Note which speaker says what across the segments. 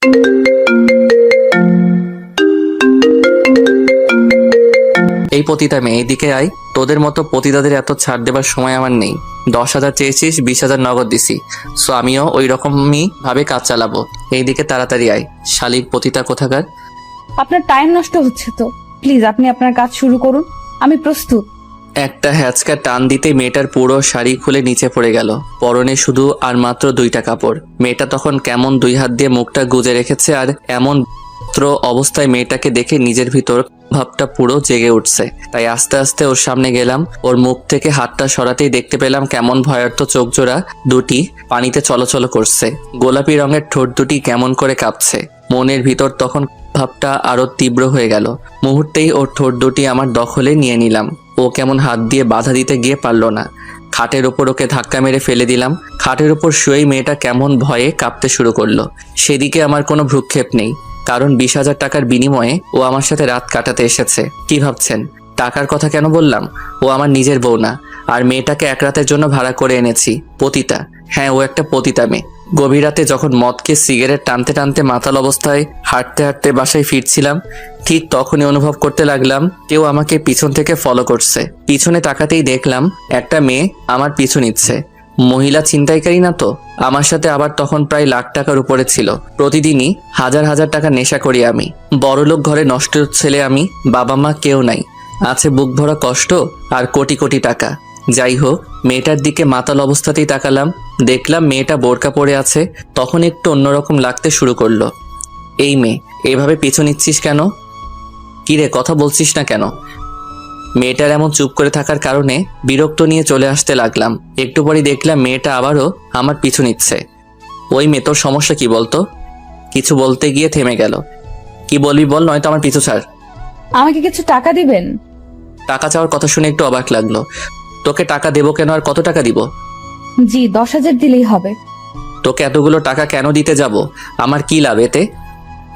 Speaker 1: এই পতিতা মেয়ে, এইদিকে আয়। তোদের মতো পতিতাদের এত ছাড় দেবার সময় আমার নেই। 10,000 চেয়েছিস, 20,000 নগদ দিছি। সো আমিও ওই রকমই ভাবে কাজ চালাবো। এইদিকে তাড়াতাড়ি আয়, শালীর পতিতা কোথাকার।
Speaker 2: আপনার টাইম নষ্ট হচ্ছে তো, প্লিজ আপনি আপনার কাজ শুরু করুন, আমি প্রস্তুত।
Speaker 1: একটা হ্যাচকা টান দিতে মেয়েটার পুরো শাড়ি খুলে নিচে পড়ে গেল। পরনে শুধু আর মাত্র 2টা কাপড়। মেয়েটা তখন কেমন 2 হাত দিয়ে মুখটা গুজে রেখেছে, আর এমন অবস্থায় মেয়েটাকে দেখে নিজের ভিতর ভাবটা পুরো জেগে উঠছে। তাই আস্তে আস্তে ওর সামনে গেলাম। ওর মুখ থেকে হাতটা সরাতেই দেখতে পেলাম কেমন ভয়ার্থ চোখ জোড়া দুটি পানিতে চলাচল করছে। গোলাপি রঙের ঠোঁট দুটি কেমন করে কাঁপছে। মনের ভিতর তখন ভাবটা আরো তীব্র হয়ে গেল। মুহূর্তেই ওর ঠোঁট দুটি আমার দখলে নিয়ে নিলাম। ও কেমন হাত দিয়ে বাধা দিতে গিয়ে পারল না। খাটের ওপর ওকে ধাক্কা মেরে ফেলে দিলাম। খাটের ওপর শুয়েই মেয়েটা কেমন ভয়ে কাঁপতে শুরু করলো। সেদিকে আমার কোনো ভ্রুক্ষেপ নেই, কারণ 20,000 টাকার বিনিময়ে ও আমার সাথে রাত কাটাতে এসেছে। কি ভাবছেন টাকার কথা কেন বললাম? ও আমার নিজের বউ না, আর মেয়েটাকে এক রাতের জন্য ভাড়া করে এনেছি। পতিতা, হ্যাঁ ও একটা পতিতা মেয়ে। গভীর রাতে যখন মদকে সিগারেট টানতে টানতে মাতাল অবস্থায় হাঁটতে হাঁটতে বাসায় ফিরছিলাম, ঠিক তখনই অনুভব করতে লাগলাম কেউ আমাকে পিছন থেকে ফলো করছে। পিছনে তাকাতেই দেখলাম একটা মেয়ে আমার পিছু নিচ্ছে। মহিলা ছিনতাইকারী না তো? আমার সাথে আবার তখন প্রায় লাখ টাকার উপরে ছিল। প্রতিদিনই হাজার হাজার টাকা নেশা করি আমি। বড়লোক ঘরে নষ্ট ছেলে আমি। বাবা মা কেউ নাই, আছে বুক ভরা কষ্ট আর কোটি কোটি টাকা। যাই হোক, মেয়েটার দিকে মাতাল অবস্থাতেই তাকালাম। দেখলাম মেয়েটা বোরকা পরে আছে। তখন একটু অন্যরকম লাগতে শুরু করলো। এই মেয়ে, এভাবে পিছু নিচ্ছিস কেন? কিরে, কথা বলছিস না কেন? মেয়েটার এমন চুপ করে থাকার কারণে বিরক্ত নিয়ে চলে আসতে লাগলাম। একটু পরে দেখলাম মেয়েটা আবারও আমার পিছু নিচ্ছে। ওই মেয়ে, তোর সমস্যা কি বলতো? কিছু বলতে গিয়ে থেমে গেল। কি বলবি বল, নয়তো আমার পিছু ছাড়।
Speaker 2: আমাকে কিছু টাকা দিবেন?
Speaker 1: টাকা চাওয়ার কথা শুনে একটু অবাক লাগলো। তোকে টাকা দেবো কেন, আর কত টাকা দিব?
Speaker 2: জি 10,000 দিলেই হবে।
Speaker 1: তোকে এতগুলো টাকা কেন দিতে যাব? আমার কি লাভ এতে?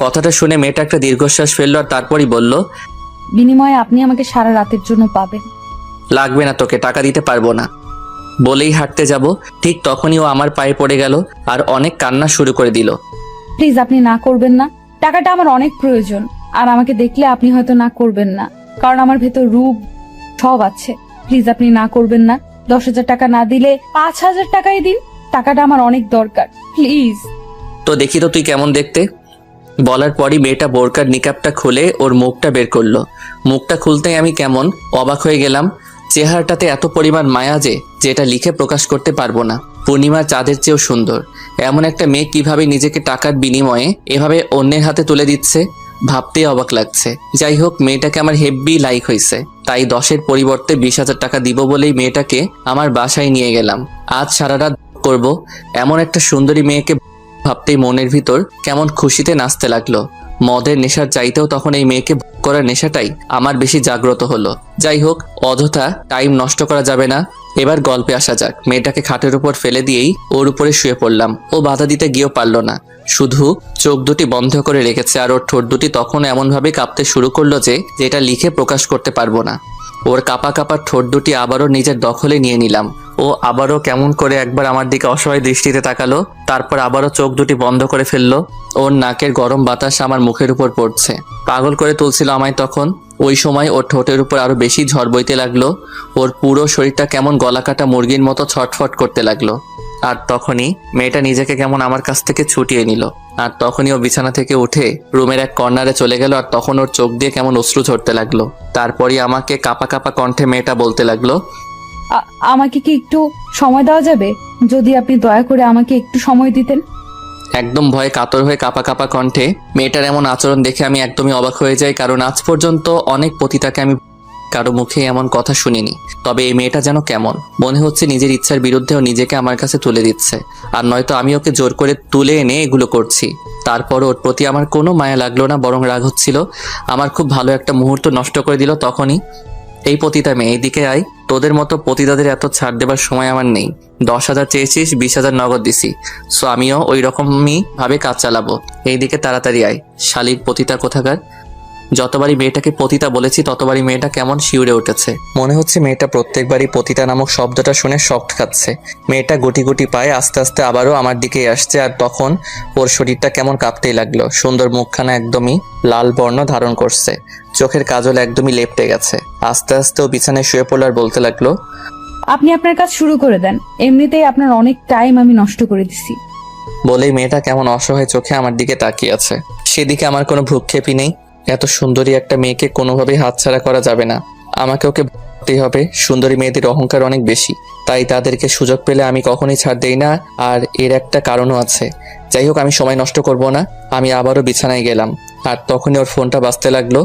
Speaker 1: কথাটা শুনে মেয়েটা একটা দীর্ঘশ্বাস ফেললো, আর তারপরই বলল,
Speaker 2: বিনিময়ে আপনি আমাকে সারা রাতের জন্য পাবেন।
Speaker 1: লাগবে না, তোকে টাকা দিতে পারবো না। বলেই হাঁটতে যাব, ঠিক তখনই ও আমার পায়ে পড়ে গেল আর অনেক কান্না শুরু করে দিল।
Speaker 2: প্লিজ আপনি না করবেন না, টাকাটা আমার অনেক প্রয়োজন। আর আমাকে দেখলে আপনি হয়তো না করবেন না, কারণ আমার ভেতর রূপ সব আছে। প্লিজ আপনি না করবেন না। 10,000 টাকা না দিলে 5,000 টাকাই দিন, টাকাটা আমার অনেক দরকার, প্লিজ।
Speaker 1: তো দেখি তো তুই কেমন দেখতে। বলার পরই মেয়েটা বোরকার নিকাবটা খুলে ওর মুখটা বের করলো। মুখটা খুলতেই আমি কেমন অবাক হয়ে গেলাম। চেহারাটাতে এত পরিমাণ মায়া যে যেটা লিখে প্রকাশ করতে পারবো না। পূর্ণিমার চাঁদের চেয়েও সুন্দর। এমন একটা মেয়ে কিভাবে নিজেকে টাকার বিনিময়ে এভাবে অন্যের হাতে তুলে দিচ্ছে, ভাবতেই অবাক লাগছে। যাই হোক, মেয়েটাকে আমার হেব্বি লাইক হয়েছে। তাই 10-এর পরিবর্তে 20,000 টাকা দিব বলেই মেয়েটাকে আমার বাসায় নিয়ে গেলাম। আজ সারা রাত করব। এমন একটা সুন্দরী মেয়েকে ভাবতেই মনের ভিতর কেমন খুশিতে নাচতে লাগলো। মদের নেশার চাইতেও তখন এই মেয়েকে ভোগ করার নেশাটাই আমার বেশি জাগ্রত হলো। যাই হোক, অযথা টাইম নষ্ট করা যাবে না। এবার গল্পে আসা যাক। মেয়েটাকে খাটের উপর ফেলে দিয়েই ওর উপরে শুয়ে পড়লাম। ও বাধা দিতে গিয়েও পারল না, শুধু চোখ দুটি বন্ধ করে রেখেছে। আর ওর ঠোঁট দুটি তখন এমনভাবে কাঁপতে শুরু করলো যে যেটা লিখে প্রকাশ করতে পারবো না। ওর কাঁপা কাঁপা ঠোঁট দুটি আবারও নিজের দখলে নিয়ে নিলাম। ও আবারও কেমন করে একবার আমার দিকে অসহায় দৃষ্টিতে তাকালো, তারপর আবারও চোখ দুটি বন্ধ করে ফেললো। ওর নাকের গরম বাতাস আমার মুখের উপর পড়ছে, পাগল করে তুলছিল আমায় তখন। ওই সময় ওর ঠোঁটের উপর আরো বেশি ঝড় বইতে লাগলো। ওর পুরো শরীরটা কেমন গলা কাটা মুরগির মতো ছটফট করতে লাগলো। আর তখনই মেয়েটা নিজেকে কেমন আমার কাছ থেকে ছুটিয়ে নিল। আর তখনই ও বিছানা থেকে উঠে রুমের এক কর্নারে চলে গেল। আর তখন ওর চোখ দিয়ে কেমন অশ্রু ঝরতে লাগলো। তারপরই আমাকে কাঁপা কাঁপা কণ্ঠে মেয়েটা বলতে লাগলো,
Speaker 2: আমাকে কি একটু সময় দেওয়া যাবে? যদি আপনি দয়া করে আমাকে একটু সময় দিতেন।
Speaker 1: একদম ভয়ে কাতর হয়ে কাঁপা কাঁপা কণ্ঠে মেয়েটার এমন আচরণ দেখে আমি একদমই অবাক হয়ে যাই। কারণ আজ পর্যন্ত অনেক পতিতাকে আমি কারো মুখে এমন কথা শুনিনি। তবে এই মেয়েটা যেন কেমন, মনে হচ্ছে নিজের ইচ্ছার বিরুদ্ধেও নিজেকে আমার কাছে তুলে দিচ্ছে। আর নয়তো আমি ওকে জোর করে তুলে এনে এগুলো করছি। তারপর ওর প্রতি আমার কোনো মায়া লাগলো না, বরং রাগ হচ্ছিল। আমার খুব ভালো একটা মুহূর্ত নষ্ট করে দিল তখনই। এই পতিতা মেয়ে, এইদিকে আয়। তোদের মতো পতিতাদের এত ছাড় দেবার সময় আমার নেই। 10,000 চেয়েছিস, 20,000 নগদ দিছি। সো আমিও ওই রকমই ভাবে কাজ চালাবো। এইদিকে তাড়াতাড়ি আয়, শালীর পতিতা কোথাকার। যতবারই মেয়েটাকে পতিতা বলেছি ততবারই মেয়েটা কেমন শিউরে উঠেছে। মনে হচ্ছে মেয়েটা প্রত্যেকবারই পতিতা নামক শব্দটা শুনে শক খাচ্ছে। মেয়েটা গুটি গুটি পায়ে আস্তে আস্তে আবারও আমার দিকেই আসছে, আর তখন ওর শরীরটা কেমন কাঁপতেই লাগলো। সুন্দর মুখখানা একদমই লাল বর্ণ ধারণ করছে, চোখের কাজল একদমই লেপটে গেছে। আস্তে আস্তে ও বিছানায় শুয়ে পড়ল আর বলতে লাগলো,
Speaker 2: আপনি আপনার কাজ শুরু করে দেন, এমনিতেই আপনার অনেক টাইম আমি নষ্ট করে দিছি।
Speaker 1: বলেই মেয়েটা কেমন অসহায় চোখে আমার দিকে তাকিয়ে আছে। সেদিকে আমার কোনো ভ্রুক্ষেপই নেই। এত সুন্দরী একটা মেয়েকে কোনোভাবেই হাতছাড়া করা যাবে না, আমাকে ওকে ভাবতেই হবে। সুন্দরী মেয়েদের অহংকার অনেক বেশি, তাই তাদেরকে সুযোগ পেলে আমি কখনোই ছাড় দেই না। আর এর একটা কারণও আছে। যাই হোক, আমি সময় নষ্ট করব না। আমি আবারও বিছানায় গেলাম, আর তখনই ওর ফোনটা বাজতে লাগলো।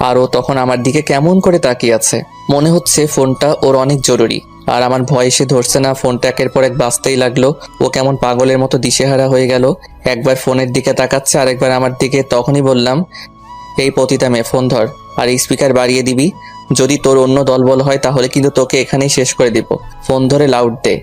Speaker 1: আর ও তখন আমার দিকে কেমন করে তাকিয়ে আছে, মনে হচ্ছে ফোনটা ওর অনেক জরুরি। আর আমার ভয় এসে ধরছে না, ফোনটা একের পর এক বাজতেই লাগলো। ও কেমন পাগলের মতো দিশেহারা হয়ে গেল, একবার ফোনের দিকে তাকাচ্ছে আর একবার আমার দিকে। তখনই বললাম, এই পতিতা মেয়ে, ফোন ধর আর স্পিকার বাড়িয়ে দিবি। যদি তোর অন্য দলবল হয় তাহলে কিন্তু তোকে এখানেই শেষ করে দিব। ফোন ধরে লাউড দে।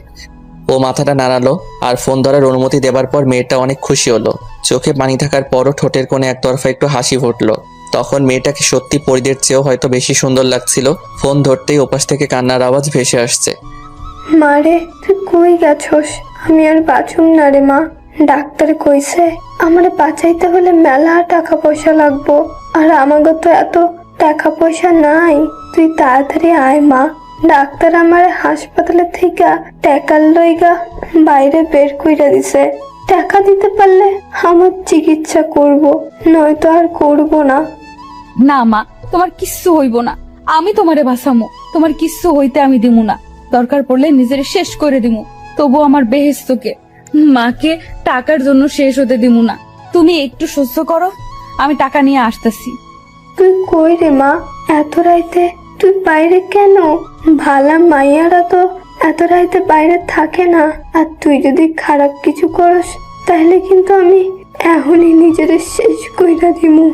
Speaker 1: ও মাথাটা নাড়ালো, আর ফোন ধরার অনুমতি দেবার পর মেয়েটা অনেক খুশি হলো। চোখে পানি থাকার পরও ঠোঁটের কোণে একতরফা একটু হাসি ফুটলো। তখন মেয়েটাকে সত্যি পরিদের চেয়েও হয়তো বেশি সুন্দর লাগছিল। ফোন ধরতেই ওপাশ থেকে কান্নার আওয়াজ ভেসে আসছে।
Speaker 3: মারে, তুই কই গেছস? আমি আর বাঁচুম না রে মা। ডাক্তার কইছে আমারে বাঁচাইতে হলে মেলা টাকা পয়সা লাগবো, আর আমাকে তো এত টাকা পয়সা নাই। তুই তাড়াতাড়ি আয় মা। ডাক্তার আমার হাসপাতালে থেকে টাকার লইগা বাইরে বের কইরা দিছে। টাকা দিতে পারলে আমার চিকিৎসা করব, নয়তো আর করব না।
Speaker 2: না মা, তোমার কিচ্ছু হইব না, আমি তোমারে বাঁচামো। তোমার কিচ্ছু হইতে আমি দিমু না, দরকার পড়লে নিজের শেষ করে দিমু, তবু আমার বেহেস্তকে, মাকে টাকার জন্য শেষ হতে দিমু না। তুমি একটু সহ্য করো, আমি টাকা নিয়ে আসতেছি।
Speaker 3: তুই কই রে মা? এত রাইতে তুই বাইরে কেন? ভালা মাইয়ারা তো এত রাইতে বাইরে থাকে না। আর তুই যদি খারাপ কিছু করস তাহলে কিন্তু আমি এখনই নিজের শেষ কইরা দিমু।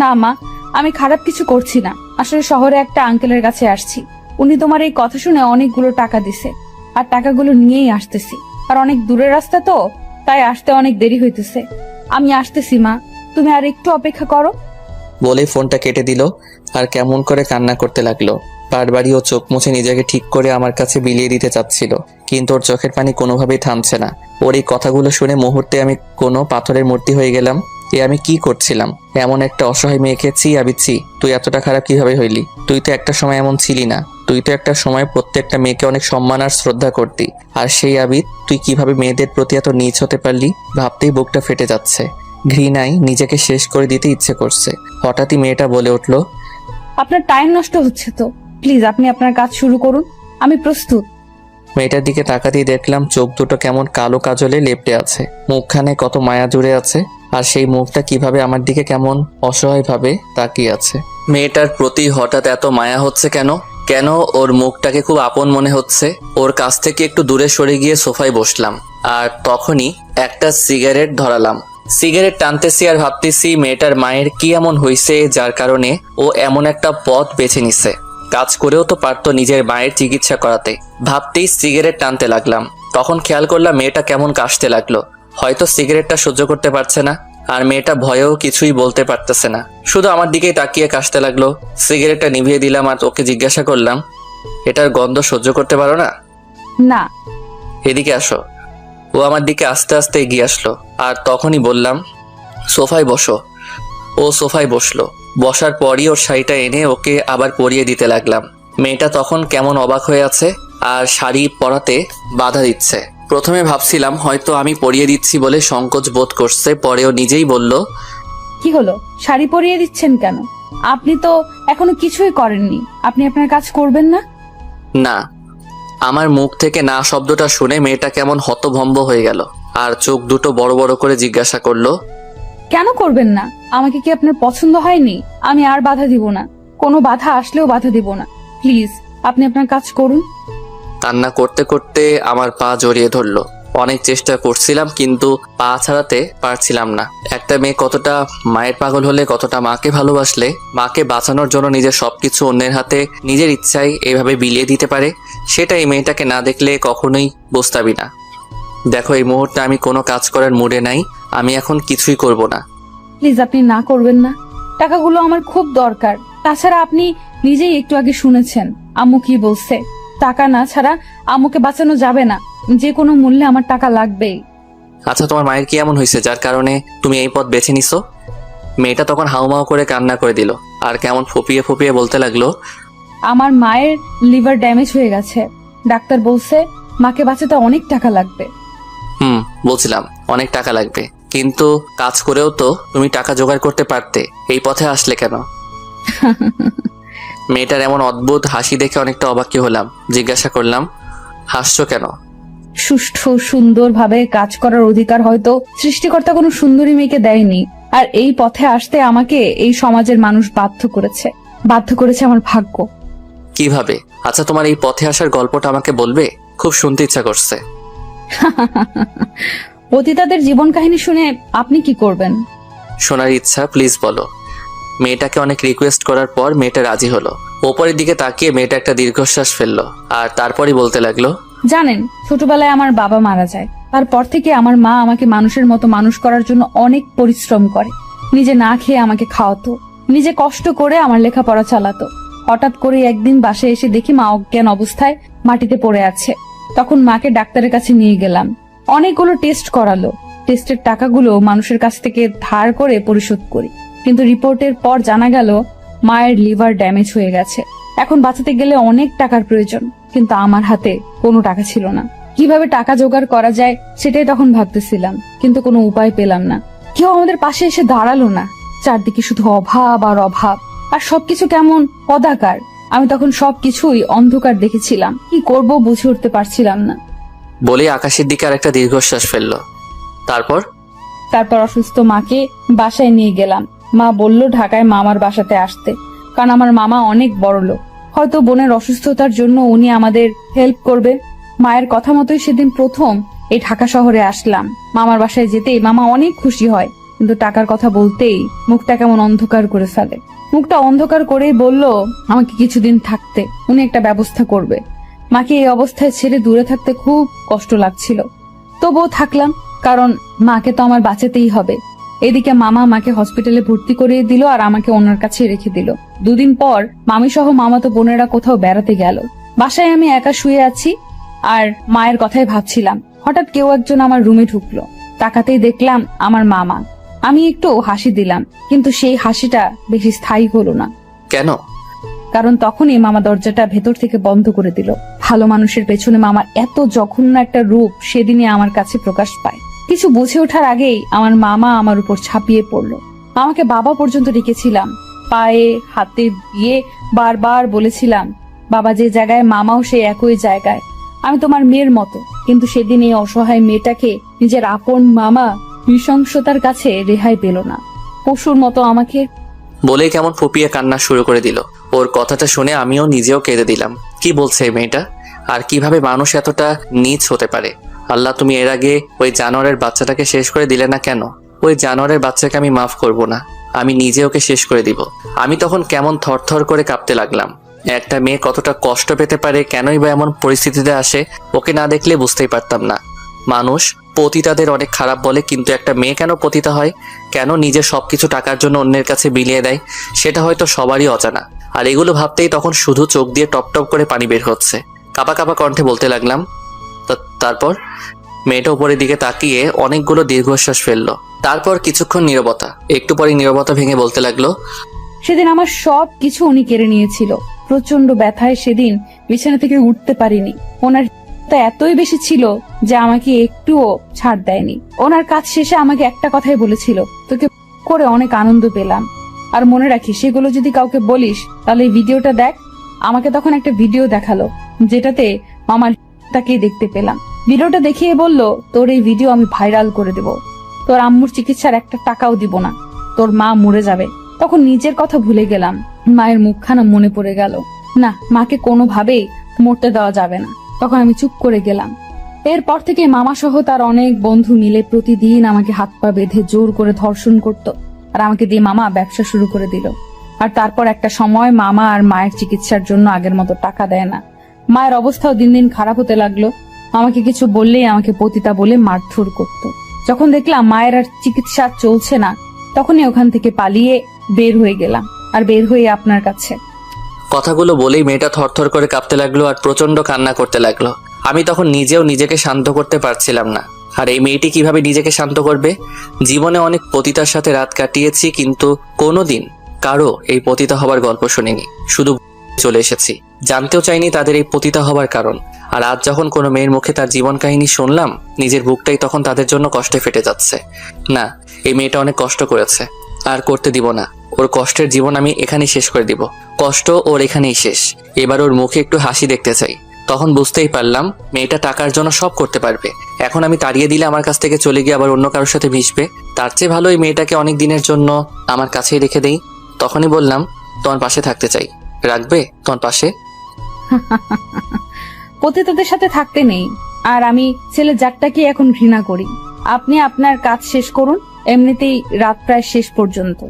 Speaker 2: না মা, আমি খারাপ কিছু করছি না। আসলে শহরে একটা আঙ্কেলের কাছে আসছি, উনি তোমার এই কথা শুনে অনেকগুলো টাকা দিছে, আর টাকাগুলো নিয়েই আসতেছি। আর অনেক দূরের রাস্তা তো, তাই আসতে অনেক দেরি হইতেছে। আমি আসতেছি মা, তুমি আর একটু অপেক্ষা করো।
Speaker 1: বলে ফোনটা কেটে দিল আর কেমন করে কান্না করতে লাগলো। বারবারই ও চোখ মুছে নিজেকে ঠিক করে আমার কাছে বিলিয়ে দিতে চাচ্ছিল, কিন্তু ওর চোখের পানি কোনোভাবেই থামছে না। ওর এই কথাগুলো শুনে মুহূর্তে আমি কোনো পাথরের মূর্তি হয়ে গেলাম। আমি কি করছিলাম? এমন একটা অসহায় মেয়েকে ছি আবিচ্ছি। তুই এতটা খারাপ কিভাবে হইলি? তুই তো একটা সময় এমন ছিলি না। তুই তো একটা সময় প্রত্যেকটা মেয়েকে অনেক সম্মান আর শ্রদ্ধা করতি। আর সেই আবিদ তুই কিভাবে মেয়েদের প্রতি এত নীচ হতে পারলি? ভাবতেই বুকটা ফেটে যাচ্ছে। ঘৃণায় নিজেকে শেষ করে দিতে ইচ্ছে করছে। হঠাৎই মেয়েটা বলে উঠল,
Speaker 2: আপনার টাইম নষ্ট হচ্ছে তো, প্লিজ আপনি আপনার কাজ শুরু করুন, আমি প্রস্তুত।
Speaker 1: মেয়েটার দিকে তাকাতেই দেখলাম চোখ দুটো কেমন কালো কাজলে লেপটে আছে, মুখখানে কত মায়া জুড়ে আছে, আর সেই মুখটা কিভাবে আমার দিকে কেমন অসহায়ভাবে তাকিয়ে আছে। মেয়েটার প্রতি হঠাৎ এত মায়া হচ্ছে কেন? কেন ওর মুখটাকে খুব আপন মনে হচ্ছে? ওর কাছ থেকে একটু দূরে সরে গিয়ে সোফায় বসলাম, আর তখনই একটা সিগারেট ধরালাম। সিগারেট টানতেছি আর ভাবতেছি মেয়েটার মায়ের কি এমন হয়েছে যার কারণে ও এমন একটা পথ বেছে নিছে। কাজ করেও তো পারতো নিজের মায়ের চিকিৎসা করাতে। ভাবতেই সিগারেট টানতে লাগলাম। তখন খেয়াল করলাম মেয়েটা কেমন কাশতে লাগলো। হয়তো সিগারেটটা সহ্য করতে পারছে না, আর মেয়েটা ভয়েও কিছুই বলতে পারতেছে না, শুধু আমার দিকেই তাকিয়ে কাশতে লাগলো। সিগারেটটা নিভিয়ে দিলাম আর ওকে জিজ্ঞাসা করলাম, এটার গন্ধ সহ্য করতে পারো না?
Speaker 2: না।
Speaker 1: এদিকে আসো। ও আমার দিকে আস্তে আস্তে এগিয়ে আসলো, আর তখনই বললাম, সোফায় বসো। ও সোফায় বসলো। বসার পরই ওর শাড়িটা এনে ওকে আবার পরিয়ে দিতে লাগলাম। মেয়েটা তখন কেমন অবাক হয়ে আছে আর শাড়ি পরাতে বাধা দিচ্ছে। প্রথমে ভাবছিলাম হয়তো আমি পরিয়ে দিচ্ছি বলে সংকোচ বোধ করছে, পরেও নিজেই বলল,
Speaker 2: কি হলো, শাড়ি পরিয়ে দিচ্ছেন কেন? আপনি তো এখনো কিছুই করেননি, আপনি আপনার কাজ করবেন না?
Speaker 1: না। আমার মুখ থেকে না শব্দটা শুনে মেয়েটা কেমন হতভম্ব হয়ে গেল, আর চোখ দুটো বড় বড় করে জিজ্ঞাসা করলো,
Speaker 2: কেন করবেন না? আমাকে কি আপনার পছন্দ হয়নি? আমি আর বাধা দিব না, কোনো বাধা আসলেও বাধা দিব না। প্লিজ আপনি আপনার কাজ করুন।
Speaker 1: কান্না করতে করতে আমার পা জড়িয়ে ধরলো। অনেক চেষ্টা করছিলাম কিন্তু পা ছাড়াতে পারছিলাম না। একটা মেয়ে কতটা মায়ের পাগল হলে, কতটা মাকে ভালোবাসলে, মাকে বাঁচানোর জন্য নিজের সবকিছু অন্যের হাতে নিজের ইচ্ছায় এইভাবে বিলিয়ে দিতে পারে, সেটা এই মেয়েটাকে না দেখলে কখনোই বুঝতাবি না। দেখো, এই মুহূর্তে আমি কোনো কাজ করার মুডে নাই। আমি এখন কিছুই করব না।
Speaker 2: প্লিজ আপনি না করবেন না, টাকাগুলো আমার খুব দরকার। তাছাড়া আপনি নিজেই একটু আগে শুনেছেন আম্মু কি বলছে, টাকা না ছাড়া আম্মুকে বাঁচানো যাবে না, যে কোনো মূল্যে আমার টাকা লাগবেই।
Speaker 1: আচ্ছা, তোমার মায়ের কি এমন হয়েছে যার কারণে তুমি এই পথ বেছে নিছো? মেয়েটা তখন হাউমাউ করে কান্না করে দিল আর কেমন ফুপিয়ে ফুপিয়ে বলতে লাগলো,
Speaker 2: আমার মায়ের লিভার ড্যামেজ হয়ে গেছে, ডাক্তার বলছে মাকে বাঁচাতে অনেক টাকা লাগবে।
Speaker 1: বলছিলাম অনেক টাকা লাগবে, কিন্তু কাজ করেও তো তুমি টাকা জোগাড় করতে পারতে, এই পথে আসলে কেন? মেয়েটার এমন অদ্ভুত হাসি দেখে অনেকটা অবাকই হলাম। জিজ্ঞাসা করলাম, হাসছো কেন?
Speaker 2: সুষ্ঠু সুন্দরভাবে কাজ করার অধিকার হয়তো সৃষ্টিকর্তা কোনো সুন্দরী মেয়েকে দেয়নি, আর এই পথে আসতে আমাকে এই সমাজের মানুষ বাধ্য করেছে আমার ভাগ্য।
Speaker 1: কিভাবে? আচ্ছা, তোমার এই পথে আসার গল্পটা আমাকে বলবে, খুব শুনতে ইচ্ছা করছে।
Speaker 2: পতিতাদের জীবন কাহিনী শুনে আপনি কি করবেন?
Speaker 1: শোনার ইচ্ছা, প্লিজ বলো। মেয়েটাকে অনেক রিকোয়েস্ট করার পর মেয়েটা রাজি হলো। ওপরের দিকে তাকিয়ে মেয়েটা একটা দীর্ঘশ্বাস ফেললো আর তারপরই বলতে লাগলো,
Speaker 2: জানেন, ছোটবেলায় আমার বাবা মারা যায়, তারপর থেকে আমার মা আমাকে মানুষের মতো মানুষ করার জন্য অনেক পরিশ্রম করে। নিজে না খেয়ে আমাকে খাওয়াতো, নিজে কষ্ট করে আমার লেখাপড়া চালাতো। হঠাৎ করে একদিন বাসায় এসে দেখি মা অজ্ঞান অবস্থায় মাটিতে পড়ে আছে। তখন মাকে ডাক্তারের কাছে নিয়ে গেলাম, অনেকগুলো টেস্ট করালো। টেস্টের টাকাগুলো মানুষের কাছ থেকে ধার করে পরিশোধ করি, কিন্তু রিপোর্টের পর জানা গেল মায়ের লিভার ড্যামেজ হয়ে গেছে। এখন বাঁচাতে গেলে অনেক টাকার প্রয়োজন, কিন্তু আমার হাতে কোনো টাকা ছিল না। কিভাবে টাকা জোগাড় করা যায় সেটাই তখন ভাবতেছিলাম, কিন্তু কোনো উপায় পেলাম না। কেউ আমাদের পাশে এসে দাঁড়ালো না, চারদিকে শুধু অভাব আর অভাব, আর সবকিছু কেমন কদাকার। আমি তখন সবকিছুই অন্ধকার দেখেছিলাম, কি করব বুঝে উঠতে পারছিলাম না।
Speaker 1: বলে আকাশের দিকে আর একটা দীর্ঘশ্বাস ফেললো। তারপর
Speaker 2: অসুস্থ মাকে বাসায় নিয়ে গেলাম। মা বলল ঢাকায় মামার বাসাতে আসতে, কারণ আমার মামা অনেক বড় লোক, হয়তো বোনের অসুস্থতার জন্য উনি আমাদের হেল্প করবে। মায়ের কথা মতোই সেদিন প্রথম এই ঢাকা শহরে আসলাম। মামার বাসায় যেতেই মামা অনেক খুশি হয়, কিন্তু টাকার কথা বলতেই মুখটা কেমন অন্ধকার করে ফেলে। মুখটা অন্ধকার করেই বলল আমাকে কিছুদিন থাকতে, উনি একটা ব্যবস্থা করবে। মাকে এই অবস্থায় ছেড়ে দূরে থাকতে খুব কষ্ট লাগছিল, তবুও থাকলাম, কারণ মাকে তো আমার বাঁচাতেই হবে। এদিকে মামা মাকে হসপিটালে ভর্তি করিয়ে দিল আর আমাকে ওনার কাছে রেখে দিল। দুদিন পর মামি সহ মামাতো বোনেরা কোথাও বেড়াতে গেল। বাসায় আমি একা শুয়ে আছি আর মায়ের কথাই ভাবছিলাম। হঠাৎ কেউ একজন আমার রুমে ঢুকলো, তাকাতেই দেখলাম আমার মামা। আমি একটু হাসি দিলাম, কিন্তু সেই হাসিটা বেশি স্থায়ী হলো না।
Speaker 1: কেন?
Speaker 2: কারণ তখনই মামা দরজাটা ভেতর থেকে বন্ধ করে দিল। ভালো মানুষের পেছনে মামার এত জঘন্য একটা রূপ সেদিনই আমার কাছে প্রকাশ পায়। কিছু বুঝে ওঠার আগেই আমার মামা আমার উপর ঝাঁপিয়ে পড়লো। আমাকে বাবা পর্যন্ত ডেকেছিলাম, পায়ে হাতে দিয়ে বারবার বলেছিলাম বাবা যে জায়গায় মামাও সে একই জায়গায়, আমি তোমার মেয়ের মতো। কিন্তু সেদিন এই অসহায় মেয়েটাকে নিজের আপন মামা নৃশংসতার কাছে রেহাই পেল না, পশুর মতো আমাকে
Speaker 1: বলেই কেমন ফুপিয়ে কান্না শুরু করে দিল। ওর কথাটা শুনে আমিও নিজেও কেঁদে দিলাম। কি বলছে এই মেয়েটা? আর কিভাবে মানুষ এতটা নীচ হতে পারে? আল্লাহ, তুমি এর আগে ওই জানোয়ারের বাচ্চাটাকে শেষ করে দিলে না কেন? ওই জানোয়ারের বাচ্চাকে আমি মাফ করব না, আমি নিজে ওকে শেষ করে দিব। আমি তখন কেমন থরথর করে কাঁপতে লাগলাম। একটা মেয়ে কতটা কষ্ট পেতে পারে, কেনই বা এমন পরিস্থিতিতে আসে, ওকে না দেখলে বুঝতেই পারতাম না। মানুষ পতিতাদের অনেক খারাপ বলে, কিন্তু একটা মেয়ে কেন পতিতা হয়, কেন নিজের সবকিছু টাকার জন্য অন্যের কাছে বিলিয়ে দেয়, সেটা হয়তো সবারই অজানা। আর এগুলো ভাবতেই তখন শুধু চোখ দিয়ে টপ টপ করে পানি বের হচ্ছে। কাঁপা কাঁপা কণ্ঠে বলতে লাগলাম, তারপর মেয়েটা উপরের দিকে তাকিয়ে অনেকগুলো দীর্ঘশ্বাস ফেললো। তারপর কিছুক্ষণ নীরবতা। একটু পরে নীরবতা ভেঙে বলতে লাগলো,
Speaker 2: সেদিন আমার সব কিছু উনি কেড়ে নিয়েছিল। প্রচন্ড ব্যথায় সেদিন বিছানা থেকে উঠতে পারিনি। ওনার এতই বেশি ছিল যে আমাকে একটুও ছাড় দেয়নি। ওনার কাজ শেষে আমাকে একটা কথাই বলেছিল, তোকে করে অনেক আনন্দ পেলাম, আর মনে রাখি সেগুলো যদি কাউকে বলিস তাহলে এই ভিডিওটা দেখ। আমাকে তখন একটা ভিডিও দেখালো যেটাতে মামার তাকে দেখতে পেলাম। ভিডিওটা দেখিয়ে বলল, তোর এই ভিডিও আমি ভাইরাল করে দেব, তোর আম্মুর চিকিৎসার একটা টাকাও দিব না, তোর মা মরে যাবে। তখন নিজের কথা ভুলে গেলাম, মায়ের মুখখানা মনে পড়ে গেল। না, মাকে কোনোভাবেই মরতে দেওয়া যাবে না। তখন আমি চুপ করে গেলাম। এরপর থেকে মামা সহ তার অনেক বন্ধু মিলে প্রতিদিন আমাকে হাত পা বেঁধে জোর করে ধর্ষণ করত, আর আমাকে দিয়ে মামা ব্যবসা শুরু করে দিল। আর তারপর একটা সময় মামা আর মায়ের চিকিৎসার জন্য আগের মতো টাকা দেয় না। মায়ের অবস্থাও দিন দিন খারাপ হতে লাগলো। আমাকে কিছু বললেই আমাকে পতিতা বলে মারধর করত। যখন দেখলাম মায়ের আর চিকিৎসা চলছে না, তখনই ওখান থেকে পালিয়ে বের হয়ে গেলাম, আর বের হয়ে আপনার কাছে।
Speaker 1: কথাগুলো বলেই মেয়েটা থরথর করে কাঁপতে লাগলো আর প্রচন্ড কান্না করতে লাগলো। আমি তখন নিজেও নিজেকে শান্ত করতে পারছিলাম না। আর এই মেয়েটি কিভাবে নিজেকে শান্ত করবে? জীবনে অনেক পতিতার সাথে রাত কাটিয়েছি, কিন্তু কোনোদিন কারো এই পতিতা হবার গল্প শুনিনি। শুধু চলে এসেছি, জানতেও চাইনি তাদের এই পতিতা হবার কারণ। আর আজ যখন কোনো মেয়ের মুখে তার জীবন কাহিনী শুনলাম, নিজের বুকটাই তখন তাদের জন্য কষ্টে ফেটে যাচ্ছে। না, এই মেয়েটা অনেক কষ্ট করেছে, আর করতে দিব না। ওর কষ্টের জীবন আমি এখানেই শেষ করে দিব। কষ্ট ওর এখানেই শেষ। এবার ওর মুখে একটু হাসি দেখতে চাই। তখন বুঝতেই পারলাম মেয়েটা টাকার জন্য সব করতে পারবে। এখন আমি তাড়িয়ে দিলে আমার কাছ থেকে চলে গিয়ে আবার অন্য কারোর সাথে মিশবে। তার চেয়ে ভালো এই মেয়েটাকে অনেক দিনের জন্য আমার কাছেই রেখে দেই। তখনই বললাম, তোমার পাশে থাকতে চাই। রাখবে তোমার পাশে?
Speaker 2: পতিতাদের সাথে থাকতে নেই। আর আমি ছেলে জাতটাকে এখন ঘৃণা করি। আপনি আপনার কাজ শেষ করুন, এমনিতেই রাত প্রায় শেষ পর্যন্ত।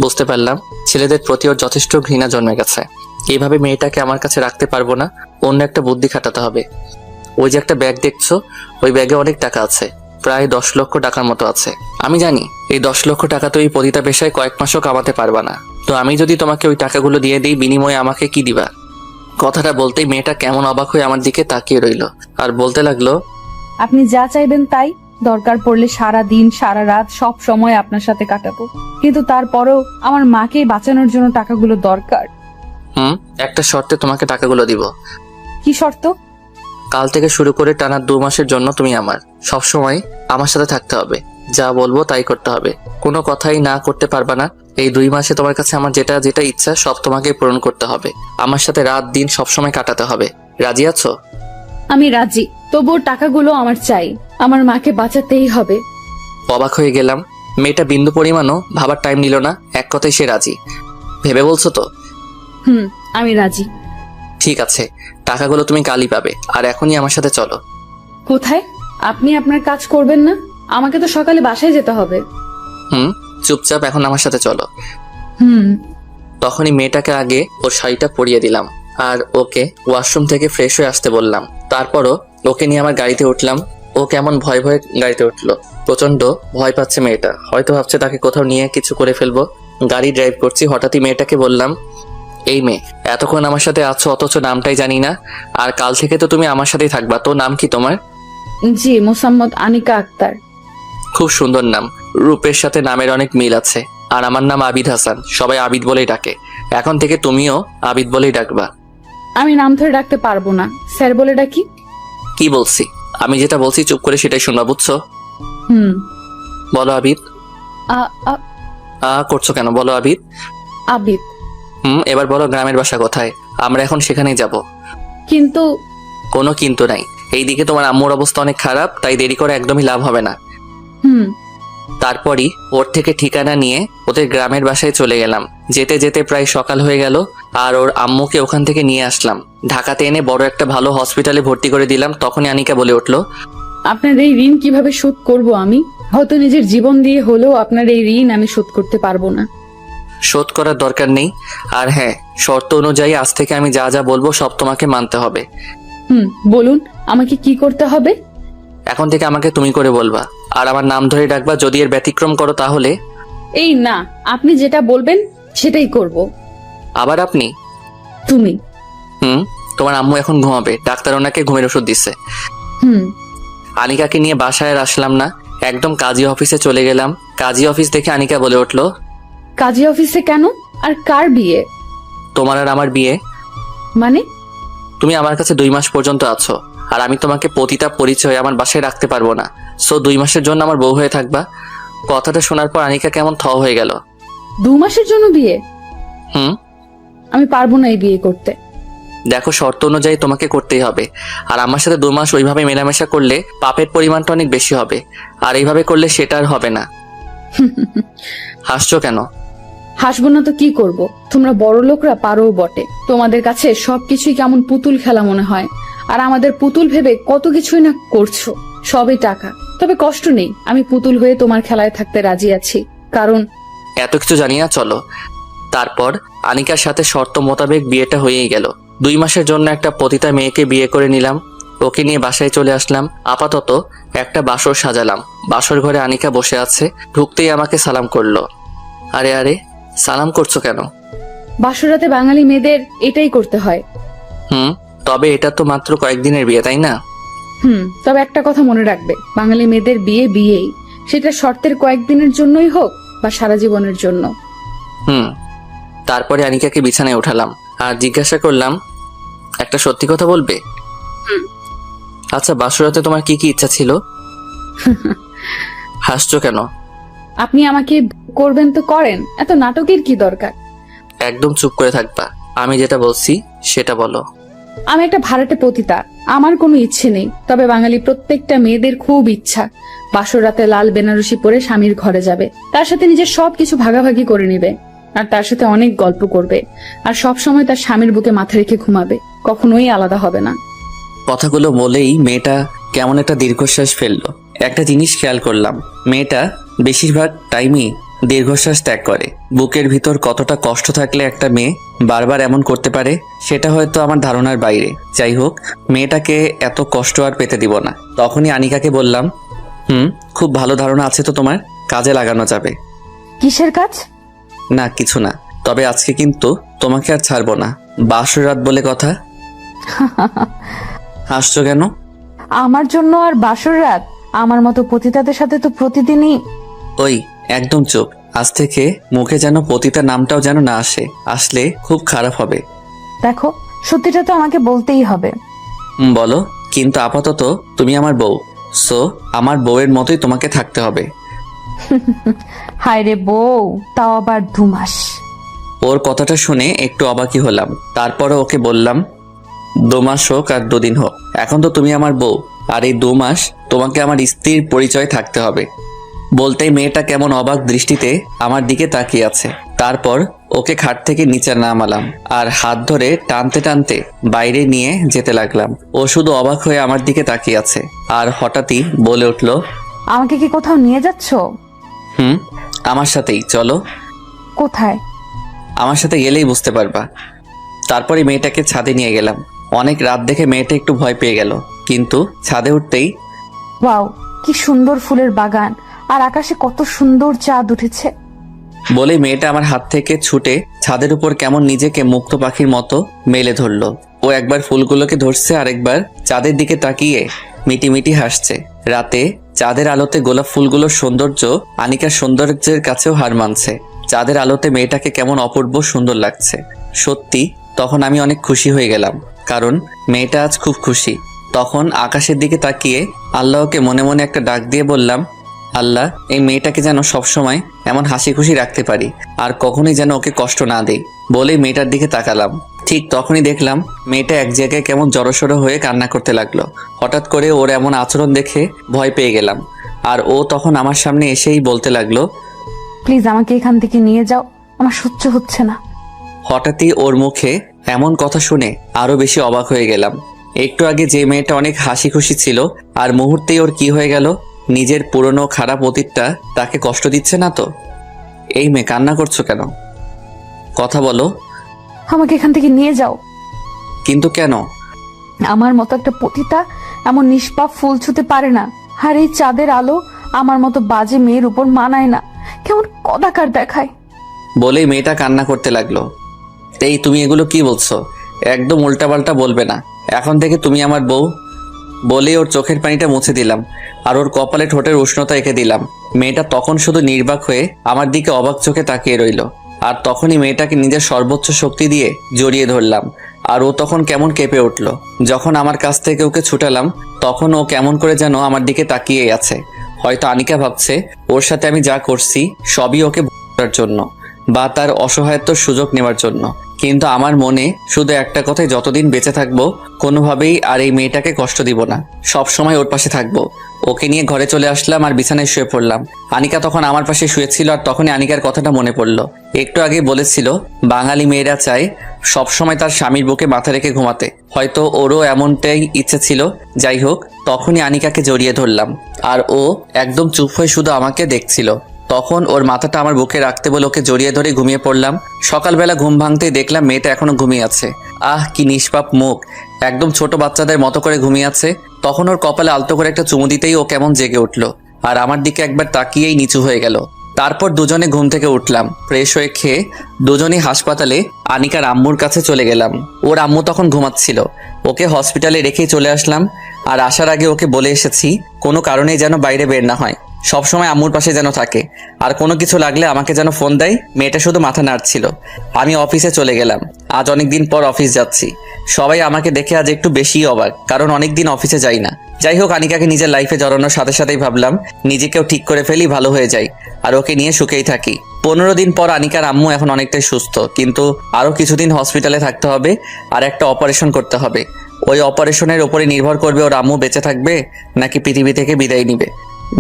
Speaker 1: বুঝতে পারলাম ছেলেদের প্রতি ওর যথেষ্ট ঘৃণা জন্মে গেছে। এইভাবে মেয়েটাকে আমার কাছে রাখতে পারবো না, অন্য একটা বুদ্ধি খাটাতে হবে। ওই যে একটা ব্যাগ দেখছো, ওই ব্যাগে অনেক টাকা আছে, প্রায় 10 লক্ষ টাকার মতো আছে। আমি জানি এই 10 লক্ষ টাকা তো এই পতিতা পেশায় কয়েক মাসও কামাতে পারবা না। তো আমি যদি তোমাকে ওই টাকাগুলো দিয়ে দিই, বিনিময়ে আমাকে কি দিবা? কথাটা বলতেই মেয়েটা কেমন অবাক হয়ে আমার দিকে তাকিয়ে রইল আর বলতে লাগলো,
Speaker 2: আপনি যা চাইবেন তাই। দরকার পড়লে সারা দিন সারা রাত সব সময় আপনার সাথে কাটাবো, কিন্তু তারপরেও আমার মাকে বাঁচানোর জন্য টাকাগুলো দরকার।
Speaker 1: একটা শর্তে তোমাকে টাকাগুলো দিব।
Speaker 2: কি শর্ত?
Speaker 1: কাল থেকে শুরু করে টানা 2 মাসের জন্য তুমি আমার সবসময় আমার সাথে থাকতে হবে। যা বলবো তাই করতে হবে, কোনো কথাই না করতে পারবা না। এই 2 মাসে তোমার কাছে আমার যেটা যেটা ইচ্ছা সব তোমাকে পূরণ করতে হবে। আমার সাথে রাত দিন সবসময় কাটাতে হবে। রাজি আছো?
Speaker 2: আমি রাজি, তবুও টাকাগুলো আমার চাই। আমার মাকে বাঁচাতেই হবে।
Speaker 1: অবাক হয়ে গেলাম, মেয়েটা বিন্দু পরিমাণও ভাবার টাইম নিল না। এক কথায় সে রাজি। ভেবে বলছো তো?
Speaker 2: আমি রাজি।
Speaker 1: ঠিক আছে, টাকাগুলো তুমি কালই পাবে। আর এখনই আমার সাথে চলো।
Speaker 2: কোথায়? আপনি আপনার কাজ করবেন না? আমাকে তো সকালে বাসায় যেতে হবে।
Speaker 1: চুপচাপ এখন আমার সাথে চলো।
Speaker 2: হুম।
Speaker 1: তখনই মেয়েটাকে আগে ওর শাড়িটা পরিয়ে দিলাম আর ওকে ওয়াশরুম থেকে ফ্রেশ হয়ে আসতে বললাম। তারপরও ওকে নিয়ে আমার গাড়িতে উঠলাম। ও কেমন ভয় ভয়ে গাড়িতে উঠলো। প্রচন্ড ভয় পাচ্ছে মেয়েটা, হয়তো ভাবছে তাকে কোথাও নিয়ে কিছু করে ফেলবো। গাড়ি ড্রাইভ করছি, হঠাৎই মেয়েটাকে বললাম, এই মেয়ে, এতক্ষণ আমার সাথে আছো অথচ নামটাই জানি না। আর কাল থেকে তো তুমি আমার সাথেই থাকবা। তো নাম কি তোমার?
Speaker 2: জি, মোসাম্মদ আনিকা আক্তার।
Speaker 1: খুব সুন্দর নাম, রূপের সাথে নামের অনেক মিল আছে। আর আমার নাম আবিদ হাসান, সবাই আবিদ বলেই ডাকে। এখন থেকে তুমিও আবিদ বলেই ডাকবা।
Speaker 2: আমি নাম ধরে ডাকতে পারবো না, স্যার বলে ডাকি।
Speaker 1: কি বলছি? আমি যেটা বলছি চুপ করে সেটাই শুনবা, বুঝছো? বলো আবিদ। করছো কেন? বলো আবিদ।
Speaker 2: আবিদ।
Speaker 1: এবার বলো গ্রামের বাসা কোথায়? আমরা এখন সেখানেই যাব।
Speaker 2: কিন্তু।
Speaker 1: কোনো কিন্তু নাই। এইদিকে তোমার আম্মুর অবস্থা অনেক খারাপ, তাই দেরি করে একদমই লাভ হবে না। তারপরই ওর থেকে ঠিকানা নিয়ে ওদের গ্রামের বাসায় চলে গেলাম। যেতে যেতে প্রায় সকাল হয়ে গেল। আর ওর আম্মুকে ওখান থেকে নিয়ে আসলাম, ঢাকাতে এনে বড় একটা ভালো হসপিটালে ভর্তি করে দিলাম। তখনই আনিকা বলে উঠলো,
Speaker 2: আপনার এই ঋণ কিভাবে শোধ করব আমি? হয়তো নিজের জীবন দিয়ে হলেও আপনার এই ঋণ আমি শোধ করতে পারবো না।
Speaker 1: শোধ করার দরকার নেই। আর হ্যাঁ, শর্ত অনুযায়ী আজ থেকে আমি যা যা বলবো সব তোমাকে মানতে হবে।
Speaker 2: বলুন, আমাকে কি করতে হবে?
Speaker 1: এখন থেকে আমাকে তুমি করে বলবা, আর আমার নাম ধরে ডাকবা। যদি এর ব্যতিক্রম করো তাহলে।
Speaker 2: এই না, আপনি যেটা বলবেন সেটাই করব।
Speaker 1: আবার আপনি?
Speaker 2: তুমি।
Speaker 1: তোমার আম্মু এখন ঘুমাবে, ডাক্তার ওনাকে ঘুমের ওষুধ দিচ্ছে। আনিকাকে নিয়ে বাসায় আর আসলাম না, একদম কাজী অফিসে চলে গেলাম। কাজী অফিস দেখে আনিকা বলে উঠলো,
Speaker 2: কাজী অফিসে কেন? আর কার বিয়ে?
Speaker 1: তোমার আর আমার বিয়ে।
Speaker 2: মানে?
Speaker 1: তুমি আমার কাছে 2 মাস পর্যন্ত আছো, আর আমি তোমাকে পতিতা পরিচয় আমার বাসায় রাখতে পারবো না। সো 2 মাসের জন্য আমার বউ হয়ে থাকবা। কথাটা শোনার পর আনিকা কেমন থ হয়ে গেল।
Speaker 2: 2 মাসের জন্য বিয়ে? আমি পারবো না এই বিয়ে করতে।
Speaker 1: দেখো, শর্ত অনুযায়ী তোমাকে করতেই হবে। আর আমার সাথে 2 মাস ওইভাবে মেলামেশা করলে পাপের পরিমাণটা অনেক বেশি হবে। আর এইভাবে করলে সেটা আর হবে না। হাসছো কেন?
Speaker 2: হাসবো না তো কি করব? তোমরা বড় লোকরা পারো বটে, তোমাদের কাছে সবকিছুই কেমন পুতুল খেলা মনে হয়। আর আমাদের পুতুল ভেবে কত কিছুই না করছো, সবই টাকা। তবে কষ্ট নেই, আমি পুতুল হয়ে তোমার খেলায় থাকতে রাজি আছি। কারণ
Speaker 1: এত কিছু জানি না, চলো। তারপর আনিকার সাথে শর্ত মোতাবেক বিয়েটা হয়েই গেল। 2 মাসের জন্য একটা পতিতা মেয়েকে বিয়ে করে নিলাম। ওকে নিয়ে বাসায় চলে আসলাম। আপাতত একটা বাসর সাজালাম। বাসর ঘরে আনিকা বসে আছে। ঢুকতেই আমাকে সালাম করলো। আরে আরে, সালাম করছো কেন?
Speaker 2: বাসরাতে বাঙালি মেয়েদের এটাই করতে হয়।
Speaker 1: তবে এটা তো মাত্র কয়েকদিনের বিয়ে, তাই না?
Speaker 2: তবে একটা কথা মনে রাখবে, বাঙালি মেয়েদের বিয়ে বিয়েই, সেটা শর্তের কয়েকদিনের জন্যই হোক বা সারা জীবনের জন্য।
Speaker 1: তারপরে আনিকাকে বিছানায় উঠালাম আর জিজ্ঞাসা করলাম, একটা সত্যি কথা বলবে? আচ্ছা, বাসরাতে তোমার কি কি ইচ্ছা ছিল? হাসছো কেন?
Speaker 2: আপনি আমাকে করবেন তো করেন, এত নাটকের কি দরকার?
Speaker 1: একদম চুপ করে থাকবা, আমি যেটা বলছি সেটা বলো।
Speaker 2: আমি একটা ভাড়াটে পতিতা, আমার কোনো ইচ্ছে নেই। তবে বাঙালি প্রত্যেকটা মেয়েদের খুব ইচ্ছা বাসর রাতে লাল বেনারসি পরে স্বামীর ঘরে যাবে, তার সাথে নিজের সবকিছু ভাগাভাগি করে নিবে, আর তার সাথে অনেক গল্প করবে, আর সব সময় তার স্বামীর বুকে মাথা রেখে ঘুমাবে, কখনোই আলাদা হবে না।
Speaker 1: কথাগুলো বলেই মেয়েটা কেমন একটা দীর্ঘশ্বাস ফেললো। একটা জিনিস খেয়াল করলাম, মেয়েটা বেশিরভাগ টাইমই দীর্ঘশ্বাস ত্যাগ করে। বুকের ভিতর কতটা কষ্ট থাকলে একটা মেয়ে বারবার এমন করতে পারে সেটা হয়তো আমার ধারণার বাইরে। যাই হোক, মেয়েটাকে এত কষ্ট আর পেতে দিব না। তখনই আনিকাকে বললাম, খুব ভালো ধারণা আছে তো তোমার, কাজে লাগানো যাবে।
Speaker 2: কিসের কাজ?
Speaker 1: না কিছু না, তবে আজকে কিন্তু তোমাকে আর ছাড়বো না, বাসর রাত বলে কথা। হাসছো কেন?
Speaker 2: আমার জন্য আর বাসর রাত? আমার মতো পতিতাদের সাথে তো প্রতিদিনই।
Speaker 1: ওই একদম চুপ, আজ থেকে মুখে যেন পতিতা নামটাও যেন না আসে, আসলে খুব খারাপ হবে।
Speaker 2: দেখো, সত্যিটা তো আমাকে বলতেই হবে।
Speaker 1: বলো, কিন্তু আপাতত তুমি আমার বউ, সো আমার বউয়ের মতোই তোমাকে থাকতে হবে।
Speaker 2: হায় রে বউ, তাও আবার 2 মাস।
Speaker 1: ওর কথাটা শুনে একটু অবাকই হলাম। তারপরে ওকে বললাম, 2 মাস হোক আর 2 দিন হোক, এখন তো তুমি আমার বউ, আর এই 2 মাস তোমাকে আমার স্ত্রীর পরিচয় থাকতে হবে। বলতেই মেয়েটা কেমন অবাক দৃষ্টিতে আমার দিকে তাকিয়ে আছে। তারপর ওকে খাট থেকে নিচে নামালাম আর হাত ধরে টানতে টানতে বাইরে নিয়ে যেতে লাগলাম। ও শুধু অবাক হয়ে আমার দিকে তাকিয়ে আছে আর হঠাৎই বলে উঠলো,
Speaker 2: আমাকে কি কোথাও নিয়ে যাচ্ছ?
Speaker 1: আমার সাথেই চলো।
Speaker 2: কোথায়?
Speaker 1: আমার সাথে গেলেই বুঝতে পারবা। তারপরে মেয়েটাকে ছাদে নিয়ে গেলাম। অনেক রাত দেখে মেয়েটা একটু ভয় পেয়ে গেল, কিন্তু ছাদে উঠতেই,
Speaker 2: ওয়াও, কি সুন্দর ফুলের বাগান, আর আকাশে কত সুন্দর চাঁদ উঠেছে।
Speaker 1: বলে মেয়েটা আমার হাত থেকে ছুটে ছাদের উপর কেমন নিজেকে মুক্ত পাখির মতো মেলে ধরলো। ও একবার ফুলগুলোকে ধরছে, আরেকবার চাঁদের দিকে তাকিয়ে মিটিমিটি হাসছে। রাতে চাঁদের আলোতে গোলাপ ফুলগুলোর সৌন্দর্য আনিকার সৌন্দর্যের কাছেও হার মানছে। চাঁদের আলোতে মেয়েটাকে কেমন অপূর্ব সুন্দর লাগছে। সত্যি তখন আমি অনেক খুশি হয়ে গেলাম, কারণ মেয়েটা আজ খুব খুশি। তখন আকাশের দিকে তাকিয়ে আল্লাহকে মনে মনে একটা ডাক দিয়ে বললাম, আল্লাহ, এই মেয়েটাকে যেন সবসময় এমন হাসি খুশি রাখতে পারি, আর কখনোই যেন ওকে কষ্ট না দেই। বলেই মেয়েটার দিকে তাকালাম। ঠিক তখনই দেখলাম মেয়েটা এক জায়গায় কেমন জড়সড় হয়ে কান্না করতে লাগলো। হঠাৎ করে ওর এমন আচরণ দেখে ভয় পেয়ে গেলাম, আর ও তখন আমার সামনে এসেই বলতে লাগলো,
Speaker 2: প্লিজ আমাকে এখান থেকে নিয়ে যাও, আমার সহ্য হচ্ছে না।
Speaker 1: হঠাৎই ওর মুখে এমন কথা শুনে আরো বেশি অবাক হয়ে গেলাম। একটু আগে যে মেয়েটা অনেক হাসি খুশি ছিল, আর মুহূর্তেই ওর কি হয়ে গেল? নিজের পুরনো খারাপ অতীতটা তাকে কষ্ট দিচ্ছে না তো? এই মেয়ে, কান্না করছো কেন? কথা বলো।
Speaker 2: আমাকে এখান থেকে নিয়ে যাও।
Speaker 1: কিন্তু কেন?
Speaker 2: আমার মতো একটা পতিতা এমন নিষ্পাপ ফুল ছুতে পারে না, আর এই চাঁদের আলো আমার মতো বাজে মেয়ের উপর মানায় না, কেমন কদাকার দেখায়।
Speaker 1: বলেই মেয়েটা কান্না করতে লাগলো। এই তুমি এগুলো কি বলছো? একদম উল্টাপাল্টা বলবে না, এখন থেকে তুমি আমার বউ। বলেই ওর চোখের পানিটা মুছে দিলাম আর ওর কপালে ঠোঁটের উষ্ণতা এঁকে দিলাম। মেয়েটা তখন শুধু নির্বাক হয়ে আমার দিকে অবাক চোখে তাকিয়ে রইল। আর তখনই মেয়েটাকে নিজের সর্বোচ্চ শক্তি দিয়ে জড়িয়ে ধরলাম, আর ও তখন কেমন কেঁপে উঠল। যখন আমার কাছ থেকে ওকে ছুটালাম, তখন ও কেমন করে যেন আমার দিকে তাকিয়েই আছে। হয়তো আনিকা ভাবছে ওর সাথে আমি যা করছি সবই ওকে বোঝার জন্য, বা তার অসহায়ত্বর সুযোগ নেওয়ার জন্য। কিন্তু আমার মনে শুধু একটা কথাই, যতদিন বেঁচে থাকবো কোনোভাবেই আর এই মেয়েটাকে কষ্ট দিব না, সব সময় ওর পাশে থাকবো। ওকে নিয়ে ঘরে চলে আসলাম আর বিছানায় শুয়ে পড়লাম। আনিকা তখন আমার পাশে শুয়েছিল, আর তখনই আনিকার কথাটা মনে পড়লো। একটু আগে বলেছিল বাঙালি মেয়েরা চায় সবসময় তার স্বামীর বুকে মাথা রেখে ঘুমাতে, হয়তো ওরও এমনটাই ইচ্ছে ছিল। যাই হোক, তখনই আনিকাকে জড়িয়ে ধরলাম, আর ও একদম চুপ হয়ে শুধু আমাকে দেখছিল। তখন ওর মাথাটা আমার বুকে রাখতে বলে ওকে জড়িয়ে ধরে ঘুমিয়ে পড়লাম। সকালবেলা ঘুম ভাঙতেই দেখলাম মেয়েটা এখনো ঘুমিয়ে আছে। আহ, কি নিষ্পাপ মুখ, একদম ছোট বাচ্চাদের মতো করে ঘুমিয়ে আছে। তখন ওর কপালে আলতো করে একটা চুমু দিতেই ও কেমন জেগে উঠলো, আর আমার দিকে একবার তাকিয়েই নিচু হয়ে গেল। তারপর দুজনে ঘুম থেকে উঠলাম, ফ্রেশ হয়ে খেয়ে দুজনেই হাসপাতালে আনিকার আম্মুর কাছে চলে গেলাম। ওর আম্মু তখন ঘুমাচ্ছিল, ওকে হসপিটালে রেখেই চলে আসলাম। আর আসার আগে ওকে বলে এসেছি কোনো কারণেই যেন বাইরে বের না হয়, সবসময় আম্মুর পাশে যেন থাকে, আর কোনো কিছু লাগলে আমাকে যেন ফোন দেয়। মেয়েটা শুধু মাথা নাড়ছিল। আমি অফিসে চলে গেলাম। আজ অনেকদিন পর অফিস যাচ্ছি। সবাই আমাকে দেখে আজ একটু বেশিই অবাক, কারণ অনেকদিন অফিসে যাই না। যাই হোক, আনিকাকে নিজের লাইফে জড়ানোর সাথে সাথেই ভাবলাম নিজেকেও ঠিক করে ফেলি, ভালো হয়ে যাই, আর ওকে নিয়ে সুখেই থাকি। 15 দিন পর আনিকার আম্মু এখন অনেকটাই সুস্থ, কিন্তু আরও কিছুদিন হসপিটালে থাকতে হবে আর একটা অপারেশন করতে হবে। ওই অপারেশনের ওপরে নির্ভর করবে ওর আম্মু বেঁচে থাকবে নাকি পৃথিবী থেকে বিদায় নিবে।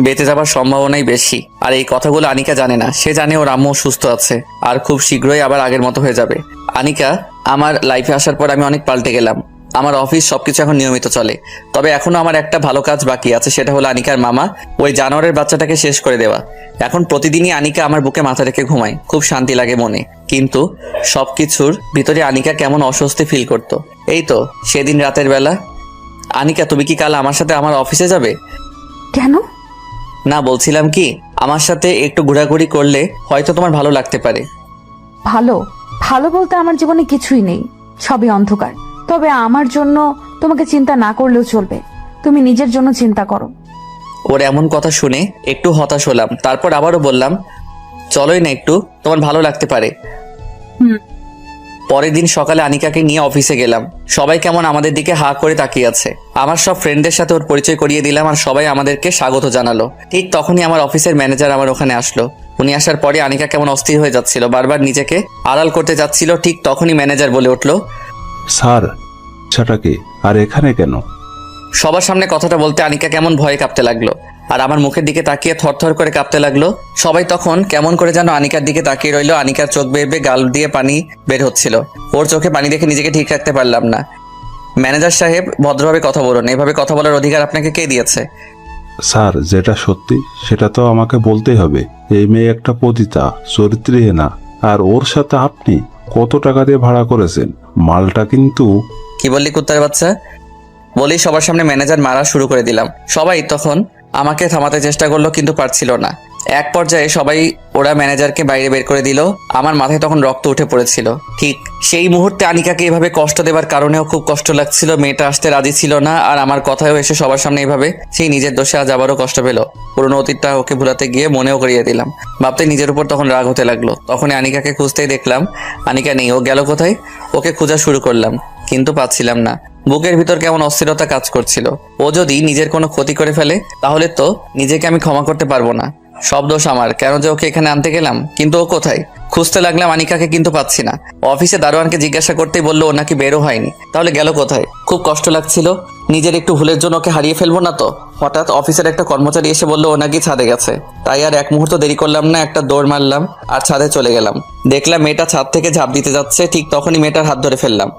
Speaker 1: বেঁচে যাবার সম্ভাবনাই বেশি। আর এই কথাগুলো আনিকা জানে না। সে জানে ওর আম্মু সুস্থ আছে আর খুব শীঘ্রই আবার আগের মতো হয়ে যাবে। আনিকা আমার লাইফে আসার পর আমি অনেক পাল্টে গেলাম। আমার অফিস সবকিছু এখন নিয়মিত চলে। তবে এখনো আমার একটা ভালো কাজ বাকি আছে, সেটা হলো আনিকার মামা ওই জানোয়ারের বাচ্চাটাকে শেষ করে দেওয়া। এখন প্রতিদিনই আনিকা আমার বুকে মাথা রেখে ঘুমায়, খুব শান্তি লাগে মনে। কিন্তু সবকিছুর ভিতরে আনিকা কেমন অস্বস্তি ফিল করতো। এই তো সেদিন রাতের বেলা। আনিকা, তুমি কি কাল আমার সাথে আমার অফিসে যাবে?
Speaker 2: কেন?
Speaker 1: না, বলছিলাম কি, আমার সাথে একটু ঘোরাঘুরি করলে হয়তো তোমার ভালো লাগতে পারে।
Speaker 2: ভালো ভালো বলতে আমার জীবনে কিছুই নেই, সবই অন্ধকার। তবে আমার জন্য তোমাকে চিন্তা না করলেও চলবে, তুমি নিজের জন্য চিন্তা করো।
Speaker 1: ওর এমন কথা শুনে একটু হতাশ হলাম। তারপর আবারও বললাম, চলোই না, একটু তোমার ভালো লাগতে পারে।
Speaker 2: হুম।
Speaker 1: পরের দিন সকালে আনিকাকে নিয়ে অফিসে গেলাম। সবাই কেমন আমাদের দিকে হা করে তাকিয়ে আছে। আমার সব ফ্রেন্ডদের সাথে ওর পরিচয় করিয়ে দিলাম আর সবাই আমাদেরকে স্বাগত জানালো। ঠিক তখনই আমার অফিসের ম্যানেজার আমার ওখানে আসলো। উনি আসার পরে আনিকা কেমন অস্থির হয়ে যাচ্ছিল, বারবার নিজেকে আড়াল করতে যাচ্ছিল। ঠিক তখনই ম্যানেজার বলে উঠলো,
Speaker 4: স্যার, সেটা কি আর এখানে কেন?
Speaker 1: সবার সামনে কথাটা বলতে আনিকা কেমন ভয়ে কাঁপতে লাগলো আর আমার মুখের দিকে তাকিয়ে থরথর করে কাঁপতে লাগলো। সবাই তখন কেমন করে যেন আনিকার দিকে তাকিয়ে রইলো। আনিকার চোখ বেয়ে গাল দিয়ে পানি বের হচ্ছিল। ওর চোখে পানি দেখে নিজেকে ঠিক রাখতে পারলাম না। ম্যানেজার সাহেব, ভদ্রভাবে কথা বলুন, এভাবে কথা বলার অধিকার আপনাকে কে দিয়েছে?
Speaker 4: স্যার, যেটা সত্যি সেটা তো আমাকে বলতেই হবে। এই মেয়ে একটা পতিতা, চরিত্রহীনা, আর ওর সাথে আপনি কত টাকা দিয়ে ভাড়া করেছেন? মালটা কিন্তু।
Speaker 1: কি বললি কুত্তার বাচ্চা? বলেই সবার সামনে ম্যানেজার মারা শুরু করে দিলাম। সবাই তখন আমাকে থামাতে চেষ্টা করলো, কিন্তু পারছিল না। এক পর্যায়ে সবাই ওরা ম্যানেজারকে বাইরে বের করে দিল। আমার মাথায় তখন রক্ত উঠে পড়েছিল। ঠিক সেই মুহূর্তে আনিকাকে এভাবে কষ্ট দেবার কারণেও খুব কষ্ট লাগছিল। মেয়েটা আসতে রাজি ছিল না, আর আমার কথায়ও এসে সবার সামনে এভাবে সেই নিজের দোষে আজ আবারও কষ্ট পেল। পুরোনো অতীতটা ওকে ভুলাতে গিয়ে মনেও করিয়ে দিলাম। ভাবতে নিজের উপর তখন রাগ হতে লাগলো। তখনই আনিকাকে খুঁজতেই দেখলাম আনিকা নেই। ও গেল কোথায়? ওকে খোঁজা শুরু করলাম, কিন্তু পাচ্ছিলাম না। বুকের ভিতর কেমন অস্থিরতা কাজ করছিল। ও যদি নিজের কোনো ক্ষতি করে ফেলে তাহলে তো নিজেকে আমি ক্ষমা করতে পারবো না। সব দোষ আমার, কেন যে ওকে এখানে আনতে গেলাম। কিন্তু ও কোথায়? খুঁজতে লাগলাম আনিকাকে, কিন্তু পাচ্ছি না। অফিসে দারোয়ানকে জিজ্ঞাসা করতেই বললো ও নাকি বেরো হয়নি। তাহলে গেল কোথায়? খুব কষ্ট লাগছিল, নিজের একটু ভুলের জন্য ওকে হারিয়ে ফেলবো না তো। হঠাৎ অফিসের একটা কর্মচারী এসে বললো ও নাকি ছাদে গেছে। তাই আর এক মুহূর্ত দেরি করলাম না, একটা দৌড় মারলাম আর ছাদে চলে গেলাম। দেখলাম মেয়েটা ছাদ থেকে ঝাঁপ দিতে যাচ্ছে। ঠিক তখনই মেয়েটার হাত ধরে ফেললাম।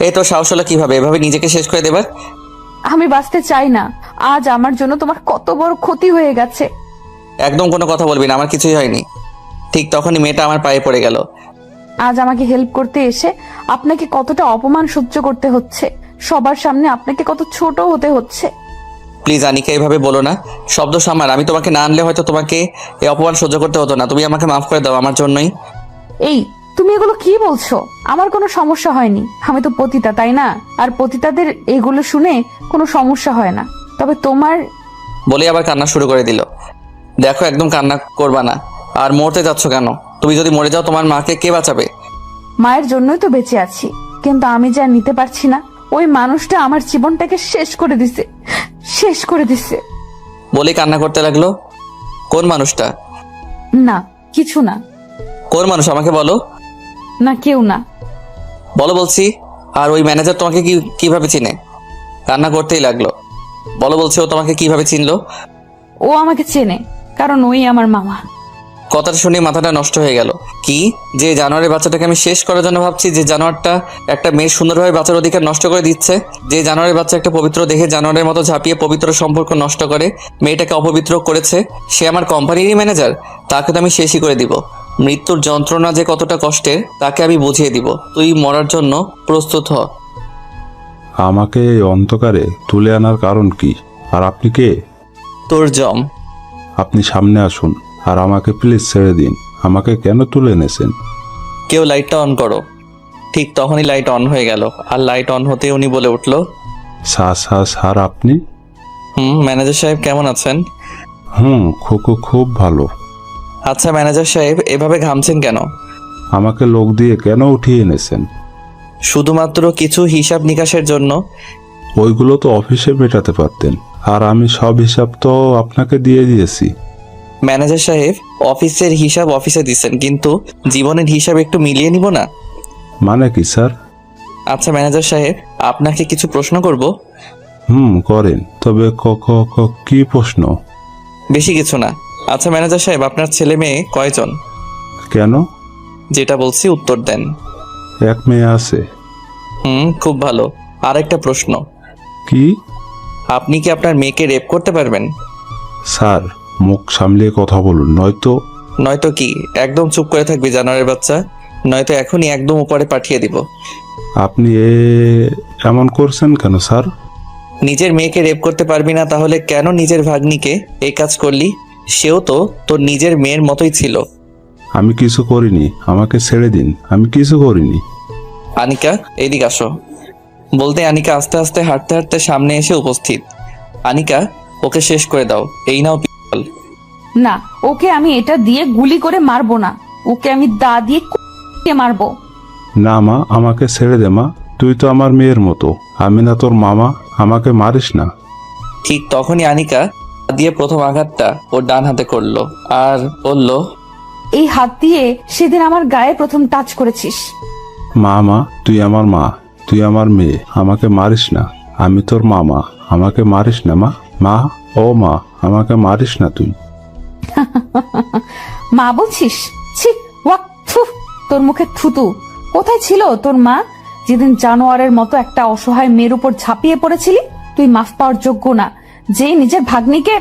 Speaker 1: এই তো সাহস হলো কিভাবে এভাবে নিজেকে শেষ করে দেবার?
Speaker 2: আমি বাঁচতে চাই না। আজ আমার জন্য তোমার কত বড় ক্ষতি হয়ে গেছে।
Speaker 1: একদম কোনো কথা বলবি না, আমার কিছুই হয়নি। ঠিক তখনই মেয়েটা আমার পায়ে পড়ে গেল।
Speaker 2: আজ আমাকে হেল্প করতে এসে আপনাকে কতটা অপমান সহ্য করতে হচ্ছে, সবার সামনে আপনাকে কত ছোট হতে হচ্ছে।
Speaker 1: প্লিজ আনিকা, এভাবে বলো না। শব্দ আমার। আমি তোমাকে না আনলে হয়তো তোমাকে এই অপমান সহ্য করতে হতো না। তুমি আমাকে মাফ করে দাও আমার জন্যই।
Speaker 2: এই, তুমি এগুলো কি বলছো? আমার কোনো সমস্যা হয়নি, আমি তো পতিতা, তাই না? আর পতিতাদের এগুলো শুনে কোনো সমস্যা হয় না। তবে তোমার।
Speaker 1: বলে আবার কান্না শুরু করে দিল। দেখো, একদম কান্না করবা না। আর মরতে যাচ্ছ কেন? তুমি যদি মরে যাও তোমার মাকে কে বাঁচাবে?
Speaker 2: মায়ের জন্যই তো বেঁচে আছি, কিন্তু আমি যা নিতে পারছি না, ওই মানুষটা আমার জীবনটাকে শেষ করে দিছে, শেষ করে দিছে।
Speaker 1: বলে কান্না করতে লাগলো। কোন মানুষটা?
Speaker 2: না, কিছু না।
Speaker 1: কোন মানুষ আমাকে বলো।
Speaker 2: না, কেউ না।
Speaker 1: বলো বলছি। আর ওই ম্যানেজার তোমাকে কিভাবে চিনে? কান্না করতেই লাগলো। বলো বলছি, ও তোমাকে কিভাবে চিনলো?
Speaker 2: ও আমাকে চেনে, কারণ ওই আমার মামা।
Speaker 1: কথাটা শুনে মাথাটা নষ্ট হয়ে গেল। কি, যে জানোয়ারের বাচ্চাটাকে আমি শেষ করার জন্য ভাবছি, যে জানোয়ারটা একটা মেয়ে সুন্দরভাবে বাঁচার অধিকার নষ্ট করে দিচ্ছে, যে জানোয়ারের বাচ্চা একটা পবিত্র দেখে জানোয়ারের মতো ঝাঁপিয়ে পবিত্র সম্পর্ক নষ্ট করে মেয়েটাকে অপবিত্র করেছে, সে আমার কোম্পানিরই ম্যানেজার। তাকে তো আমি শেষই করে দিব। মৃত্যুর যন্ত্রণা যে কতটা কষ্টের তাকে আমি বুঝিয়ে দিব। তুই মরার জন্য প্রস্তুত হ।
Speaker 4: আমাকে এই অন্ধকারে তুলে আনার কারণ কি? আর আপনি কে?
Speaker 1: তোর জম।
Speaker 4: আপনি সামনে আসুন, আর আমাকে প্লিজ ছেড়ে দিন। আমাকে কেন তুলে এনেছেন?
Speaker 1: কেউ লাইটটা অন করো। ঠিক তখনই লাইট অন হয়ে গেল, আর লাইট অন হতে উনি বলে উঠল,
Speaker 4: স্যার আপনি?
Speaker 1: ম্যানেজার সাহেব কেমন আছেন?
Speaker 4: খুব ভালো।
Speaker 1: আচ্ছা ম্যানেজার সাহেব, এভাবে ঘামছেন কেন?
Speaker 4: আমাকে লোক দিয়ে কেন উঠিয়ে এনেছেন?
Speaker 1: শুধুমাত্র কিছু হিসাব নিকাশের জন্য।
Speaker 4: ওইগুলো তো অফিসে মেটাতে পারতেন, আর আমি সব হিসাব তো আপনাকে দিয়ে দিয়েছি।
Speaker 1: ম্যানেজার সাহেব, অফিসের হিসাব অফিসে দিচ্ছেন, কিন্তু জীবনের হিসাব একটু মিলিয়ে নিব না?
Speaker 4: মানে কি স্যার?
Speaker 1: আচ্ছা ম্যানেজার সাহেব, আপনাকে কিছু প্রশ্ন করব।
Speaker 4: করেন, তবে কি প্রশ্ন?
Speaker 1: বেশি কিছু না। আচ্ছা ম্যানেজার সাহেব, আপনার ছেলে মেয়ে কয়জন?
Speaker 4: কেন?
Speaker 1: যেটা বলছি উত্তর দেন।
Speaker 4: এক মেয়ে আছে।
Speaker 1: খুব ভালো। আরেকটা প্রশ্ন,
Speaker 4: কি?
Speaker 1: আপনি কি আপনার মেয়েকে রেপ করতে পারবেন?
Speaker 4: স্যার, মুখ সামলিয়ে কথা বলুন,
Speaker 1: নয়তো কি একদম চুপ করে থাকবি জানোয়ারের বাচ্চা? নয়তো এখনই একদম উপরে পাঠিয়ে দিব।
Speaker 4: আপনি এমন করছেন কেন স্যার?
Speaker 1: নিজের মেয়েকে রেপ করতে পারবি না, তাহলে কেন নিজের ভাগ্নিকে এই কাজ করলি? সেও তো তোর নিজের মেয়ের মতোই ছিল।
Speaker 4: আমি কিছু করিনি, আমাকে ছেড়ে দিন, আমি কিছু করিনি।
Speaker 1: আনিকা, এদিকে আসো। বলতে আনিকা আস্তে আস্তে হাঁটতে হাঁটতে সামনে এসে উপস্থিত। আনিকা, ওকে শেষ করে দাও। এই নাও পিস্তল।
Speaker 2: না, ওকে আমি এটা দিয়ে গুলি করে মারবো না, ওকে আমি দা দিয়ে মারবো।
Speaker 4: না মা, আমাকে ছেড়ে দে মা, তুই তো আমার মেয়ের মতো, আমি না তোর মামা, আমাকে মারিস না।
Speaker 1: ঠিক তখনই আনিকা দিয়ে প্রথম আঘাতটা ওর ডান হাতে করলো আর বলল,
Speaker 2: এই হাত দিয়ে সেদিন আমার গায়ে প্রথম টাচ করেছিস।
Speaker 4: মা, তুই আমার মা, তুই আমার মেয়ে, আমাকে মারিস না, আমি তোর মামা, আমাকে মারিস না মা, মা, আমাকে মারিস না তুই।
Speaker 2: মা বলছিস? ছি, ওয়াক, থু, তোর মুখে থুতু। কোথায় ছিল তোর মা যেদিন জানোয়ারের মতো একটা অসহায় মেয়ের উপর ঝাঁপিয়ে পড়েছিলি? তুই মাফ পাওয়ার যোগ্য না, যে নিজের ভাগ্নিকে।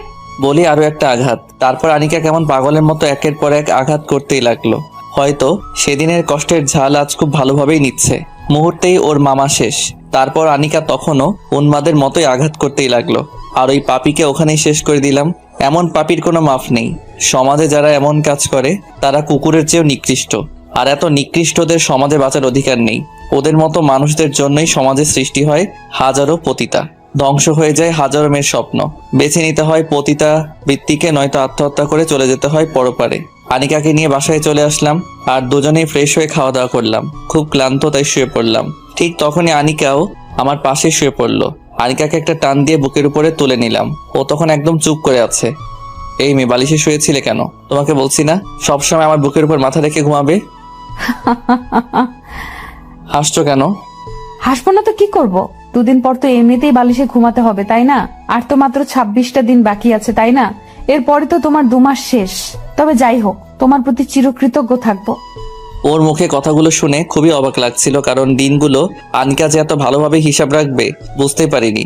Speaker 1: বলি আরো একটা আঘাত। তারপর আনিকা কেমন পাগলের মতো একের পর এক আঘাত করতেই লাগলো। হয়তো সেদিনের কষ্টের ঝাল আজ খুব ভালোভাবেই নিচ্ছে। মুহূর্তেই ওর মামা শেষ। তারপর আনিকা তখনও উন্মাদের মতোই আঘাত করতেই লাগলো। আর ওই পাপীকে ওখানেই শেষ করে দিলাম। এমন পাপীর কোনো মাফ নেই। সমাজে যারা এমন কাজ করে তারা কুকুরের চেয়েও নিকৃষ্ট। আর এত নিকৃষ্টদের সমাজে বাঁচার অধিকার নেই। ওদের মতো মানুষদের জন্যই সমাজে সৃষ্টি হয় হাজারো পতিতা, ধ্বংস হয়ে যায় হাজারো মেয়ের স্বপ্ন। বেছে নিতে হয় পতিতা বৃত্তিকে, নয়তো আত্মহত্যা করে চলে যেতে হয় পরপারে। আনিকাকে নিয়ে বাসায় চলে আসলাম, আর দুজনেই ফ্রেশ হয়ে খাওয়া দাওয়া করলাম। খুব ক্লান্ত, তাই শুয়ে পড়লাম। ঠিক তখনই আনিকাও আমার পাশে শুয়ে পড়লো। আনিকাকে একটা টান দিয়ে বুকের উপরে তুলে নিলাম। ও তখন একদম চুপ করে আছে। এই মেয়ে, বালিশে শুয়েছিলে কেন? তোমাকে বলছি না সবসময় আমার বুকের উপর মাথা রেখে ঘুমাবে? হাসছো কেন?
Speaker 2: হাসবো না তো কি করব? দুদিন পর তো এমনিতেই বালিশে ঘুমাতে হবে, তাই না? আর তো মাত্র 26টা দিন বাকি আছে, তাই না? এরপরে তো তোমার 2 মাস শেষ। তবে যাই হোক, তোমার প্রতি চিরকৃতজ্ঞ থাকবো।
Speaker 1: ওর মুখে কথাগুলো শুনে খুবই অবাক লাগছিল, কারণ দিনগুলো আনিকা যে এত ভালোভাবে হিসাব রাখবে বুঝতেই পারিনি।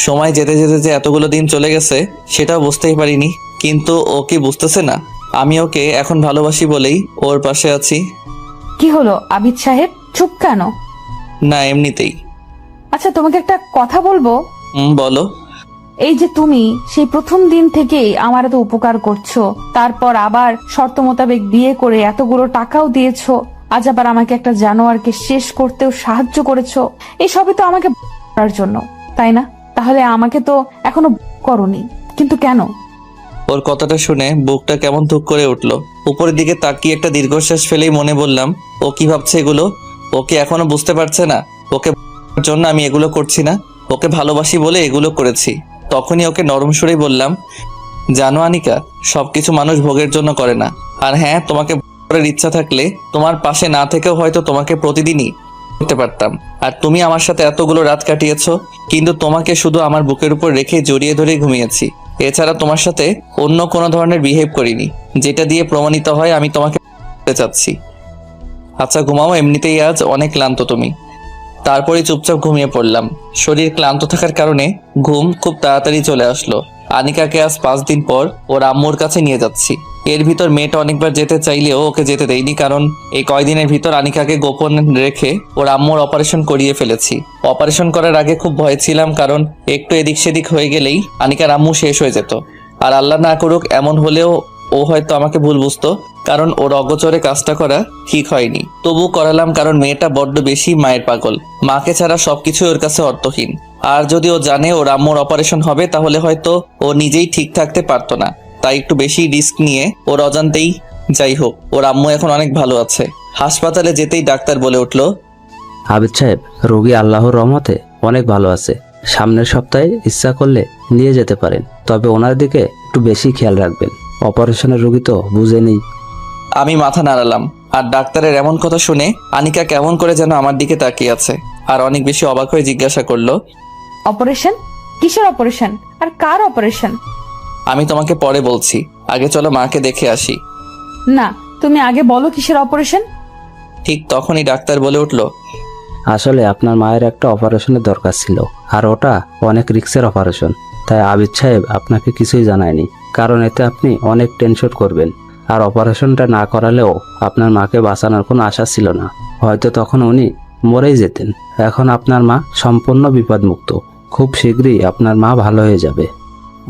Speaker 1: সময় যেতে যেতে যে এতগুলো দিন চলে গেছে সেটাও বুঝতেই পারিনি। কিন্তু ও কি বুঝতেছে না আমি ওকে এখন ভালোবাসি বলেই ওর পাশে আছি?
Speaker 2: কি হলো আবিদ সাহেব, চুপ কেন?
Speaker 1: না, এমনিতেই।
Speaker 2: আচ্ছা, তোমাকে একটা কথা বলবো।
Speaker 1: বলো।
Speaker 2: এই যে তুমি সেই প্রথম দিন থেকেই আমার এত উপকার করছো, তারপর আবার শর্ত মোতাবেক বিয়ে করে এতগুলো টাকাও দিয়েছো, আজ আবার আমাকে একটা জানোয়ারকে শেষ করতেও সাহায্য করেছো, এই সবই তো আমাকে করার জন্য, তাই না? তাহলে আমাকে তো এখনো করনি, কিন্তু কেন?
Speaker 1: ওর কথাটা শুনে বুকটা কেমন ধুক করে উঠলো। উপরের দিকে তাকিয়ে একটা দীর্ঘশ্বাস ফেলেই মনে বললাম, ও কি ভাবছে এগুলো? ওকে এখনো বুঝতে পারছে না ওকে জন্য আমি এগুলো করছি না, ওকে ভালোবাসি বলে এগুলো করেছি। তখনই ওকে নরম সুরেই বললাম, জানো আনিকা, সবকিছু মানুষ ভোগের জন্য করে না। আর হ্যাঁ, তোমাকে করার ইচ্ছা থাকলে তোমার পাশে না থেকেও হয়তো তোমাকে প্রতিদিনই করতে পারতাম। আর তুমি আমার সাথে এতগুলো রাত কাটিয়েছো, কিন্তু তোমাকে শুধু আমার বুকের উপর রেখে জড়িয়ে ধরে ঘুমিয়েছি। এছাড়া তোমার সাথে অন্য কোনো ধরনের বিহেভ করিনি, যেটা দিয়ে প্রমাণিত হয় আমি তোমাকে চাচ্ছি। আচ্ছা ঘুমাও, এমনিতেই আজ অনেক ক্লান্ত তুমি। তারপরে চুপচাপ ঘুমিয়ে পড়লাম। শরীর ক্লান্ত থাকার কারণে ঘুম খুব তাড়াতাড়ি চলে আসলো। আনিকাকে আজ 5 দিন পর ওর আম্মুর কাছে নিয়ে যাচ্ছি। এর ভিতর মেয়েটা অনেকবার যেতে চাইলেও ওকে যেতে দেয়নি, কারণ এই কয়দিনের ভিতর আনিকাকে গোপন রেখে ওর আম্মুর অপারেশন করিয়ে ফেলেছি। অপারেশন করার আগে খুব ভয় ছিলাম, কারণ একটু এদিক সেদিক হয়ে গেলেই আনিকার আম্মু শেষ হয়ে যেত। আর আল্লাহ না করুক এমন হলেও ও হয়তো আমাকে ভুল বুঝতো, কারণ ওর অগোচরে কাজটা করা ঠিক হয়নি। তবু করালাম, কারণ মেয়েটা বড্ড বেশি মায়ের পাগল। মাকে ছাড়া সবকিছু ওর কাছে অর্থহীন। আর যদি ও জানে ওর আম্মুর অপারেশন হবে, তাহলে হয়তো ও নিজেই ঠিক থাকতে পারতো না। তাই একটু বেশি রিস্ক নিয়ে ওর অজান্তেই, যাই হোক, ওর আম্মু এখন অনেক ভালো আছে। হাসপাতালে যেতেই ডাক্তার বলে উঠল,
Speaker 5: আবিদ সাহেব, রোগী আল্লাহর রহমতে অনেক ভালো আছে। সামনের সপ্তাহে ইচ্ছা করলে নিয়ে যেতে পারেন, তবে ওনার দিকে একটু বেশি খেয়াল রাখবেন। অপারেশনের রোগী তো বুঝেনি।
Speaker 1: আমি মাথা নাড়ালাম। আর ডাক্তারের এমন কথা শুনে আনিকা কেমন করে যেন আমার দিকে তাকিয়ে আছে, আর অনেক বেশি অবাক হয়ে জিজ্ঞাসা করলো,
Speaker 2: অপারেশন? কিসের অপারেশন আর কার অপারেশন?
Speaker 1: আমি তোমাকে পরে বলছি, আগে চলো মাকে দেখে আসি।
Speaker 2: না, তুমি আগে বলো কিসের অপারেশন।
Speaker 1: ঠিক তখনই ডাক্তার বলে উঠল,
Speaker 5: আসলে আপনার মায়ের একটা অপারেশনের দরকার ছিল, আর ওটা অনেক রিস্কের অপারেশন। তাই আবিদ সাহেব আপনাকে কিছুই জানায়নি, কারণ এতে আপনি অনেক টেনশন করবেন। আর অপারেশনটা না করালেও আপনার মাকে বাঁচানোর কোনো আশা ছিল না, হয়তো তখন উনি মরেই যেতেন। এখন আপনার মা সম্পূর্ণ বিপদমুক্ত। খুব শীঘ্রই আপনার মা ভালো হয়ে যাবে।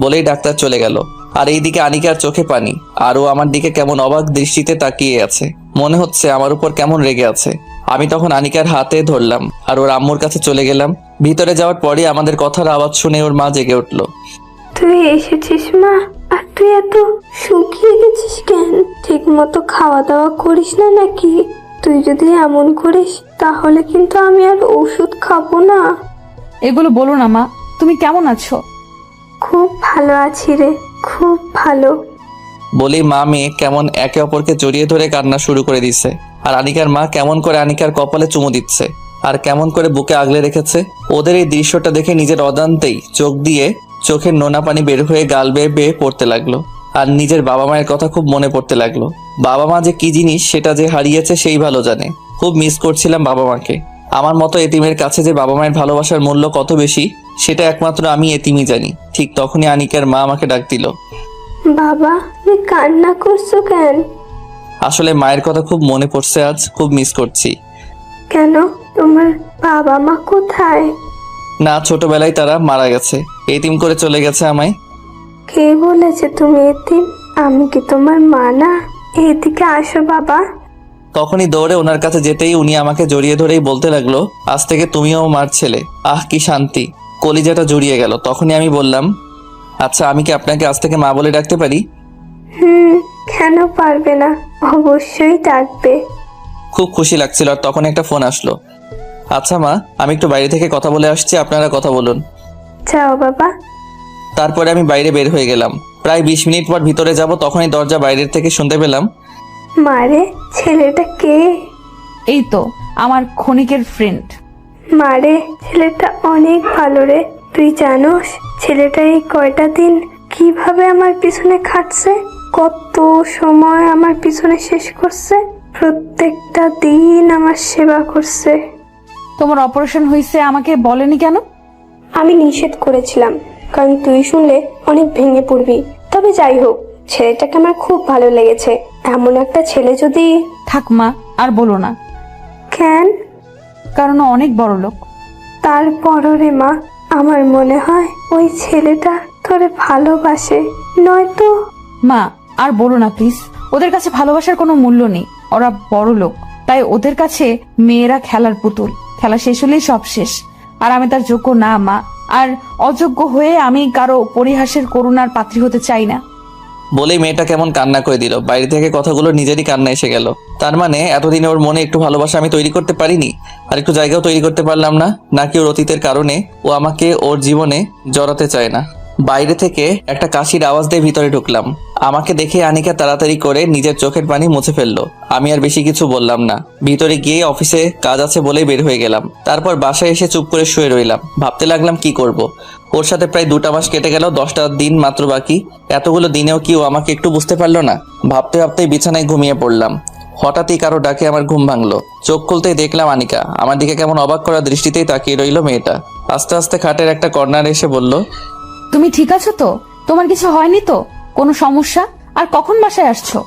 Speaker 1: বলেই ডাক্তার চলে গেল। আর এইদিকে আনিকার চোখে পানি, আর ও আমার দিকে কেমন অবাক দৃষ্টিতে তাকিয়ে আছে, মনে হচ্ছে আমার উপর কেমন রেগে আছে। আমি তখন আনিকার হাতে ধরলাম আর ওর আম্মুর কাছে চলে গেলাম। ভিতরে যাওয়ার পরই আমাদের কথার আওয়াজ শুনে ওর মা জেগে উঠল।
Speaker 3: তুই এসেছিস মা? আর তুই এত শুকিয়ে গেছিস কেন? ঠিক মতো খাওয়া দাওয়া করিস না নাকি? তুই যদি এমন করিস তাহলে কিন্তু আমি আর ওষুধ খাবো না।
Speaker 2: এগুলো বলো না মা, তুমি কেমন আছো?
Speaker 3: খুব ভালো আছি রে, খুব ভালো।
Speaker 1: বলেই মা মেয়ে কেমন একে অপরকে জড়িয়ে ধরে কান্না শুরু করে দিচ্ছে। আর আনিকার মা কেমন করে আনিকার কপালে চুমু দিচ্ছে, আর কেমন করে বুকে আগলে রেখেছে। ওদের এই দৃশ্যটা দেখে নিজের অজান্তেই চোখ দিয়ে চোখের নোনা পানি বের হয়ে গাল বেয়ে বেয়ে পড়তে লাগলো। আর নিজের বাবা মায়ের কথা খুব মনে পড়তে লাগলো। বাবা মা যে কি জিনিস সেটা যে হারিয়েছে সেই ভালো জানে। খুব মিস করছিলাম বাবা মাকে। আমার মতো এতিমের কাছে যে বাবা মায়ের ভালোবাসার মূল্য কত বেশি, সেটা একমাত্র আমি এতিমই জানি। ঠিক তখনই আনিকার মা আমাকে ডাক দিল।
Speaker 3: বাবা, তুই কান্না করছো কেন?
Speaker 1: আসলে মায়ের কথা খুব মনে পড়ছে, আজ খুব মিস করছি।
Speaker 3: কেন, তোমার বাবা মা কোথায়?
Speaker 1: না, ছোটবেলায় তারা মারা গেছে, এতিম করে চলে গেছে আমায়।
Speaker 3: কে বলেছে তুমি এতিম? আমি কি তোমার মা না? এদিকে আসো বাবা।
Speaker 1: তখনই দৌড়ে ওনার কাছে যেতেই উনি আমাকে জড়িয়ে ধরেই বলতে লাগলো, আজ থেকে তুমিও মার ছেলে। আহ, কি শান্তি, কলিজাটা জড়িয়ে গেল। তখনই আমি বললাম, আচ্ছা আমি কি আপনাকে আজ থেকে মা বলে ডাকতে পারি?
Speaker 3: কেন পারবে না, অবশ্যই ডাকবে।
Speaker 1: খুব খুশি লাগছিল। আর তখন একটা ফোন আসলো। আচ্ছা মা, আমি একটু বাইরে থেকে কথা বলে আসছি, আপনারা কথা বলুন।
Speaker 3: যাও বাবা।
Speaker 1: তারপরে আমি বাইরে বের হয়ে গেলাম। প্রায় 20 মিনিট পর ভিতরে যাব, তখনই দরজা বাইরের থেকে শুনতে পেলাম,
Speaker 3: মারে, ছেলেটা কে?
Speaker 2: এই তো আমার ক্ষণিকের ফ্রেন্ড।
Speaker 3: মারে, ছেলেটা অনেক ভালো রে। তুই জানোস ছেলেটা এই কয়টা দিন কিভাবে আমার পিছনে খাটছে? কত সময় আমার পিছনে শেষ করছে, প্রত্যেকটা দিন আমার সেবা করছে।
Speaker 2: তোমার অপারেশন হয়েছে আমাকে বলেনি কেন?
Speaker 3: আমি নিষেধ করেছিলাম, কারণ তুই শুনলে অনেক ভেঙে পড়বি। তবে যাই হোক, ছেলেটাকে আমার খুব ভালো লেগেছে। এমন একটা ছেলে যদি...
Speaker 2: থাক মা, আর বলো না।
Speaker 3: কেন?
Speaker 2: কারণ ও অনেক বড় লোক।
Speaker 3: তারপরও রে মা, আমার মনে হয় ওই ছেলেটা তোরে ভালোবাসে, নয়তো...
Speaker 2: মা আর বলো না প্লিজ। ওদের কাছে ভালোবাসার কোনো মূল্য নেই। ওরা বড় লোক, তাই ওদের কাছে মেয়েরা খেলার পুতুল। খেলা শেষ হলেই সব শেষ। আর আমি তার যোগ্য না মা। আর অযোগ্য হয়ে আমি কারো পরিহাসের করুণার পাত্রী হতে চাই না।
Speaker 1: বলেই মেয়েটা কেমন কান্না করে দিল। বাইরে থেকে কথাগুলো নিজেরই কান্না এসে গেল। তার মানে এতদিনে ওর মনে একটু ভালোবাসা আমি তৈরি করতে পারিনি, আর একটু জায়গাও তৈরি করতে পারলাম না। নাকি ওর অতীতের কারণে ও আমাকে ওর জীবনে জড়াতে চায় না। বাইরে থেকে একটা কাশির আওয়াজ দিয়ে ভিতরে ঢুকলাম। আমাকে দেখে আনিকা তাড়াতাড়ি করে নিজের চোখের পানি মুছে ফেললো। আমি আর বেশি কিছু বললাম না। ভিতরে গিয়ে অফিসে কাজ আছে বলেই বের হয়ে গেলাম। তারপর বাসায় এসে চুপ করে শুয়ে রইলাম। ভাবতে লাগলাম কি করব। ওর সাথে প্রায় 2টা মাস কেটে গেল, 10টা দিন মাত্র বাকি। এতগুলো দিনেও কি ও আমাকে একটু বুঝতে পারলো না? ভাবতে ভাবতেই বিছানায় ঘুমিয়ে পড়লাম। হঠাৎই কারো ডাকে আমার ঘুম ভাঙলো। চোখ খুলতেই দেখলাম আনিকা। আমার দিকে কেমন অবাক করা দৃষ্টিতেই তাকিয়ে রইল মেয়েটা। আস্তে আস্তে খাটের একটা কর্নারে এসে বলল,
Speaker 2: তুমি ঠিক আছো তো? তোমার কিছু হয়নি তো? কোনো সমস্যা? আর কখন বাসায় আসছো?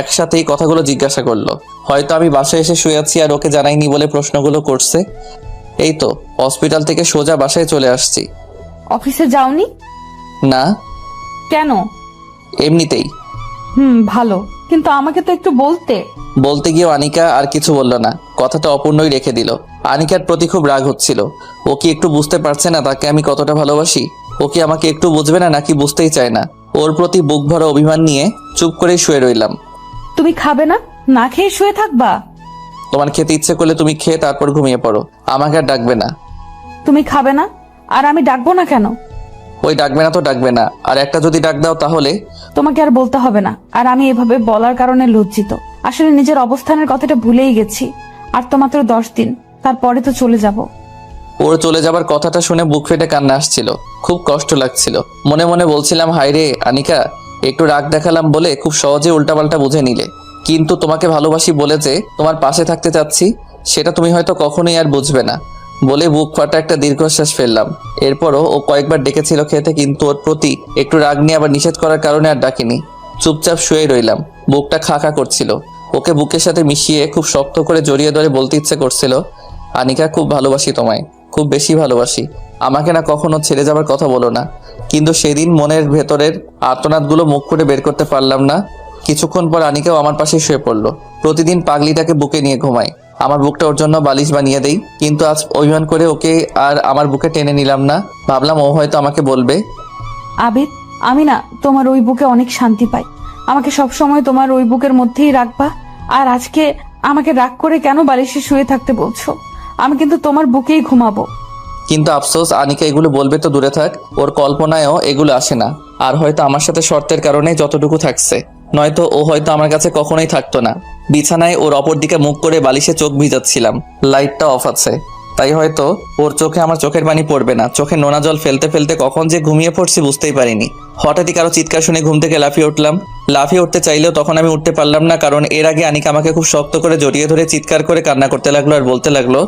Speaker 1: একসাথেই কথাগুলো জিজ্ঞাসা করলো। হয়তো আমি বাসায় এসে শুয়ে আছি আর ওকে জানাইনি বলে প্রশ্নগুলো করছে। এই তো হসপিটাল থেকে সোজা বাসায় চলে আসছি।
Speaker 2: অফিসে যাওনি?
Speaker 1: না,
Speaker 2: কেন?
Speaker 1: এমনিতেই।
Speaker 2: ভালো, কিন্তু আমাকে তো একটু বলতে।
Speaker 1: বলতে গিয়েও আনিকা আর কিছু বলল না, কথাটা অপূর্ণই রেখে দিল। আনিকার প্রতি খুব রাগ হচ্ছিল। ও কি একটু বুঝতে পারছে না তাকে আমি কতটা ভালোবাসি? ও কি আমাকে একটু বুঝবে না, নাকি বুঝতেই চায় না? ওর প্রতি বুক ভরা অভিমান নিয়ে চুপ করেই শুয়ে রইলাম।
Speaker 2: তুমি খাবে না? না খেয়ে শুয়ে থাকবা?
Speaker 1: তোমার খেতে ইচ্ছে করলে তুমি খেয়ে তারপর ঘুমিয়ে পড়ো, আমাকে আর ডাকবে না।
Speaker 2: তুমি খাবে না আর আমি ডাকবো না কেন?
Speaker 1: ওই ডাকবে না তো ডাকবে না, আর একটা যদি ডাক দাও তাহলে?
Speaker 2: তোমাকে আর বলতে হবে না। আর আমি এভাবে বলার কারণে লজ্জিত। আসলে নিজের অবস্থানের কথাটা ভুলেই গেছি। আর তো মাত্র 10 দিন, তারপরে তো চলে যাব।
Speaker 1: ওর চলে যাবার কথাটা শুনে বুক ফেটে কান্না আসছিল, খুব কষ্ট লাগছিল। মনে মনে বলছিলাম, হায় রে আনিকা, একটু রাগ দেখালাম বলে খুব সহজে উল্টাপাল্টা বুঝে নিলে। কিন্তু তোমাকে ভালোবাসি বলে যে তোমার পাশে থাকতে চাচ্ছি, সেটা তুমি হয়তো কখনোই আর বুঝবে না। বলে বুক ফাটা একটা দীর্ঘশ্বাস ফেললাম। এরপরও ও কয়েকবার ডেকেছিল খেতে, কিন্তু ওর প্রতি একটু রাগ নিয়ে আবার নিষেধ করার কারণে আর ডাকিনি। চুপচাপ শুয়ে রইলাম। বুকটা খা খা করছিল। ওকে বুকের সাথে মিশিয়ে খুব শক্ত করে জড়িয়ে ধরে বলতে ইচ্ছে করছিল, আনিকা, খুব ভালোবাসি তোমায়, খুব বেশি ভালোবাসি। আমাকে না কখনো ছেড়ে যাবার কথা বলো না। কিন্তু সেদিন মনের ভেতরের আর্তনাদগুলো মুখ করে বের করতে পারলাম না। কিছুক্ষণ পর আনিকাও আমার পাশে শুয়ে পড়লো। প্রতিদিন পাগলিটাকে বুকে নিয়ে ঘুমাই, আমার বুকটা ওর জন্য বালিশ বানিয়ে দেই। কিন্তু আজ অভিমান করে ওকে আর আমার বুকে টেনে নিলাম না। ভাবলাম ও হয়তো আমাকে বলবে।
Speaker 2: আবিদ, আমি না তোমার ওই বুকে অনেক শান্তি পাই। আমাকে সব সময় তোমার ওই বুকের মধ্যেই রাখবা। আর আজকে আমাকে রাগ করে কেন বালিশে শুয়ে থাকতে বলছো? আমি কিন্তু তোমার বুকেই ঘুমাবো।
Speaker 1: কিন্তু আফসোস, আনিকা এগুলো বলবে তো দূরে থাক, ওর কল্পনায়ও এগুলো আসে না। আর হয়তো আমার সাথে শর্তের কারণে যতটুকু থাকছে, নয়তো ও হয়তো আমার কাছে কখনোই থাকতো না। বিছানায় ওর অপর দিকে মুখ করে বালিশে চোখ ভিজাচ্ছিলাম, লাইটটা অফ আছে, তাই হয়তো ওর চোখে আমার চোখের পানি পড়বে না। চোখে নোনা জল ফেলতে ফেলতে কখন যে ঘুমিয়ে পড়ছি বুঝতেই পারিনি। হঠাৎই কারো চিৎকার শুনে ঘুম থেকে লাফিয়ে উঠলাম। লাফিয়ে উঠতে চাইলেও তখন আমি উঠতে পারলাম না, কারণ এর আগে আনিকা আমাকে খুব শক্ত করে জড়িয়ে ধরে চিৎকার করে কান্না করতে লাগলো আর বলতে লাগলো,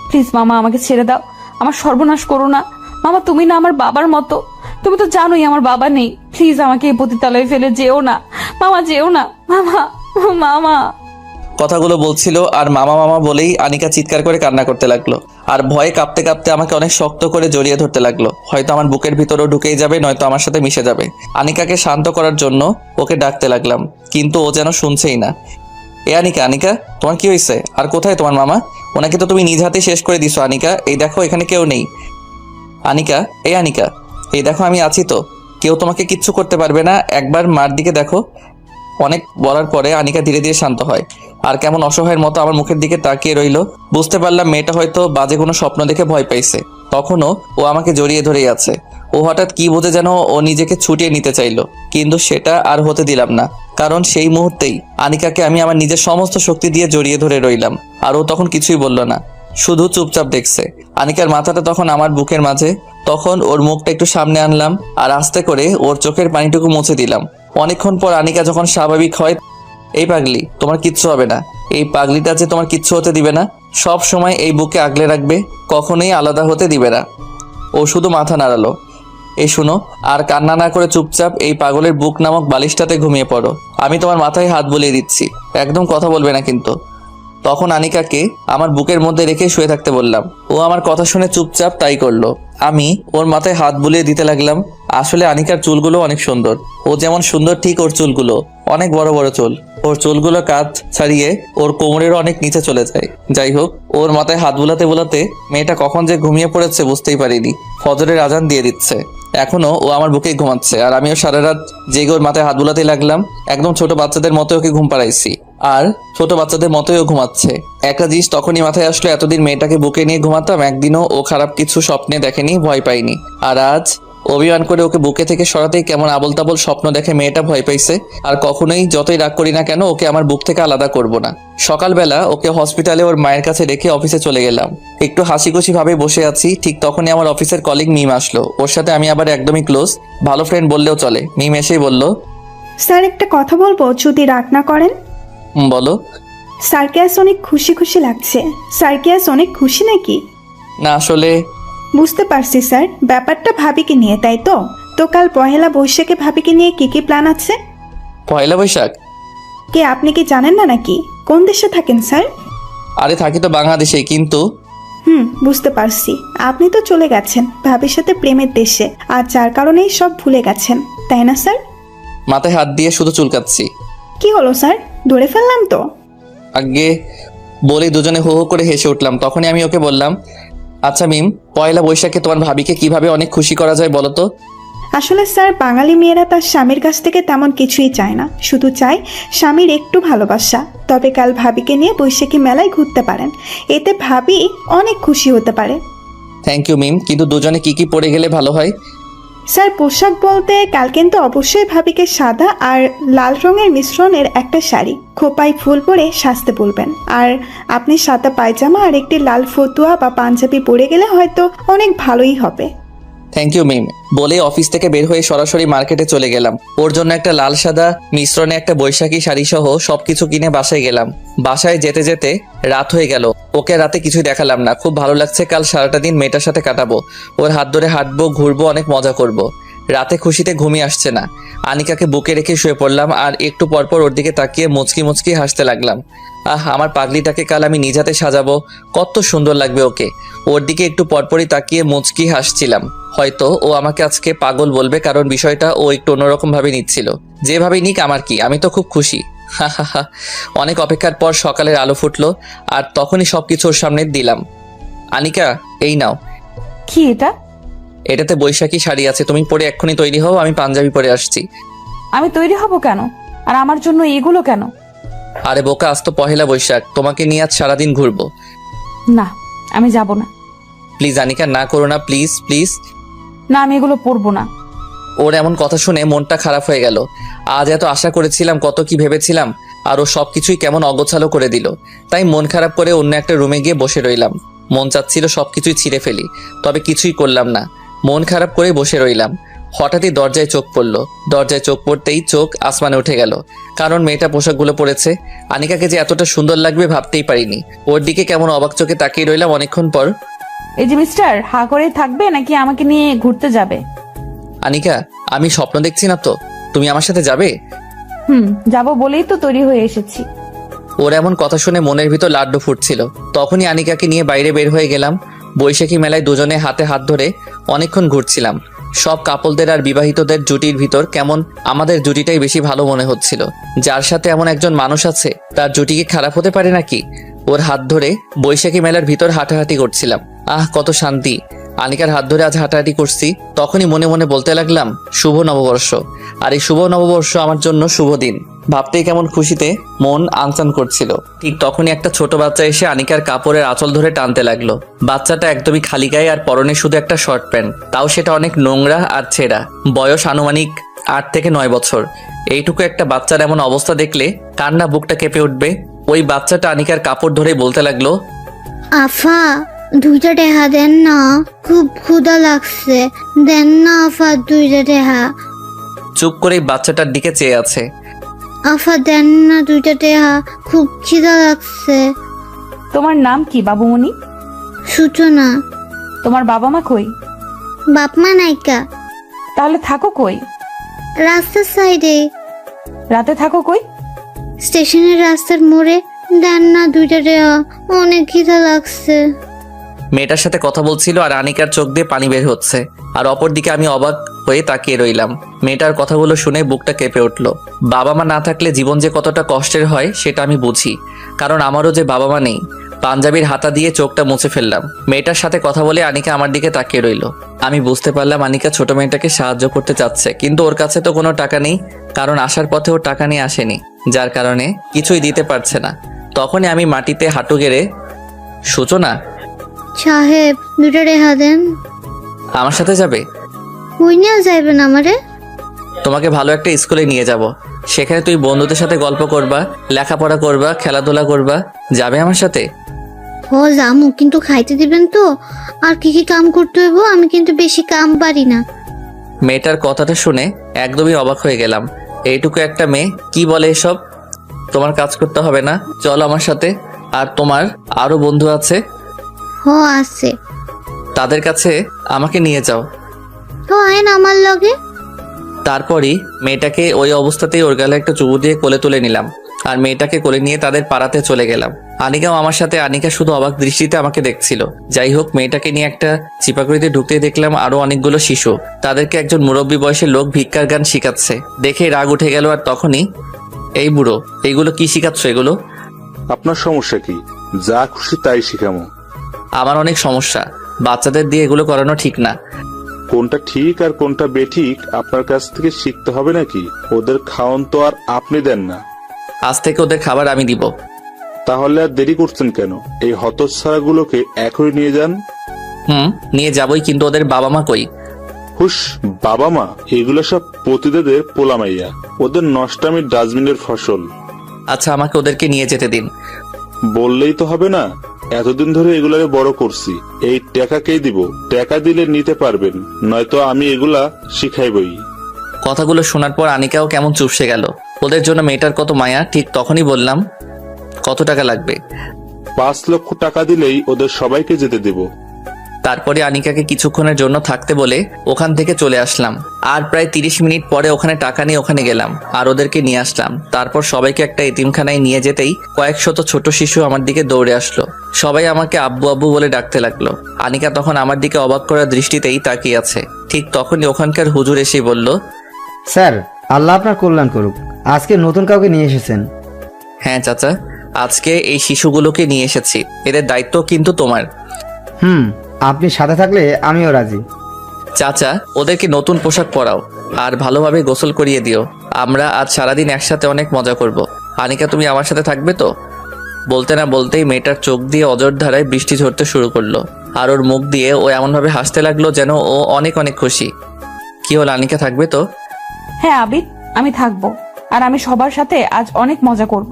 Speaker 2: প্লিজ মামা, আমাকে ছেড়ে দাও। আমার সর্বনাশ করো না মামা। তুমি না আমার বাবার মতো। তুমি তো জানোই আমার বাবা নেই। প্লিজ আমাকে এই পতিতালয়ে ফেলে যেও না মামা, যেও না মামা। মামা
Speaker 1: কথাগুলো বলছিল আর মামা মামা বলেই আনিকা চিৎকার করে কান্না করতে লাগলো। আর ভয়ে কাঁপতে কাঁপতে আমাকে অনেক শক্ত করে জড়িয়ে ধরতে লাগলো। হয়তো আমার বুকের ভিতরেও ঢুকেই যাবে, নয়তো আমার সাথে মিশে যাবে। আনিকাকে শান্ত করার জন্য ওকে ডাকতে লাগলাম, কিন্তু ও যেন শুনছেই না। এ আনিকা, আনিকা, তোমার কি হয়েছে? আর কোথায় তোমার মামা? ওনাকে তো তুমি নিজ হাতে শেষ করে দিছো আনিকা। এই দেখো, এখানে কেউ নেই। আনিকা, এই আনিকা, এই দেখো আমি আছি তো, কেউ তোমাকে কিচ্ছু করতে পারবে না। একবার মার দিকে দেখো। অনেক বলার পরে আনিকা ধীরে ধীরে শান্ত হয় আর কেমন অসহায়ের মতো আমার মুখের দিকে তাকিয়ে রইল। বুঝতে পারলাম মেয়েটা হয়তো বাজে কোনো স্বপ্ন দেখে ভয় পাইছে। তখনও ও আমাকে জড়িয়ে ধরেই আছে। ও হঠাৎ কি বোঝে যেন ও নিজেকে ছুটিয়ে নিতে চাইলো, কিন্তু সেটা আর হতে দিলাম না। কারণ সেই মুহূর্তেই আনিকাকে আমি আমার নিজের সমস্ত শক্তি দিয়ে জড়িয়ে ধরে রইলাম। আর ও তখন কিছুই বলল না, শুধু চুপচাপ দেখছে। আনিকার মাথাটা তখন আমার বুকের মাঝে। তখন ওর মুখটা একটু সামনে আনলাম আর আস্তে করে ওর চোখের পানিটুকু মুছে দিলাম। অনেকক্ষণ পর আনিকা যখন স্বাভাবিক হয়, এই পাগলি, তোমার কিচ্ছু হবে না। এই পাগলিটা যে তোমার কিচ্ছু হতে দিবে না, সব সময় এই বুকে আগলে রাখবে, কখনোই আলাদা হতে দিবে না। ও শুধু মাথা নাড়ালো। এই শুনো, আর কান্না না করে চুপচাপ এই পাগলের বুক নামক বালিশটাতে ঘুমিয়ে পড়ো। আমি তোমার মাথায় হাত বুলিয়ে দিচ্ছি, একদম কথা বলবে না কিন্তু। তখন আনিকাকে আমার বুকের মধ্যে রেখে শুয়ে থাকতে বললাম। ও আমার কথা শুনে চুপচাপ তাই করলো। আমি ওর মাথায় হাত বুলিয়ে দিতে লাগলাম। আসলে আনিকার চুলগুলো অনেক সুন্দর। ও যেমন সুন্দর, ঠিক ওর চুলগুলো অনেক বড় বড় চুল। ওর চুলগুলো কাঁধ ছাড়িয়ে ওর কোমরেরও অনেক নিচে চলে যায়। যাই হোক, ওর মাথায় হাত বুলাতে বুলাতে মেয়েটা কখন যে ঘুমিয়ে পড়েছে বুঝতেই পারিনি। ফজরের আজান দিয়ে দিচ্ছে, এখনো ও আমার বুকেই ঘুমাচ্ছে। আর আমিও সারা রাত জেগে ওর মাথায় হাত বুলাতে লাগলাম। একদম ছোট বাচ্চাদের মতো ওকে ঘুম পাড়াইছি, আর ছোট বাচ্চাদের মতোই ও ঘুমাচ্ছে। একটা জিনিস তখনই মাথায় আসলো, এতদিন মেয়েটাকে বুকে নিয়ে ঘুমাতাম, একদিনও ও খারাপ কিছু স্বপ্নে দেখেনি, ভয় পাইনি। আর আজ অভিমান করে ওকে বুকে থেকে সরাতেই কেমন আবল তাবল স্বপ্ন দেখে মেয়েটা ভয় পাইছে। আর কখনোই যতই রাগ করি না কেন, ওকে আমার বুক থেকে আলাদা করব না। সকালবেলা ওকে হসপিটালে ওর মায়ের কাছে রেখে অফিসে চলে গেলাম। একটু হাসি খুশি ভাবে বসে আছি, ঠিক তখনই আমার অফিসের কলিগ মিম আসলো। ওর সাথে আমি আবার একদমই ক্লোজ, ভালো ফ্রেন্ড বললেও চলে। মিম এসেই বলল,
Speaker 6: স্যার, একটা কথা বলবো যদি রাগ না করেন?
Speaker 1: বলো।
Speaker 6: স্যারকে আজ অনেক খুশি খুশি লাগছে। স্যারকে আজ অনেক খুশি নাকি?
Speaker 1: না, আসলে
Speaker 6: বুঝতে পারছি স্যার, ব্যাপারটা ভাবিকে নিয়ে, তাই তো? তো কাল পহেলা বৈশাখে ভাবিকে নিয়ে কি কি প্ল্যান আছে?
Speaker 1: পয়লা বৈশাখ?
Speaker 6: কে, আপনি কি জানেন না নাকি? কোন দেশে থাকেন স্যার?
Speaker 1: আরে থাকি তো বাংলাদেশেই, কিন্তু
Speaker 6: বুঝতে পারছি। আপনি তো চলে গেছেন ভাবির সাথে প্রেমের দেশে, আর যার কারণেই সব ভুলে গেছেন, তাই না স্যার?
Speaker 1: মাথায় হাত দিয়ে শুধু চুলকাচ্ছি।
Speaker 6: কি হলো স্যার, ধরে ফেললাম তো?
Speaker 1: আগে বলেই দুজনে হো হো করে হেসে উঠলাম। তখনই আমি ওকে বললাম, আচ্ছা মিম, পয়লা বৈশাখে তোমার ভাবিকে কিভাবে অনেক খুশি করা যায় বলো তো?
Speaker 6: আসলে স্যার, বাঙালি মেয়েরা তার স্বামীর কাছ থেকে তেমন কিছুই চায় না, শুধু চায় স্বামীর একটু ভালোবাসা। তবে কাল ভাবিকে নিয়ে বৈশাখী মেলায় ঘুরতে পারেন, এতে ভাবি অনেক খুশি হতে পারে।
Speaker 1: থ্যাংক ইউ মিম, কিন্তু দুজনে কি কি পরে গেলে ভালো হয়?
Speaker 6: স্যার, পোশাক বলতে কাল কিন্তু অবশ্যই ভাবিকে সাদা আর লাল রঙের মিশ্রণের একটা শাড়ি, খোপায় ফুল পরে সাজতে বলবেন। আর আপনি সাদা পায়জামা আর একটি লাল ফতুয়া বা পাঞ্জাবি পরে গেলে হয়তো অনেক ভালোই হবে।
Speaker 1: থ্যাংক ইউ মিম বলে অফিস থেকে বের হয়ে সরাসরি মার্কেটে চলে গেলাম। ওর জন্য একটা লাল সাদা মিশ্রণে একটা বৈশাখী শাড়ি সহ সবকিছু কিনে বাসায় গেলাম। বাসায় যেতে যেতে রাত হয়ে গেল। ওকে রাতে কিছুই দেখালাম না। খুব ভালো লাগছে, কাল সারাটা দিন মেয়েটার সাথে কাটাবো। ওর হাত ধরে হাঁটবো, ঘুরবো, অনেক মজা করব। রাতে খুশিতে ঘুমিয়ে আসছে না। আনিকাকে বুকে রেখে শুয়ে পড়লাম আর একটু পরপর ওর দিকে তাকিয়ে মুচকি মুচকি হাসতে লাগলাম। আমার পাগলিটাকে কাল আমি নিজ হাতে সাজাবো, কত সুন্দর লাগবে ওকে। ওর দিকে একটু পরপরই তাকিয়ে মুচকি হাসছিলাম। হয়তো ও আমাকে আজকে পাগল বলবে, কারণ বিষয়টা ও একটু অন্যরকম ভাবে নিচ্ছিল। যেভাবেই নিক আমার কি, আমি তো খুব খুশি। হা হা হা। অনেক অপেক্ষার পর সকালের আলো ফুটলো আর তখনই সবকিছু ওর সামনে দিলাম। আনিকা, এই নাও।
Speaker 2: কি এটা?
Speaker 1: এটাতে বৈশাখী শাড়ি আছে, তুমি পরে এক্ষুনি তৈরি হও, আমি পাঞ্জাবি পরে আসছি।
Speaker 2: আমি তৈরি হব কেন? আর আমার জন্য এগুলো কেন?
Speaker 1: আরে বোকা, আজ তো পহেলা বৈশাখ, তোমাকে নিয়ে আজ সারাদিন ঘুরবো।
Speaker 2: না, আমি যাব না।
Speaker 1: প্লিজ আনিকা, না করো না, প্লিজ প্লিজ।
Speaker 2: না, আমি এগুলো পরবো না।
Speaker 1: ওর এমন কথা শুনে মনটা খারাপ হয়ে গেল। আজ এত আশা করেছিলাম, কত কি ভেবেছিলাম, আর ও সবকিছুই কেমন অগোছালো করে দিল। তাই মন খারাপ করে অন্য একটা রুমে গিয়ে বসে রইলাম। মন চাচ্ছিল সবকিছুই ছিঁড়ে ফেলি, তবে কিছুই করলাম না। মন খারাপ করে বসে রইলাম। হঠাৎই দরজায় চোখ পড়ল। দরজায় চোখ পড়তেই চোখ আসমানে উঠে গেল, কারণ মেয়েটা পোশাকগুলো পরেছে। আনিকাকে যে এতটা সুন্দর লাগবে ভাবতেই পারিনি। ওর দিকে কেমন অবাক চোখে তাকিয়ে রইলাম অনেকক্ষণ পর।
Speaker 2: এই যে মিস্টার, হা করে থাকবে নাকি আমাকে নিয়ে ঘুরতে যাবে?
Speaker 1: আনিকা, আমি স্বপ্ন দেখছি না তো? তুমি আমার সাথে যাবে?
Speaker 2: যাবো বলেই তো তৈরি হয়ে এসেছি।
Speaker 1: ওর এমন কথা শুনে মনের ভিতর লাড্ডু ফুটছিল। তখনই আনিকাকে নিয়ে বাইরে বের হয়ে গেলাম। বৈশাখী মেলায় দুজনে হাতে হাত ধরে অনেকক্ষণ ঘুরছিলাম। সব কাপলদের আর বিবাহিতদের জুটির ভিতর কেমন আমাদের জুটিটাই বেশি ভালো মনে হচ্ছিল। যার সাথে এমন একজন মানুষ আছে, তার জুটি কি খারাপ হতে পারে নাকি? ওর হাত ধরে বৈশাখী মেলার ভিতর হাঁটাহাঁটি করছিলাম। কত শান্তি। আনিকার হাত ধরে আজ হাঁটাহাঁটি করছি। তখনই মনে মনে বলতে লাগলাম, শুভ নববর্ষ। আর এই শুভ নববর্ষ আমার জন্য শুভ দিন। ভাবতেই কেমন খুশিতে মন আনচান করছিল। ঠিক তখনই একটা ছোট বাচ্চা এসে আনিকার কাপড়ের আঁচল ধরে টানতে লাগলো। বাচ্চাটা একদমই খালি গায়ে আর পরনে শুধু একটা শর্ট প্যান্ট, তাও সেটা অনেক নোংরা আর ছেঁড়া। বয়স আনুমানিক 8 থেকে 9 বছর। এইটুকু একটা বাচ্চার এমন অবস্থা দেখলে কান্না বুকটা কেঁপে উঠবে। ওই বাচ্চাটা আনিকার কাপড় ধরে বলতে লাগলো,
Speaker 7: আফা 2টা টেহা দেন না, খুব ক্ষুধা লাগছে, দেন না আফা 2টা টেহা।
Speaker 1: চুপ করে বাচ্চাটার দিকে চেয়ে আছে।
Speaker 7: আফা দেন না 2টা টেহা, খুব খিদা লাগছে।
Speaker 2: তোমার নাম কি বাবুমণি?
Speaker 7: সূচনা।
Speaker 2: তোমার বাবা মা কই?
Speaker 7: বাপ মা নাইকা।
Speaker 2: তাহলে থাকো কই?
Speaker 7: রাস্তার সাইডে।
Speaker 2: রাতে থাকো কই?
Speaker 7: স্টেশনের রাস্তার মোড়ে। দেন না 2টা টেহা, অনেক খিদা লাগছে।
Speaker 1: মেয়েটার সাথে কথা বলছিল আর আনিকার চোখ দিয়ে পানি বের হচ্ছে, আর অপরদিকে আমি অবাক হয়ে তাকিয়ে রইলাম। মেয়েটার কথাগুলো শুনে বুকটা কেঁপে উঠল। বাবা মা না থাকলে জীবন যে কতটা কষ্টের হয় সেটা আমি বুঝি, কারণ আমারও যে বাবা মা নেই। পাঞ্জাবির হাতা দিয়ে চোখটা মুছে ফেললাম। মেয়েটার সাথে কথা বলে আনিকা আমার দিকে তাকিয়ে রইল। আমি বুঝতে পারলাম আনিকা ছোট মেয়েটাকে সাহায্য করতে চাচ্ছে, কিন্তু ওর কাছে তো কোনো টাকা নেই, কারণ আসার পথে ও টাকা নিয়ে আসেনি, যার কারণে কিছুই দিতে পারছে না। তখনই আমি মাটিতে হাঁটু গেড়ে, সূচনা
Speaker 7: সাহেব 2টা টেহা দেন।
Speaker 1: আমার সাথে যাবে?
Speaker 7: কই নিয়ে যাইবেন আমারে?
Speaker 1: তোমাকে ভালো একটা স্কুলে নিয়ে যাব। সেখানে তুই বন্ধুদের সাথে গল্প করবা, লেখাপড়া করবা, খেলাধুলা করবা। যাবে আমার সাথে?
Speaker 7: ও জামু, কিন্তু খাইতে দিবেন তো? আর কি কি কাম করতে হইব? আমি কিন্তু বেশি কাম পারি না।
Speaker 1: মেয়েটার কথাটা শুনে একদমই অবাক হয়ে গেলাম। এইটুকু একটা মেয়ে কি বলে এসব? তোমার কাজ করতে হবে না, চল আমার সাথে। আর তোমার আরো বন্ধু আছে,
Speaker 7: হ আছে।
Speaker 1: তাদের কাছে আমাকে নিয়ে যাও।
Speaker 7: হ আইন আমার লগে।
Speaker 1: তারপরই মেয়েটাকে ওই অবস্থাতেই ওর গালে একটা চুমু দিয়ে কোলে তুলে নিলাম। আর মেয়েটাকে কোলে নিয়ে তাদের পাড়াতে চলে গেলাম। আনিকাও আমার সাথে। আনিকা শুধু অবাক দৃষ্টিতে আমাকে দেখছিল। যাই হোক, মেয়েটাকে নিয়ে একটা চিপাকড়িতে ঢুকতে দেখলাম আরো অনেকগুলো শিশু। তাদেরকে একজন মুরব্বী বয়সের লোক ভিক্ষার গান শিখাচ্ছে। দেখে রাগ উঠে গেল। আর তখনই, এই বুড়ো, এইগুলো কি শিখাচ্ছ এগুলো?
Speaker 4: আপনার সমস্যা কি? যা খুশি তাই শিখামো।
Speaker 1: আমার অনেক সমস্যা, বাচ্চাদের দিয়ে এগুলো করানো ঠিক না।
Speaker 4: কোনটা ঠিক আর কোনটা বেঠিক আপনার কাছ থেকে শিখতে হবে নাকি? ওদের খাওয়ান তো আর আপনি দেন না।
Speaker 1: আজ থেকে ওদের খাবার আমি দিব।
Speaker 4: তাহলে আর দেরি করছেন কেন? এই হতচ্ছাড়াগুলোকে এখনই নিয়ে যান।
Speaker 1: নিয়ে যাবই, কিন্তু ওদের বাবা মা কই?
Speaker 4: হুস, বাবা মা এগুলো সব পতিদেদের পোলামাইয়া। ওদের নষ্টামির ডাস্টবিনের ফসল।
Speaker 1: আচ্ছা, আমাকে ওদেরকে নিয়ে যেতে দিন।
Speaker 4: বললেই তো হবে না, এতদিন ধরে এগুলাকে বড় করছি। এই টাকা কে দিব? টাকা দিলে নিতে পারবেন, নয়তো আমি এগুলা শিখাইবই।
Speaker 1: কথাগুলো শোনার পর আনিকাও কেমন চুপসে গেল। ওদের জন্য মেয়েটার কত মায়া। ঠিক তখনই বললাম, কত টাকা লাগবে?
Speaker 4: 5 লক্ষ টাকা দিলেই ওদের সবাইকে যেতে দেব।
Speaker 1: তারপরে আনিকাকে কিছুক্ষণের জন্য থাকতে বলে ওখান থেকে চলে আসলাম। আর প্রায় 30 মিনিট পরে ওখানে টাকা নিয়ে ওখানে গেলাম আর ওদেরকে নিয়ে আসলাম। তারপর সবাইকে একটা এতিমখানায় নিয়ে যেতেই কয়েক শত ছোট শিশু আমার দিকে দৌড়ে আসলো। সবাই আমাকে আব্বু আব্বু বলে ডাকতে লাগলো। আনিকা তখন আমার দিকে অবাক করা দৃষ্টিতেই তাকিয়ে আছে। ঠিক তখনই ওখানকার হুজুর এসেই বলল,
Speaker 8: স্যার, আল্লাহ আপনার কল্যাণ করুক। আজকে নতুন কাউকে নিয়ে এসেছেন।
Speaker 1: হ্যাঁ চাচা, আজকে এই শিশুগুলোকে নিয়ে এসেছি। এদের দায়িত্ব কিন্তু তোমার।
Speaker 8: আপনি সাথে থাকলে আমিও রাজি।
Speaker 1: চাচা, ওদেরকে নতুন পোশাক পরাও আর ভালোভাবে গোসল করিয়ে দিও। আমরা আজ সারাদিন একসাথে অনেক মজা করব। আনিকা, তুমি আমার সাথে থাকবে তো? বলতে না বলতেই মেয়েটার চোখ দিয়ে অজর ধারায় বৃষ্টি ঝরতে শুরু করলো। আর ওর মুখ দিয়ে ও এমনভাবে হাসতে লাগলো যেন ও অনেক অনেক খুশি। কি হল, আনিকা থাকবে তো?
Speaker 2: হ্যাঁ আবিদ, আমি থাকবো। আর আমি সবার সাথে আজ অনেক মজা করব।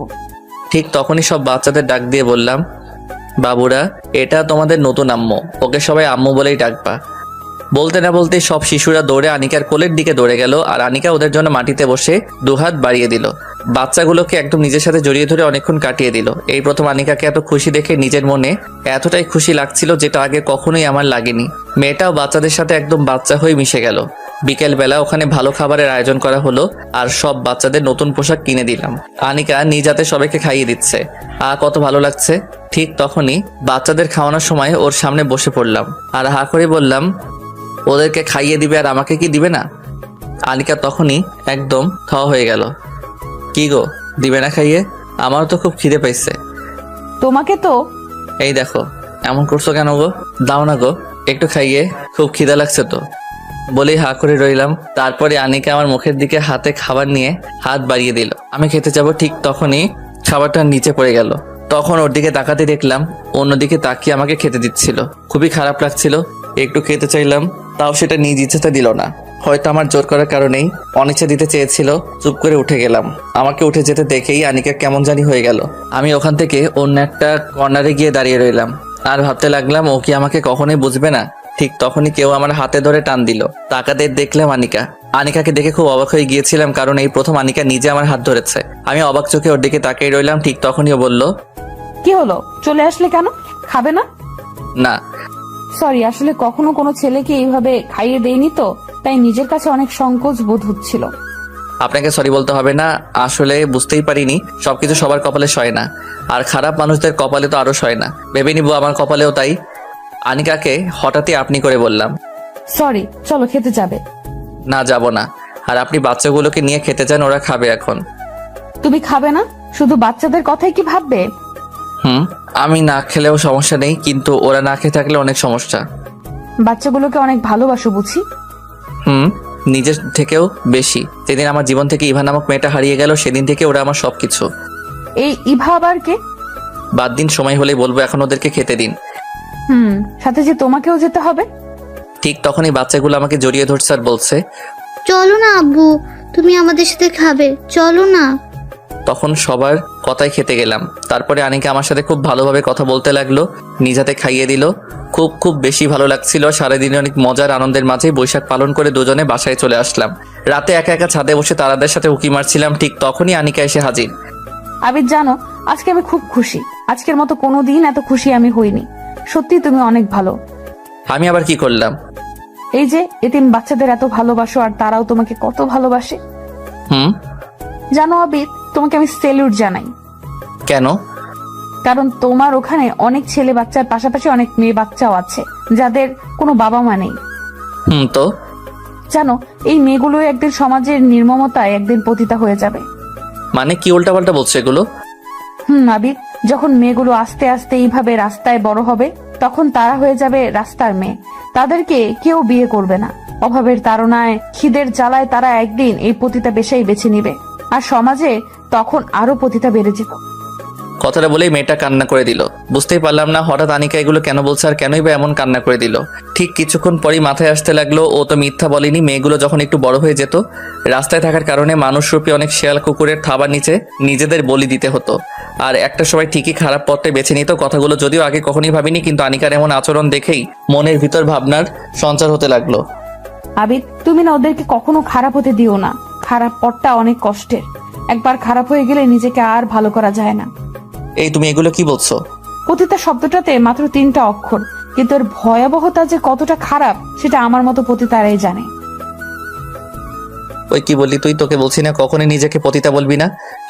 Speaker 1: ঠিক তখনই সব বাচ্চাদের ডাক দিয়ে বললাম, বাবুরা, এটা তোমাদের নতুন আম্মু। ওকে সবাই আম্মু বলেই ডাকবা। বলতে না বলতে সব শিশুরা দৌড়ে আনিকার কোলের দিকে দৌড়ে গেল। আর আনিকা ওদের জন্য মাটিতে বসে দুহাত বাড়িয়ে দিল। বাচ্চাগুলোকে একদম নিজের সাথে জড়িয়ে ধরে অনেকক্ষণ কাটিয়ে দিল। এই প্রথম আনিকাকে এত খুশি দেখে নিজের মনে এতটাই খুশি লাগছিল যেটা আগে কখনোই আমার লাগেনি। মেয়েটাও বাচ্চাদের সাথে একদম বাচ্চা হয়ে মিশে গেল। বিকেল বেলা ওখানে ভালো খাবারের আয়োজন করা হলো আর সব বাচ্চাদের নতুন পোশাক কিনে দিলাম। আনিকা নিজ হাতে সবাইকে খাইয়ে দিচ্ছে। কত ভালো লাগছে। ঠিক তখনই বাচ্চাদের খাওয়ানোর সময় ওর সামনে বসে পড়লাম আর হা করে বললাম, ওদেরকে খাইয়ে দিবে আর আমাকে কি দিবে না? আনিকা তখনই একদম থ হয়ে গেল। কি গো, দিবে না খাইয়ে? আমারও তো খুব খিদে পাইছে।
Speaker 2: তোমাকে তো।
Speaker 1: এই দেখো, এমন করছো কেন গো? দাও না গো, একটু খাইয়ে, খুব খিদা লাগছে তো। বলেই হা করে রইলাম। তারপরে আনিকা আমার মুখের দিকে হাতে খাবার নিয়ে হাত বাড়িয়ে দিল। আমি খেতে যাব, ঠিক তখনই খাবারটা নিচে পড়ে গেল। তখন ওর দিকে তাকাতে দেখলাম অন্যদিকে তাকিয়ে আমাকে খেতে দিচ্ছিল। খুবই খারাপ লাগছিল। একটু খেতে চাইলাম, তাও সেটা নিজ ইচ্ছাতে দিল না। হয়তো আমার জোর করার কারণেই অনিচ্ছা দিতে চেয়েছিল। চুপ করে উঠে গেলাম। আমাকে উঠে যেতে দেখেই আনিকা কেমন জানি হয়ে গেল। আমি ওখান থেকে অন্য একটা কর্নারে গিয়ে দাঁড়িয়ে রইলাম আর ভাবতে লাগলাম, ও কি আমাকে কখনোই বুঝবে না? ঠিক তখনই কেউ আমার হাতে ধরে টান দিল। তাকাতে দেখলাম আনিকা। আনিকাকে দেখে খুব অবাক হয়ে গিয়েছিলাম, কারণ এই প্রথম আনিকা নিজে আমার হাত ধরেছে। আমি অবাক চোখে ওর দিকে তাকিয়ে রইলাম। ঠিক তখনই ও বলল,
Speaker 2: কি হলো, চলে আসলে কেন? খাবে না?
Speaker 1: না।
Speaker 2: সরি, আসলে কখনো কোনো ছেলেকে এইভাবে খাইয়ে দেয়নি তো, তাই নিজের কাছে অনেক সংকোচ বোধ হচ্ছিল।
Speaker 1: আপনাকে সরি বলতে হবে না। আসলে বুঝতেই পারিনি, সবকিছু সবার কপালে সয় না। আর খারাপ মানুষদের কপালে তো আরো সয় না। ভেবে নিব আমার কপালেও তাই। আনিকাকে হঠাৎই আপনি করে বললাম।
Speaker 2: সরি, চলো খেতে যাবে।
Speaker 1: না, যাব না। আর আপনি বাচ্চাগুলোকে নিয়ে খেতে যান, ওরা খাবে এখন।
Speaker 2: তুমি খাবে না? শুধু বাচ্চাদের কথাই কি ভাববে?
Speaker 1: আমি না খেলেও সমস্যা নেই, কিন্তু ওরা না খেয়ে থাকলে অনেক সমস্যা।
Speaker 2: বাচ্চাগুলোকে অনেক ভালোবাসো বুঝি।
Speaker 1: নিজের থেকেও বেশি। যেদিন আমার জীবন থেকে ইভা নামক মেয়েটা হারিয়ে গেল, সেদিন থেকে ওরা আমার সবকিছু।
Speaker 2: এই ইভা আবার কে?
Speaker 1: বাদ দিন, সময় হলেই বলবো। এখন ওদেরকে খেতে দিন।
Speaker 2: সাথে যে তোমাকেও যেতে হবে।
Speaker 1: ঠিক তখনই বাচ্চাগুলো আমাকে জড়িয়ে ধরছে আর বলছে,
Speaker 7: চলো না আব্বু, তুমি আমাদের সাথে খাবে, চলো না।
Speaker 1: তখন সবার কথাই খেতে গেলাম। তারপরে আনিকা আমার সাথে খুব ভালোভাবে কথা বলতে লাগলো, নিজ হাতে খাইয়ে দিল। খুব খুব বেশি ভালো লাগছিল। সারাদিনে অনেক মজার আনন্দের মাঝে বৈশাখ পালন করে দুজনে বাসায় চলে আসলাম। রাতে একা একা ছাদে বসে তারাদের সাথে উকি মারছিলাম। ঠিক তখনই আনিকা এসে হাজির।
Speaker 2: আবিদ, জানো আজকে আমি খুব খুশি। আজকের মতো কোনোদিন এত খুশি আমি হইনি। সত্যি তুমি অনেক ভালো।
Speaker 1: আমি আবার কি করলাম?
Speaker 2: এই যে এতিম বাচ্চাদের এত ভালোবাসো আর তারাও তোমাকে কত ভালোবাসে।
Speaker 1: হুম।
Speaker 2: জানো আবিদ, তোমাকে আমি সেলুট জানাই।
Speaker 1: কেন?
Speaker 2: কারণ তোমার ওখানে অনেক ছেলে বাচ্চার পাশাপাশি অনেক মেয়ে বাচ্চাও আছে যাদের কোনো বাবা মা নেই।
Speaker 1: তো
Speaker 2: জানো, এই মেয়েগুলো একদিন সমাজের নির্মমতায় একদিন পতিতা হয়ে যাবে।
Speaker 1: মানে কি উল্টাপাল্টা বলছো এগুলো?
Speaker 2: আবির, যখন মেয়েগুলো আস্তে আস্তে এইভাবে রাস্তায় বড় হবে তখন তারা হয়ে যাবে রাস্তার মেয়ে। তাদেরকে কেউ বিয়ে করবে না। অভাবের তাড়নায়, খিদের জ্বালায় তারা একদিন এই পতিতা পেশাই বেছে নিবে, আর সমাজে তখন আরো পতিতা বেড়ে যেত।
Speaker 1: কথাটা বলেই মেয়েটা কান্না করে দিল। বুঝতেই পারলাম না হঠাৎ আনিকা এগুলো কেন বলছে আর কেনই বা এমন কান্না করে দিল। ঠিক কিছুক্ষণ পরই মাথায় আসতে লাগলো ও তো মিথ্যা বলেনি। মেয়েগুলো যখন একটু বড় হয়ে যেত, রাস্তায় থাকার কারণে মানুষরূপী অনেক শেয়াল কুকুরের থাবার নিচে নিজেদের বলি দিতে হতো, আর একটা সময় ঠিকই খারাপ পথে বেছে নিত। কথাগুলো যদিও আগে কখনোই ভাবিনি, কিন্তু আনিকার এমন আচরণ দেখেই মনের ভিতর ভাবনার সঞ্চার হতে লাগলো।
Speaker 2: আবির, তুমি না ওদেরকে কখনো খারাপ হতে দিও না। খারাপ পথটা অনেক কষ্টের। একবার খারাপ হয়ে গেলে নিজেকে আর ভালো করা যায় না।
Speaker 1: এই তুমি এগুলো কি বলছো?
Speaker 2: পতিতা শব্দটাতে মাত্র 3টা অক্ষর, কিন্তু এর ভয়াবহতা যে কতটা খারাপ সেটা আমার মতো পতিতারাই জানে।
Speaker 1: ওই কি বললি তুই? তোকে বলছি না কখনোই নিজেকে পতিতা বলবি না।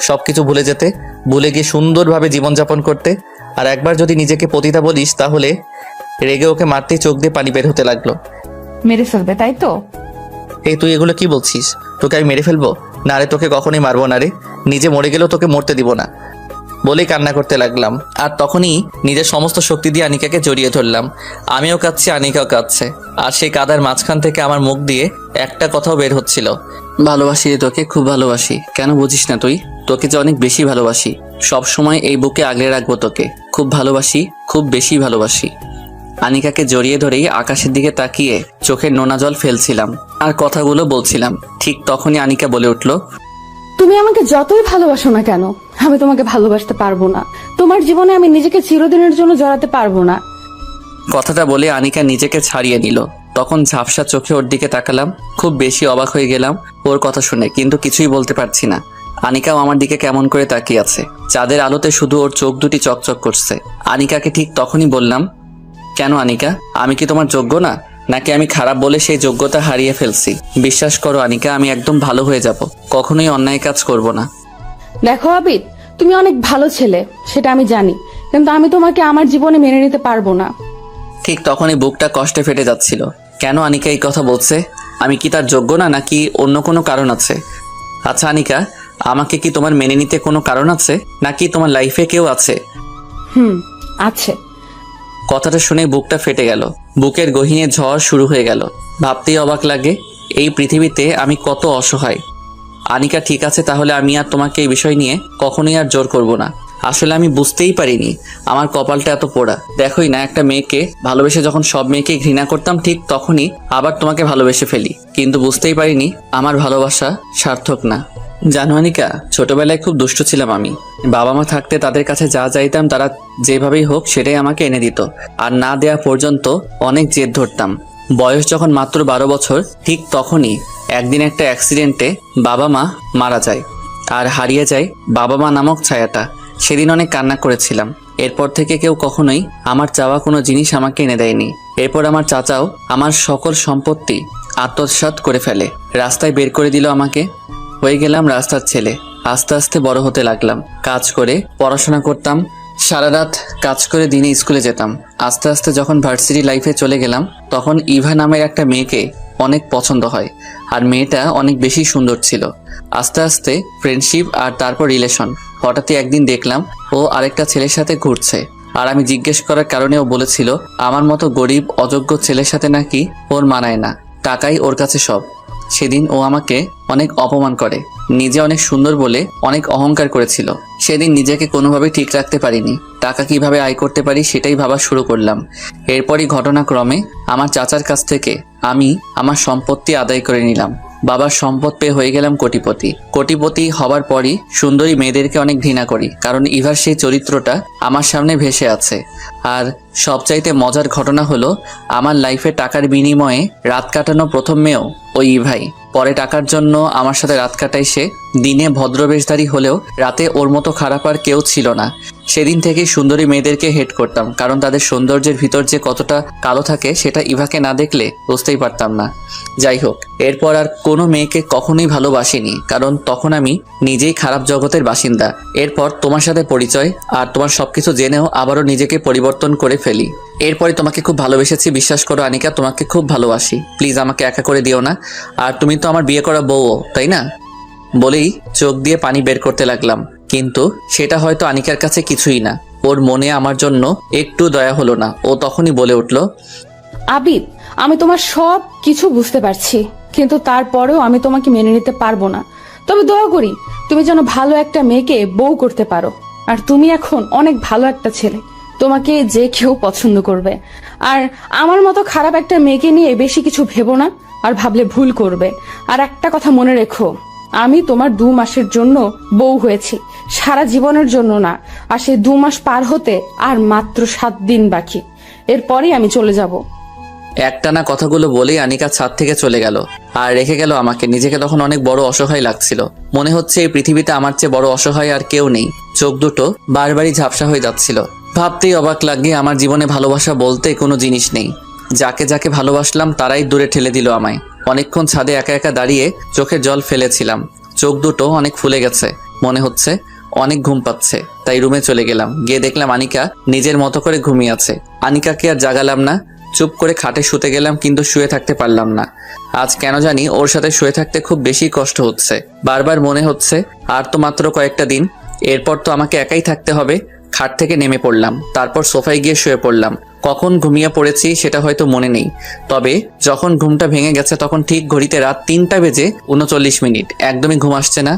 Speaker 1: সবকিছু ভুলে যেতে, ভুলে গিয়ে সুন্দরভাবে জীবনযাপন করতে। আর একবার যদি নিজেকে পতিতা বলিস তাহলে রেগে ওকে মারতেই চোখ দিয়ে পানি বের হতে লাগলো।
Speaker 2: মেরে ফেলবে, তাই তো?
Speaker 1: এই তুই এগুলো কি বলছিস? তোকে আমি মেরে ফেলবো? না রে, তোকে কখনোই মারবো না রে। নিজে মরে গেলেও তোকে মরতে দিব না বলেই কান্না করতে লাগলাম। আর তখনই নিজের সমস্ত শক্তি দিয়ে আনিকাকে জড়িয়ে ধরলাম। আমিও কাঁদছি, আনিকাও কাঁদছে। আর সেই কাদার মাঝখান থেকে আমার মুখ দিয়ে একটা কথাও বের হচ্ছিল, ভালোবাসি রে তোকে, খুব ভালোবাসি। কেন বুঝিস না তুই? তোকে যে অনেক বেশি ভালোবাসি। সব সময় এই বুকে আগলে রাখবো তোকে। খুব ভালোবাসি, খুব বেশি ভালোবাসি। আনিকাকে জড়িয়ে ধরেই আকাশের দিকে তাকিয়ে চোখের নোনা জল ফেলছিলাম আর কথাগুলো বলছিলাম। ঠিক তখনই আনিকা বলে উঠল,
Speaker 9: তুমি আমাকে যতই ভালোবাসো না কেন, আমি তোমাকে ভালোবাসতে পারবো না। তোমার জীবনে আমি নিজেকে চিরদিনের জন্য জড়াতে পারবো না।
Speaker 1: কথাটা বলে আনিকা নিজেকে ছাড়িয়ে নিল। তখন ঝাপসা চোখে ওর দিকে তাকালাম। খুব বেশি অবাক হয়ে গেলাম ওর কথা শুনে, কিন্তু কিছুই বলতে পারছি না। আনিকাও আমার দিকে কেমন করে তাকিয়ে আছে। চাঁদের আলোতে শুধু ওর চোখ দুটি চকচক করছে। আনিকাকে ঠিক তখনই বললাম, কেন আনিকা, আমি কি তোমার যোগ্য না? নাকি আমি খারাপ বলে সেই যোগ্যতা হারিয়ে ফেলছি? বিশ্বাস করো আনিকা, আমি একদম ভালো হয়ে যাব। কখনোই অন্যায় কাজ করব না।
Speaker 9: দেখো আবিদ, তুমি অনেক ভালো ছেলে, সেটা আমি জানি, কিন্তু আমি তোমাকে আমার জীবনে মেনে নিতে পারবো না।
Speaker 1: ঠিক তখনই বুকটা কষ্টে ফেটে যাচ্ছিল। কেন আনিকা এই কথা বলছে? আমি কি তার যোগ্য না, নাকি অন্য কোনো কারণ আছে? আচ্ছা আনিকা, আমাকে কি তোমার মেনে নিতে কোনো কারণ আছে, নাকি তোমার লাইফে কেউ আছে?
Speaker 9: আছে।
Speaker 1: কথাটা শুনে বুকটা ফেটে গেল। বুকের গহীনে ঝড় শুরু হয়ে গেল। ভাবতেই অবাক লাগে এই পৃথিবীতে আমি কত অসহায়। আনিকা ঠিক আছে, তাহলে আমি আর তোমাকে এই বিষয় নিয়ে কখনোই আর জোর করব না। আসলে আমি বুঝতেই পারিনি আমার কপালটা এত পোড়া। দেখোই না, একটা মেয়েকে ভালোবেসে যখন সব মেয়েকে ঘৃণা করতাম, ঠিক তখনই আবার তোমাকে ভালোবেসে ফেলি। কিন্তু বুঝতেই পারিনি আমার ভালোবাসা সার্থক না। জানো আনিকা, ছোটবেলায় খুব দুষ্ট ছিলাম আমি। বাবা মা থাকতে তাদের কাছে যা চাইতাম তারা যেভাবেই হোক সেটাই আমাকে এনে দিত, আর না দেয়া পর্যন্ত অনেক জেদ ধরতাম। বয়স যখন মাত্র 12 বছর, ঠিক তখনই একদিন একটা অ্যাক্সিডেন্টে বাবা মা মারা যায় আর হারিয়ে যায় বাবা মা নামক ছায়াটা। সেদিন অনেক কান্না করেছিলাম। এরপর থেকে কেউ কখনোই আমার চাওয়া কোনো জিনিস আমাকে এনে দেয়নি। এরপর আমার চাচাও আমার সকল সম্পত্তি আত্মসাৎ করে ফেলে, রাস্তায় বের করে দিল আমাকে। হয়ে গেলাম রাস্তার ছেলে। আস্তে আস্তে বড় হতে লাগলাম। কাজ করে পড়াশোনা করতাম, সারা রাত কাজ করে দিনে স্কুলে যেতাম। আস্তে আস্তে যখন ভার্সিটি লাইফে চলে গেলাম, তখন ইভা নামের একটা মেয়েকে অনেক পছন্দ হয়, আর মেয়েটা অনেক বেশি সুন্দর ছিল। আস্তে আস্তে ফ্রেন্ডশিপ আর তারপর রিলেশন। হঠাৎই একদিন দেখলাম ও আরেকটা ছেলের সাথে ঘুরছে, আর আমি জিজ্ঞেস করার কারণে ও বলেছিল আমার মতো গরিব অযোগ্য ছেলের সাথে নাকি ওর মানায় না, টাকাই ওর কাছে সব। সেদিন ও আমাকে অনেক অপমান করে, নিজে অনেক সুন্দর বলে অনেক অহংকার করেছিল। সেদিন নিজেকে কোনোভাবেই ঠিক রাখতে পারিনি। টাকা কিভাবে আয় করতে পারি সেটাই ভাবা শুরু করলাম। এরপরই ঘটনাক্রমে আমার চাচার কাছ থেকে আমি আমার সম্পত্তি আদায় করে নিলাম। বাবার সম্পদ পেয়ে হয়ে গেলাম কোটিপতি। কোটিপতি হবার পরই সুন্দরী মেয়েদেরকে অনেক ঘৃণা করি, কারণ ইভার সেই চরিত্রটা আমার সামনে ভেসে আছে। আর সবচাইতে মজার ঘটনা হলো, আমার লাইফে টাকার বিনিময়ে রাত কাটানো প্রথম মেয়েও ওই ইভাই। পরে টাকার জন্য আমার সাথে রাত কাটায় সে। দিনে ভদ্রবেশধারী হলেও রাতে ওর মতো খারাপ আর কেউ ছিল না। সেদিন থেকেই সুন্দরী মেয়েদেরকে হেট করতাম, কারণ তাদের সৌন্দর্যের ভিতর যে কতটা কালো থাকে সেটা ইভাকে না দেখলে বুঝতেই পারতাম না। যাই হোক, এরপর আর কোনো মেয়েকে কখনোই ভালোবাসিনি, কারণ তখন আমি নিজেই খারাপ জগতের বাসিন্দা। এরপর তোমার সাথে পরিচয়, আর তোমার সবকিছু জেনেও আবারও নিজেকে পরিবর্তন করে ফেলি। এরপরে তোমাকে খুব ভালোবেসেছি, বিশ্বাস করো আনিকা, তোমাকে খুব ভালোবাসি। প্লিজ আমাকে একা করে দিও না। আর তুমি তো আমার বিয়ে করা বউও, তাই না? বলেই চোখ দিয়ে পানি বের করতে লাগলাম, কিন্তু সেটা হয়তো আনিকার কাছে কিছুই না। ওর মনে আমার জন্য একটু দয়া হলো না। ও তখনই বলে উঠল,
Speaker 9: আবিদ, আমি তোমার সব কিছু বুঝতে পারছি, কিন্তু তারপরেও আমি তোমাকে মেনে নিতে পারবো না। তবে দোয়া করি তুমি যেন ভালো একটা মেয়েকে বউ করতে পারো। আর তুমি এখন অনেক ভালো একটা ছেলে, তোমাকে যে কেউ পছন্দ করবে। আর আমার মতো খারাপ একটা মেয়েকে নিয়ে বেশি কিছু ভেবো না, আর ভাবলে ভুল করবে। আর একটা কথা মনে রেখো, আমি তোমার 2 মাসের জন্য বউ হয়েছি, সারা জীবনের জন্য না। আর সেই 2 মাস পার হতে আর মাত্র 7 দিন বাকি, এরপরেই আমি চলে যাব।
Speaker 1: একটানা কথাগুলো বলেই আনিকা ছাদ থেকে চলে গেল আর রেখে গেল আমাকে। নিজেকে তখন অনেক বড় অসহায় লাগছিল। মনে হচ্ছে এই পৃথিবীতে আমার চেয়ে বড় অসহায় আর কেউ নেই। চোখ দুটো বারবারই ঝাপসা হয়ে যাচ্ছিল। ভাবতেই অবাক লাগে, আমার জীবনে ভালোবাসা বলতে কোনো জিনিস নেই। যাকে যাকে ভালোবাসলাম তারাই দূরে ঠেলে দিল আমায়। অনেকক্ষণ ছাদে একা একা দাঁড়িয়ে চোখের জল ফেলেছিলাম। চোখ দুটো অনেক ফুলে গেছে, মনে হচ্ছে অনেক ঘুম পাচ্ছে। তাই রুমে চলে গেলাম। গিয়ে দেখলাম আনিকা নিজের মতো করে ঘুমিয়ে আছে। আনিকাকে আর জাগালাম না, চুপ করে খাটে শুতে গেলাম, কিন্তু শুয়ে থাকতে পারলাম না। আজ কেন জানি ওর সাথে শুয়ে থাকতে খুব বেশি কষ্ট হচ্ছে। বারবার মনে হচ্ছে আর তো মাত্র কয়েকটা দিন, এরপর তো আমাকে একাই থাকতে হবে। খাট থেকে নেমে পড়লাম, তারপর সোফায় গিয়ে শুয়ে পড়লাম। কখন ঘুমিয়ে পড়েছি সেটা হয়তো মনে নেই, তবে যখন ঘুমটা ভেঙে গেছে তখন ঠিক ঘড়িতে রাত 3টা বেজে 39 মিনিট। একদমই ঘুম আসছে না,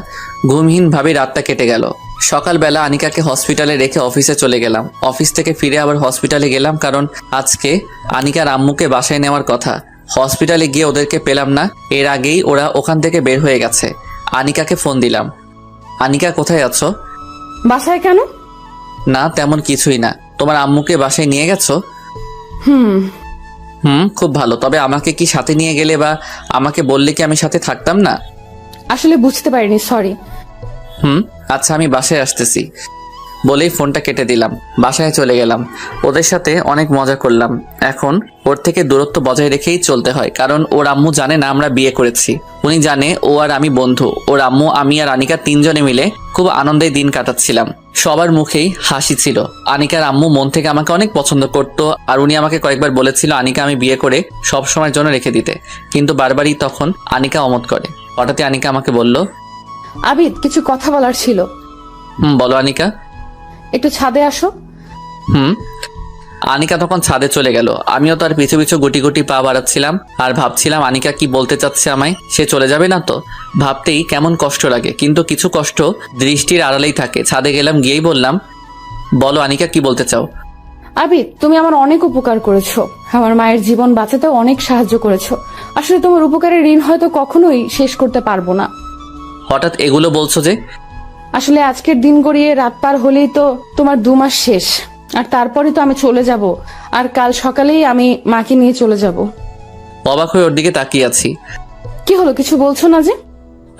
Speaker 1: ঘুমহীন ভাবে রাতটা কেটে গেল। সকালবেলা আনিকাকে হসপিটালে রেখে অফিসে চলে গেলাম। অফিস থেকে ফিরে আবার হসপিটালে গেলাম, কারণ আজকে আনিকার আম্মুকে বাসায় নেওয়ার কথা। হসপিটালে গিয়ে ওদেরকে পেলাম না। এর আগেই ওরা ওখান থেকে বের হয়ে গেছে। আনিকাকে ফোন দিলাম, আনিকা কোথায় আছো?
Speaker 9: বাসায় কেন?
Speaker 1: না তেমন কিছুই না। তোমার আম্মুকে বাসায় নিয়ে গেছো? খুব ভালো। তবে আমাকে কি সাথে নিয়ে গেলে বা আমাকে বললে কি আমি সাথে থাকতাম না?
Speaker 9: আসলে বুঝতে পারিনি, সরি।
Speaker 1: আচ্ছা, আমি বাসায় আসতেছি বলেই ফোনটা কেটে দিলাম। বাসায় চলে গেলাম। ওদের সাথে অনেক মজা করলাম। এখন ওর থেকে দূরত্ব বজায় রেখেই চলতে হয়, কারণ ওর আম্মু জানে না আমরা বিয়ে করেছি। উনি জানে ও আর আমি বন্ধু। ওর আম্মু, আমি আর আনিকা 3 জনে মিলে খুব আনন্দে দিন কাটাচ্ছিলাম। সবার মুখেই হাসি ছিল। আনিকার আম্মু মন থেকে আমাকে অনেক পছন্দ করতো, আর উনি আমাকে কয়েকবার বলেছিল আনিকা আমি বিয়ে করে সব সময়ের জন্য রেখে দিতে, কিন্তু বারবারই তখন আনিকা অমত করে। হঠাৎই আনিকা আমাকে বলল,
Speaker 9: আবিদ, কিছু কথা বলার ছিল।
Speaker 1: বলো আনিকা।
Speaker 9: একটু ছাদে আসো।
Speaker 1: আনিকা তখন ছাদে চলে গেল। আমিও তার পিছু পিছু গুটি গুটি পা বাড়াচ্ছিলাম আর ভাবছিলাম আনিকা কি বলতে চাচ্ছে আমায়। সে চলে যাবে না তো? ভাবতেই কেমন কষ্ট লাগে, কিন্তু কিছু কষ্ট দৃষ্টির আড়ালেই থাকে। ছাদে গেলাম, গিয়েই বললাম, বলো আনিকা, কি বলতে চাও?
Speaker 9: আবিদ, তুমি আমার অনেক উপকার করেছো, আমার মায়ের জীবন বাঁচাতেও অনেক সাহায্য করেছো। আসলে তোমার উপকারের ঋণ হয়তো কখনোই শেষ করতে পারবো না।
Speaker 1: হঠাৎ এগুলো বলছো যে?
Speaker 9: আসলে আজকের দিন গড়িয়ে রাত পার হলেই তো তোমার 2 মাস শেষ, আর তারপরে তো আমি চলে যাব। আর কাল সকালেই আমি মাকে নিয়ে চলে যাব।
Speaker 1: অবাক হয়ে ওর দিকে তাকিয়ে আছি।
Speaker 9: কি হলো, কিছু বলছো না যে?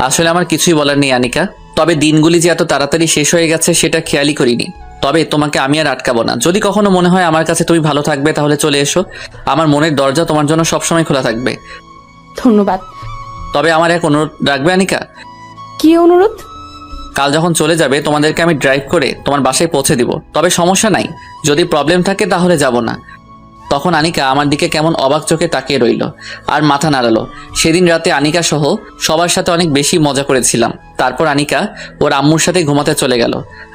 Speaker 1: আসলে আমার কিছুই বলার নেই আনিকা, তবে দিনগুলি যে এত তাড়াতাড়ি শেষ হয়ে গেছে সেটা খেয়ালই করিনি। তবে তোমাকে আমি আর আটকাবো না। যদি কখনো মনে হয় আমার কাছে তুমি ভালো থাকবে তাহলে চলে এসো। আমার মনের দরজা তোমার জন্য সবসময় খোলা থাকবে।
Speaker 9: ধন্যবাদ।
Speaker 1: তবে আমার এক অনুরোধ রাখবে আনিকা?
Speaker 9: কি অনুরোধ?
Speaker 1: কাল যখন চলে যাবে তোমাদেরকে আমি ড্রাইভ করে তোমার বাসায় পৌঁছে দিব। তবে সমস্যা নাই, যদি প্রবলেম থাকে তাহলে যাব না। তখন আনিকা আমার দিকে কেমন অবাক চোখে তাকিয়ে রইল আর মাথা নাড়ালো। সেদিন রাতে আনিকা সহ সবার সাথে অনেক বেশি মজা করেছিলাম। তারপর আনিকা ওর আম্মুর সাথে ঘুমাতে চলে গেল।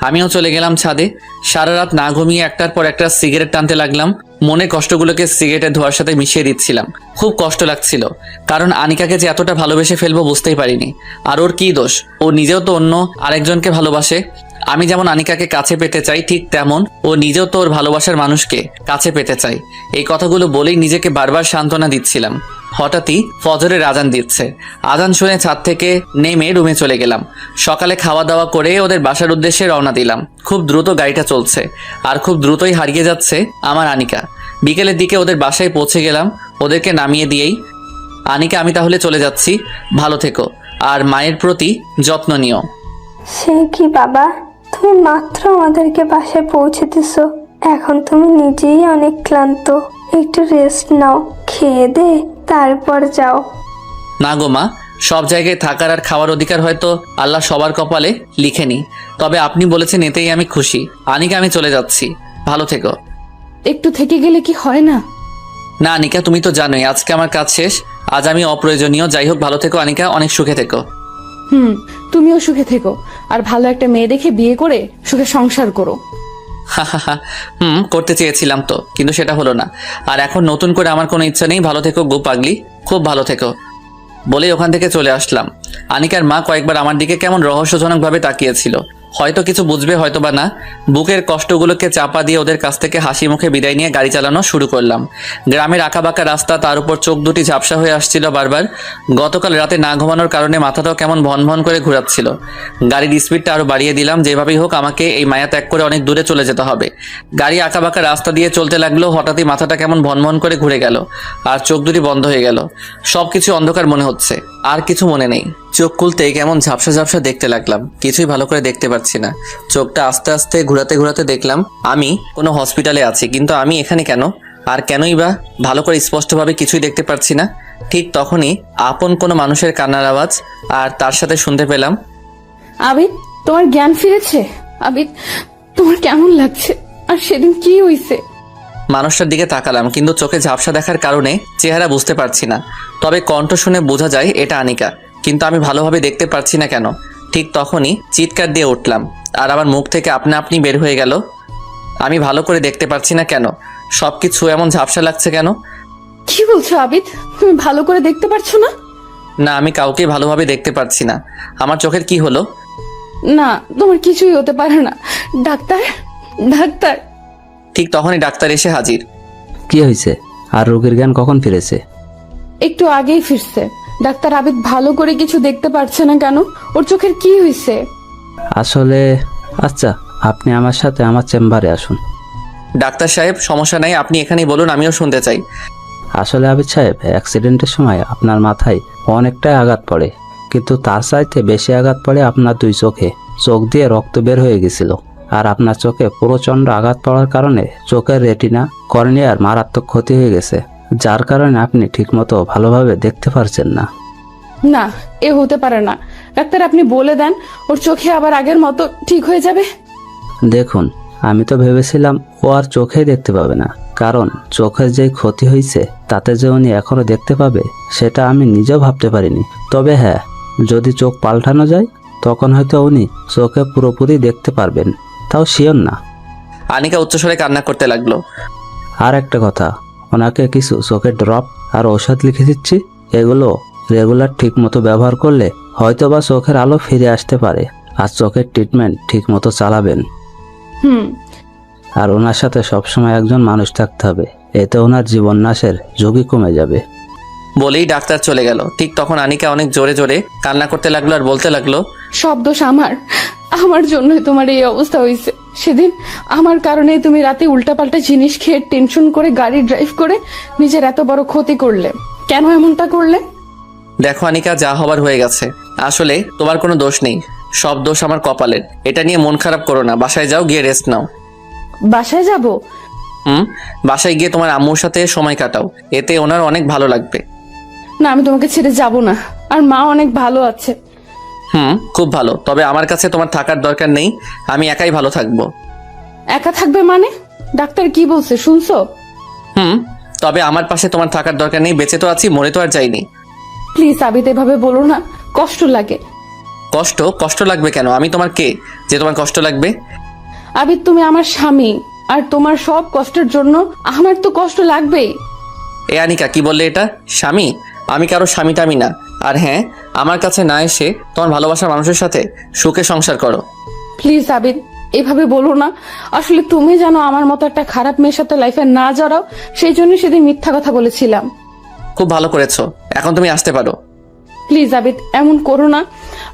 Speaker 1: আমিও চলে গেলাম ছাদে। সারা রাত না ঘুমিয়ে একটার পর একটা সিগারেট টানতে লাগলাম। মনে কষ্টগুলোকে সিগারেটের ধোঁয়ার সাথে মিশিয়ে দিচ্ছিলাম। খুব কষ্ট লাগছিল, কারণ আনিকাকে যে এতটা ভালোবেসে ফেলবো বুঝতেই পারিনি। আর ওর কি দোষ? ও নিজেও তো অন্য আরেকজনকে ভালোবাসে। আমি যেমন আনিকাকে কাছে পেতে চাই, ঠিক তেমন ও নিজেও তো ওর ভালোবাসার মানুষকে কাছে পেতে চাই। এই কথাগুলো বলেই নিজেকে বারবার সান্ত্বনা দিচ্ছিলাম। হঠাৎই ফজরের আজান দিচ্ছে। আজান শুনে ছাদ থেকে নেমে রুমে চলে গেলাম। সকালে খাওয়া দাওয়া করে ওদের বাসার উদ্দেশ্যে রওনা দিলাম। খুব দ্রুত গাড়িটা চলছে আর খুব দ্রুতই হারিয়ে যাচ্ছে আমার আনিকা। বিকেলের দিকে ওদের বাসায় পৌঁছে গেলাম। ওদেরকে নামিয়ে দিয়েই, আনিকা আমি তাহলে চলে যাচ্ছি, ভালো থেকো আর মায়ের প্রতি যত্ন নিও।
Speaker 3: সে কি বাবা, তুমি মাত্র আমাদেরকে বাসায় পৌঁছে দিছো, এখন তুমি নিজেই অনেক ক্লান্ত, একটু রেস্ট নাও, খেয়ে দে তারপর যাও।
Speaker 1: না গো মা, সব জায়গায় থাকার আর খাওয়ার অধিকার হয়তো আল্লাহ সবার কপালে লিখেনি, তবে আপনি বলেছেন এতেই আমি খুশি। আনিকা, আমি চলে যাচ্ছি, ভালো থেকো।
Speaker 9: একটু থেকে গেলে কি হয় না?
Speaker 1: না আনিকা, তুমি তো জানোই আজকে আমার কাজ শেষ, আজ আমি অপ্রয়োজনীয়। যাই হোক, ভালো থেকো আনিকা, অনেক সুখে থেকো।
Speaker 9: তুমিও সুখে থেকো, আর ভালো একটা মেয়ে দেখে বিয়ে করে সুখে সংসার করো।
Speaker 1: করতে চেয়েছিলাম তো, কিন্তু সেটা হলো না। আর এখন নতুন করে আমার কোনো ইচ্ছা নেই। ভালো থেকো গো পাগলি, খুব ভালো থেকো। বলেই ওখান থেকে চলে আসলাম। আনিকার মা কয়েকবার আমার দিকে কেমন রহস্যজনকভাবে তাকিয়েছিল, হয়তো কিছু বুঝবে হয়তো বা না। বুকের কষ্টগুলোকে চাপা দিয়ে ওদের কাছ থেকে হাসি মুখে বিদায় নিয়ে গাড়ি চালানো শুরু করলাম। গ্রামের আঁকাবাঁকা রাস্তা, তার উপর চোখ দুটি ঝাপসা হয়ে আসছিল বারবার। গতকাল রাতে না ঘুমানোর কারণে মাথাটাও কেমন ভন ভন করে ঘোরাচ্ছিল। গাড়ির স্পিডটা আরো বাড়িয়ে দিলাম, যেভাবেই হোক আমাকে এই মায়া ত্যাগ করে অনেক দূরে চলে যেতে হবে। গাড়ি আঁকাবাঁকা রাস্তা দিয়ে চলতে লাগলো, হঠাৎই মাথাটা কেমন ভন ভন করে ঘুরে গেল, আর চোখ দুটি বন্ধ হয়ে গেল। সবকিছু অন্ধকার মনে হচ্ছে, আর কিছু মনে নেই। চোখ খুলতেই কেমন ঝাপসা ঝাপসা দেখতে লাগলাম, কিছুই ভালো করে দেখতে পাচ্ছি না। চোখটা আস্তে আস্তে ঘোরাতে ঘোরাতে দেখলাম আমি কোনো হসপিটালে আছি, কিন্তু আমি এখানে কেন, আর কেনই বা? ভালো করে স্পষ্টভাবে কিছুই দেখতে পাচ্ছি না। ঠিক তখনই আপন কোনো মানুষের কান্নার আওয়াজ, আর তার সাথে শুনতে পেলাম,
Speaker 9: আবিদ, তোমার জ্ঞান ফিরেছে? আবিদ, তোমার কেমন লাগছে? আর সেদিন কি হইছে?
Speaker 1: মানুষটার দিকে তাকালাম, কিন্তু চোখে ঝাপসা দেখার কারণে চেহারা বুঝতে পারছি না, তবে কণ্ঠ শুনে বোঝা যায় এটা আনিকা, কিন্তু আমি ভালোভাবে দেখতে পারছি না কেন। ঠিক তখনই চিৎকার দিয়ে উঠলাম, আর আমার মুখ থেকে আপনা আপনি বের হয়ে গেল, আমি ভালো করে দেখতে পারছি না কেন, সবকিছু এমন ঝাপসা লাগছে কেন।
Speaker 9: কি বলছো আবিদ? তুমি ভালো করে দেখতে পারছো না?
Speaker 1: না, আমি কাউকে ভালোভাবে দেখতে পারছি না। আমার চোখের কি হলো?
Speaker 9: না, তোমার কিছুই হতে পারে না। Doctor, doctor.
Speaker 1: ঠিক তখনই ডাক্তার এসে হাজির।
Speaker 5: কি হয়েছে? আর রোগীর জ্ঞান কখন ফিরেছে?
Speaker 9: একটু আগেই ফিরছে। ডাক্তার, আবিদ ভালো করে কিছু দেখতে পারছে না কেন? ওর চোখের কি হয়েছে?
Speaker 5: আসলে, আচ্ছা, আপনি আমার সাথে আমার চেম্বারে আসুন।
Speaker 1: ডাক্তার সাহেব, সমস্যা নাই, আপনি এখানেই বলুন, আমিও শুনতে চাই।
Speaker 5: আসলে আবিদ সাহেব, অ্যাক্সিডেন্টের সময় আপনার মাথায় অনেকটাই আঘাত পড়ে, কিন্তু তার চাইতে বেশি আঘাত পড়ে আপনার দুই চোখে। চোখ দিয়ে রক্ত বের হয়ে গেছিল, আর আপনার চোখে প্রচণ্ড আঘাত পড়ার কারণে চোখের রেটিনা, কর্নিয়ার মারাত্মক ক্ষতি হয়ে গেছে, যার কারণে আপনি ঠিকমতো ভালোভাবে দেখতে পারছেন না।
Speaker 9: না, এ হতে পারে না। ডাক্তার, আপনি বলে দেন ওর চোখে আবার আগের মতো ঠিক হয়ে যাবে।
Speaker 5: দেখুন, আমি তো ভেবেছিলাম ও আর চোখেই দেখতে পাবে না, কারণ চোখের যে ক্ষতি হয়েছে তাতে যে উনি এখনো দেখতে পাবে সেটা আমি নিজেও ভাবতে পারিনি। তবে হ্যাঁ, যদি চোখ পাল্টানো যায় তখন হয়তো উনি চোখে পুরোপুরি দেখতে পারবেন, তাও শিওর না।
Speaker 1: আনিকা উচ্চস্বরে কান্না করতে লাগলো।
Speaker 5: আর একটা কথা, ওনাকে কিছু চোখের ড্রপ আর ঔষধ লিখে দিচ্ছি, এগুলো রেগুলার ঠিক মতো ব্যবহার করলে হয়তো বা চোখের আলো ফিরে আসতে পারে। আর চোখের ট্রিটমেন্ট ঠিক মতো চালাবেন। আর ওনার সাথে সবসময় একজন মানুষ থাকতে হবে, এতে ওনার জীবন নাশের ঝুঁকি কমে যাবে।
Speaker 1: বলেই ডাক্তার চলে গেল। ঠিক তখন আনিকা অনেক জোরে জোরে কান্না করতে লাগলো, আর বলতে লাগলো,
Speaker 9: সব দোষ আমার জন্যই তোমার এই অবস্থা হয়েছে। সেদিন আমার কারণে তুমি রাতে উল্টাপাল্টা জিনিস খেয়ে টেনশন করে গাড়ি ড্রাইভ করে নিজের এত বড় ক্ষতি করলে। কেন এমনটা করলে?
Speaker 1: দেখো আনিকা, যা হবার হয়ে গেছে। আসলে তোমার কোনো দোষ নেই, সব দোষ আমার কপালের। এটা নিয়ে মন খারাপ করো না, বাসায় যাও, গিয়ে রেস্ট নাও।
Speaker 9: বাসায় যাব?
Speaker 1: বাসায় গিয়ে তোমার আম্মুর সাথে সময় কাটাও, এতে ওনার অনেক ভালো লাগবে।
Speaker 9: না, আমি তোমাকে ছেড়ে যাব না, আর মা অনেক ভালো আছে।
Speaker 1: খুব ভালো, তবে আমার কাছে তোমার থাকার দরকার নেই, আমি একাই ভালো থাকবো।
Speaker 9: একা থাকবে মানে? ডাক্তার কি বলছে শুনছো?
Speaker 1: তবে আমার পাশে তোমার থাকার দরকার নেই, বেঁচে তো আছি, মরে তো আর যাইনি।
Speaker 9: প্লিজ আবিদ, এভাবে বলো না, কষ্ট লাগে।
Speaker 1: কষ্ট লাগবে কেন? আমি তোমার কে যে তোমার কষ্ট লাগবে?
Speaker 9: আবিদ, তুমি আমার স্বামী, আর তোমার সব কষ্টের জন্য আমার তো কষ্ট লাগবেই।
Speaker 1: এ আনিকা, কি বললে এটা? স্বামী? আমি কারো স্বামী টামি না। আর হ্যাঁ, আমার কাছে না এসে তোমার ভালোবাসার মানুষের সাথে সুখে সংসার করো।
Speaker 9: প্লিজ আবিদ, এভাবে বলো না। আসলে তুমি জানো আমার মতো একটা খারাপ মেয়ের সাথে লাইফে না জড়াও, সেই জন্য সেদিন মিথ্যা কথা বলেছিলাম।
Speaker 1: খুব ভালো করেছো, এখন তুমি আসতে পারো।
Speaker 9: প্লিজ আবিদ, এমন করো না।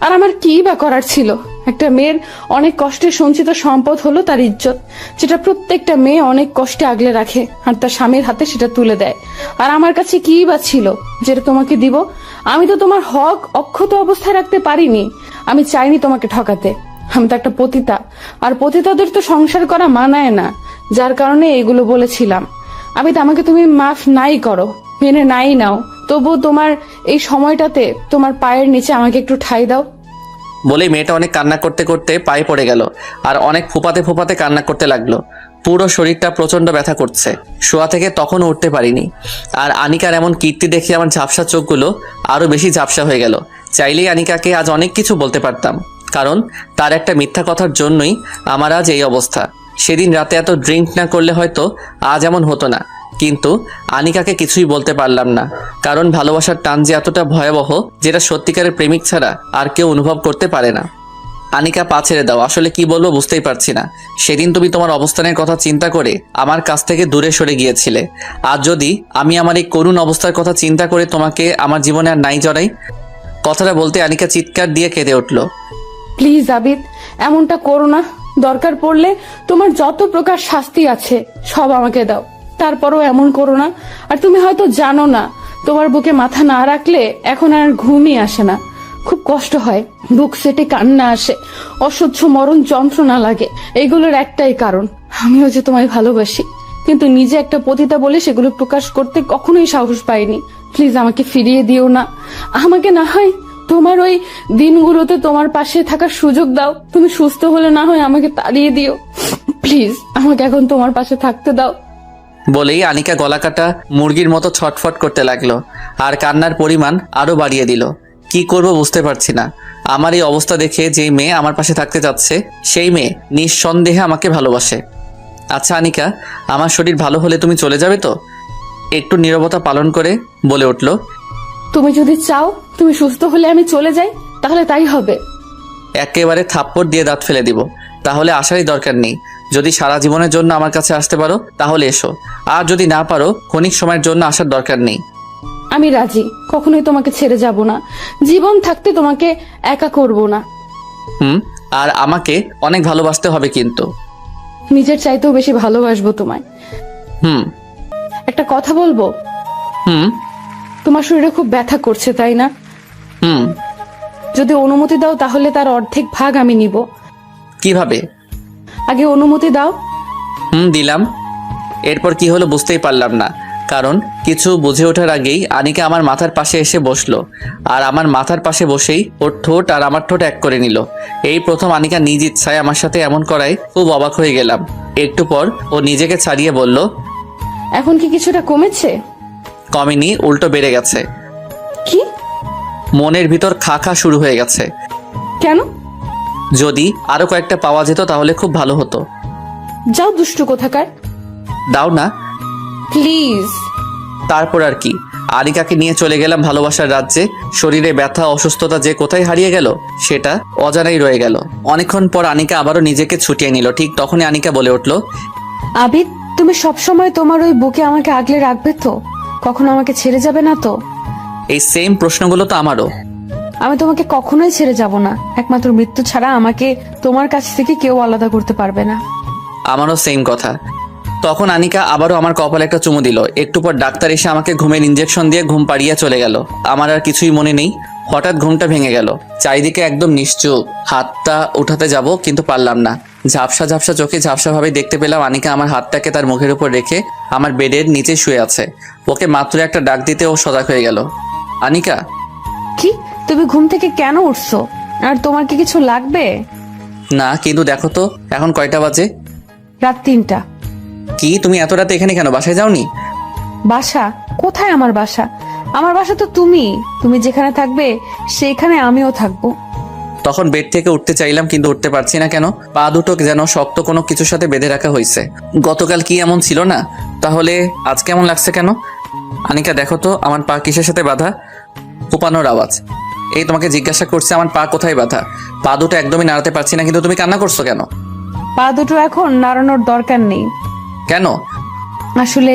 Speaker 9: আর আমার কি বা করার ছিল? একটা মেয়ের অনেক কষ্টে সঞ্চিত সম্পদ হলো তার ইজ্জত, যেটা প্রত্যেকটা মেয়ে অনেক কষ্টে আগলে রাখে, আর তার স্বামীর হাতে সেটা তুলে দেয়। আর আমার কাছে কি বা ছিল যেটা তোমাকে দিব? আমি তো তোমার হক অক্ষত অবস্থায় রাখতে পারিনি। আমি চাইনি তোমাকে ঠকাতে, আমি তো একটা পতিতা, আর পতিতাদের তো সংসার করা মানায় না, যার কারণে এগুলো বলেছিলাম। আবিদ, আমাকে তুমি মাফ নাই করো, মেনে নাই নাও, তবু তোমার এই সময়টাতে তোমার পায়ের নিচে আমাকে একটু ঠাঁই দাও।
Speaker 1: বলেই মেয়েটা অনেক কান্না করতে করতে পায়ে পড়ে গেল আর অনেক ফোপাতে ফোপাতে কান্না করতে লাগলো। পুরো শরীরটা প্রচন্ড ব্যথা করছে, শোয়া থেকে তখনও উঠতে পারিনি। আর আনিকার এমন কীর্তি দেখে আমার ঝাপসা চোখগুলো আরো বেশি ঝাপসা হয়ে গেল। চাইলেই আনিকাকে আজ অনেক কিছু বলতে পারতাম, কারণ তার একটা মিথ্যা কথার জন্যই আমার আজ এই অবস্থা। সেদিন রাতে এত ড্রিঙ্ক না করলে হয়তো আজ এমন হতো না, কিন্তু আনিকাকে কিছুই বলতে পারলাম না, কারণ ভালোবাসার টান যে এতটা ভয়াবহ যেটা সত্যিকারের প্রেমিক ছাড়া আর কেউ অনুভব করতে পারে না। আনিকা, পা ছেড়ে দাও, আসলে কি বলবো বুঝতেই পারছি না। সেদিন তুমি তোমার অবস্থানের কথা চিন্তা করে আমার কাছ থেকে দূরে সরে গিয়েছিলে। আজ যদি আমি আমার এই করুণ অবস্থার কথা চিন্তা করে তোমাকে আমার জীবনে আর নাই জড়াই। কথাটা বলতে আনিকা চিৎকার দিয়ে কেঁদে উঠল।
Speaker 9: প্লিজ আবিদ, এমনটা করো না। দরকার পড়লে তোমার যত প্রকার শাস্তি আছে সব আমাকে দাও, তারপরও এমন করো না। আর তুমি হয়তো জানো না, তোমার বুকে মাথা না রাখলে এখন আর ঘুমই আসে না, খুব কষ্ট হয়, বুক সেটে কান্না আসে, অসহ্য মরণ যন্ত্রণা লাগে। এইগুলোর একটাই কারণ, আমিও যে তোমায় ভালোবাসি, কিন্তু নিজে একটা পতিতা বলে সেগুলো প্রকাশ করতে কখনোই সাহস পাইনি। প্লিজ আমাকে ফিরিয়ে দিও না। আমাকে না হয় তোমার ওই দিনগুলোতে তোমার পাশে থাকার সুযোগ দাও। তুমি সুস্থ হলে না হয় আমাকে তাড়িয়ে দিও। প্লিজ আমাকে এখন তোমার পাশে থাকতে দাও।
Speaker 1: বলেই আনিকা গলাকাটা মুরগির মতো ছটফট করতে লাগলো আর কান্নার পরিমাণ আরো বাড়িয়ে দিল। কি করব বুঝতে পারছি না। আমার এই অবস্থা দেখে যেই মেয়ে আমার পাশে থাকতে যাচ্ছে সেই মেয়ে নিঃসন্দেহে আমাকে ভালোবাসে। আচ্ছা আনিকা, আমার শরীর ভালো হলে তুমি চলে যাবে তো? একটু নীরবতা পালন করে বলে উঠল।
Speaker 9: তুমি যদি চাও তুমি সুস্থ হলে আমি চলে যাই, তাহলে তাই হবে।
Speaker 1: একেবারে থাপ্পড় দিয়ে দাঁত ফেলে দিব। তাহলে আসারই দরকার নেই। যদি সারা জীবনের জন্য আমার কাছে আসতে পারো তাহলে এসো, আর যদি না পারো ক্ষণিক সময়ের জন্য আসার দরকার নেই।
Speaker 9: আমি রাজি, কখনোই তোমাকে ছেড়ে যাব না। জীবন থাকতে তোমাকে একা করব না।
Speaker 1: আর আমাকে অনেক ভালোবাসতে হবে কিন্তু।
Speaker 9: নিজের চাইতেও বেশি ভালোবাসবো তোমায়। একটা কথা বলবো? তোমার শরীরে খুব ব্যথা করছে তাই না? যদি অনুমতি দাও তাহলে তার অর্ধেক ভাগ আমি নিব।
Speaker 1: কিভাবে?
Speaker 9: আগে অনুমতি দাও।
Speaker 1: দিলাম। এরপর কি হলো বুঝতেই পারলাম না, কারণ কিছু বুঝে ওঠার আগেই আনিকা আমার মাথার পাশে এসে বসলো আর আমার মাথার পাশে বসেই ওর ঠোঁট আর আমার ঠোঁট এক করে নিল। এই প্রথম আনিকা নিজ ইচ্ছায় আমার সাথে এমন করায় খুব অবাক হয়ে গেলাম। একটু পর ও নিজেকে ছাড়িয়ে বলল,
Speaker 9: এখন কি কিছুটা কমেছে?
Speaker 1: কমেনি, উল্টো বেড়ে গেছে।
Speaker 9: কি?
Speaker 1: মনের ভিতর খা খা শুরু হয়ে গেছে।
Speaker 9: কেন?
Speaker 1: যদি আরো কয়েকটা পাওয়া যেত তাহলে খুব ভালো হতো।
Speaker 9: যাও দুষ্টু কোথাকার।
Speaker 1: দাও না
Speaker 9: প্লিজ।
Speaker 1: তারপর আর কি, আনিকাকে নিয়ে চলে গেলাম ভালোবাসার রাজ্যে। শরীরে ব্যথা অসুস্থতা যে কোথায় হারিয়ে গেল সেটা অজানাই রয়ে গেল। অনেকক্ষণ পর আনিকা আবারও নিজেকে ছুটিয়ে নিল। ঠিক তখনই আনিকা বলে উঠল,
Speaker 2: আবিদ, তুমি সবসময় তোমার ওই বুকে আমাকে আগলে রাখবে তো? কখনো আমাকে ছেড়ে যাবে না তো?
Speaker 1: এই সেম প্রশ্নগুলো তো আমারও।
Speaker 2: আমি তোমাকে কখনোই ছেড়ে যাব না। একমাত্র মৃত্যু ছাড়া আমাকে তোমার কাছ থেকে কেউ আলাদা করতে পারবে না।
Speaker 1: আমারও সেম কথা। তখন আনিকা আবারও আমার কপালে একটা চুমু দিল। একটু পর ডাক্তার এসে আমাকে ঘুমের ইঞ্জেকশন দিয়ে ঘুম পাড়িয়ে চলে গেল। আমার আর কিছুই মনে নেই। হঠাৎ ঘুমটা ভেঙে গেল। চারিদিকে একদম নিশ্চুপ। হাতটা উঠাতে যাব কিন্তু পারলাম না। ঝাপসা ঝাপসা চোখে ঝাপসা ভাবে দেখতে পেলাম আনিকা আমার হাতটাকে তার মুখের উপর রেখে আমার বেডের নিচে শুয়ে আছে। ওকে মাত্র একটা ডাক দিতে ও সজাগ হয়ে গেল। আনিকা।
Speaker 2: কি? তুমি ঘুম থেকে কেন উঠছো? আর তোমার কি কিছু লাগবে?
Speaker 1: না, কিন্তু দেখো তো এখন কয়টা বাজে?
Speaker 2: রাত 3টা।
Speaker 1: কি, তুমি এত রাতে এখানে কেন? বাসায় যাওনি?
Speaker 2: বাসা? কোথায় আমার বাসা? আমার বাসা তো তুমি যেখানে থাকবে সেখানে আমিও থাকবো।
Speaker 1: তখন বেড থেকে উঠতে চাইলাম কিন্তু উঠতে পারছি না। কেন? পা দুটো যেন শক্ত কোনো কিছুর সাথে বেঁধে রাখা হয়েছে। গতকাল কি এমন ছিল না? তাহলে আজ কেমন লাগছে কেন? আনিকা দেখো তো আমার পা কিসের সাথে বাঁধা? কোপানোর আওয়াজ। এই তোমাকে জিজ্ঞাসা করছে আমার পা কোথায় বাঁধা। পা দুটো একদমই নাড়াতে পারছি না, কিন্তু তুমি কান্না করছো কেন?
Speaker 2: পা দুটো এখন নাড়ানোর দরকার নেই।
Speaker 1: কেন?
Speaker 2: আসলে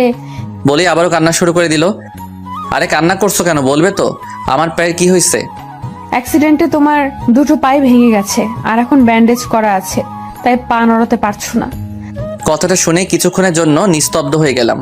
Speaker 1: বলে আবারও কান্না শুরু করে দিল। আরে কান্না করছো কেন বলবে তো? আমার পায়ের কি হয়েছে?
Speaker 2: অ্যাক্সিডেন্টে তোমার দুটো পাই ভেঙে গেছে আর এখন ব্যান্ডেজ করা আছে, তাই পা নড়াতে পারছো না।
Speaker 1: কথাটা শুনে কিছুক্ষণের জন্য নিস্তব্ধ হয়ে গেলাম।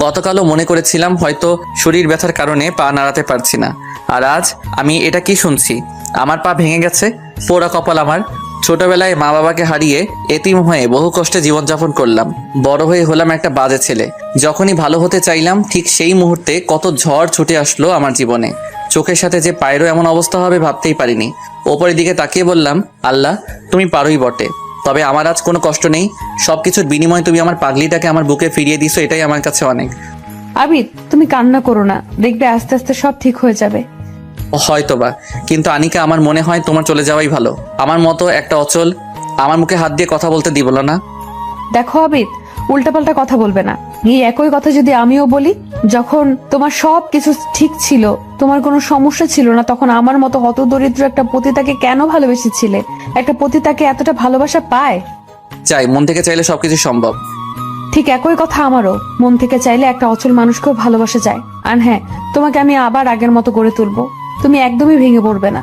Speaker 1: গতকালও মনে করেছিলাম হয়তো শরীর ব্যথার কারণে পা নাড়াতে পারছি না, আর আজ আমি এটা কি শুনছি? আমার পা ভেঙে গেছে? পোড়া কপাল আমার। ছোটবেলায় মা বাবাকে হারিয়ে এতিম হয়ে বহু কষ্টে জীবনযাপন করলাম। বড় হয়ে হলাম একটা বাজে ছেলে। যখনই ভালো হতে চাইলাম ঠিক সেই মুহূর্তে কত ঝড় ছুটে আসলো আমার জীবনে। চোখের সাথে যে পায়েরও এমন অবস্থা হবে ভাবতেই পারিনি। ওপরের দিকে তাকিয়ে বললাম, আল্লাহ তুমি পারোই বটে, তবে আমার আজ কোনো কষ্ট নেই। সবকিছুর বিনিময়ে তুমি আমার পাগলিটাকে আমার বুকে ফিরিয়ে দিছো, এটাই আমার কাছে অনেক।
Speaker 2: আবিদ, তুমি কান্না করো না, দেখবে আস্তে আস্তে সব ঠিক হয়ে যাবে।
Speaker 1: হয়তোবা, কিন্তু আনিকা আমার মনে হয় তোমার চলে যাওয়াই ভালো। আমার মতো একটা অচল আমার মুখে হাত দিয়ে কথা বলতে দিব না।
Speaker 2: দেখো আবিদ, উল্টাপাল্টা কথা বলবে না। এই একই কথা যদি আমিও বলি, যখন তোমার সব কিছু ঠিক ছিল, তোমার কোনো সমস্যা ছিল না, তখন আমার মতো হতদরিদ্র একটা পতিতাকে কেন ভালোবেসেছিলে? একটা পতিতাকে এতটা ভালোবাসা পায়?
Speaker 1: চাই, মন থেকে চাইলে সবকিছু সম্ভব।
Speaker 2: ঠিক একই কথা আমারও, মন থেকে চাইলে একটা অচল মানুষকেও ভালোবাসা যায়। আর হ্যাঁ, তোমাকে আমি আবার আগের মতো গড়ে তুলবো, তুমি একদমই ভেঙে পড়বে না।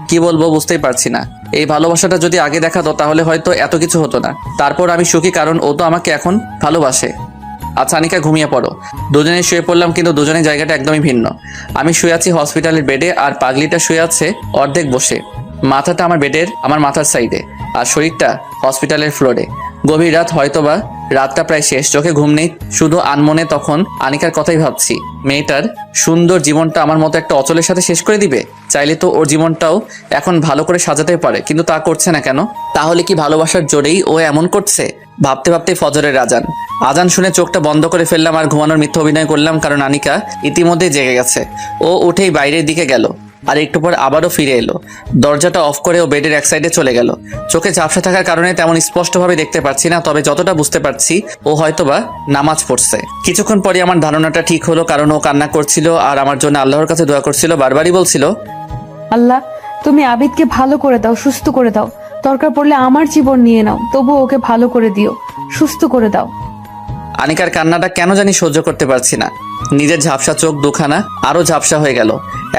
Speaker 1: কি বলবো বুঝতেই পারছি না। এই ভালোবাসাটা যদি আগে দেখাতো তাহলে হয়তো এত কিছু হতো না। তারপর আমি সুখী, কারণ ও তো আমাকে এখন ভালোবাসে। আচ্ছা আনিকা, ঘুমিয়ে পড়ো। দুজনে শুয়ে পড়লাম, কিন্তু দুজনের জায়গাটা একদমই ভিন্ন। আমি শুয়ে আছি হসপিটালের বেডে, আর পাগলিটা শুয়ে আছে অর্ধেক বসে। মাথাটা আমার বেডের আমার মাথার সাইডে, আর শরীরটা হসপিটালের ফ্লোরে। গভীর রাত, হয়তোবা রাতটা প্রায় শেষ, চোখে ঘুম নেই, শুধু আনমনে তখন আনিকার কথাই ভাবছি। মেয়েটার সুন্দর জীবনটা আমার মতো একটা অচলের সাথে শেষ করে দিবে। চাইলে তো ওর জীবনটাও এখন ভালো করে সাজাতে পারে, কিন্তু তা করছে না কেন? তাহলে কি ভালোবাসার জোরেই ও এমন করছে? ভাবতে ভাবতে ফজরের আজান শুনে চোখটা বন্ধ করে ফেললাম আর ঘুমানোর মিথ্যা অভিনয় করলাম, কারণ আনিকা ইতিমধ্যে জেগে গেছে। ও উঠেই বাইরের দিকে গেল, আর একটু পর আবারও ফিরে এলো। দরজাটা অফ করে ও বেডের এক সাইডে চলে গেল। চোখে ঝাপসা থাকার কারণে তেমন স্পষ্টভাবে দেখতে পাচ্ছি না, তবে যতটা বুঝতে পারছি ও হয়তোবা নামাজ পড়ছে। কিছুক্ষণ পরে আমার ধারণাটা ঠিক হলো, কারণ ও কান্না করছিল আর আমার জন্য আল্লাহর কাছে দোয়া করছিল। বারবারই বলছিল,
Speaker 2: আল্লাহ তুমি আবিদকে ভালো করে দাও, সুস্থ করে দাও, দরকার পড়লে আমার জীবন নিয়ে নাও, তবু ওকে ভালো করে দিও, সুস্থ করে দাও।
Speaker 1: আনিকার কান্নাটা কেন জানি সহ্য করতে পারছি না। নিজের ঝাপসা চোখ দুখানা আরো ঝাপসা হয়ে গেল।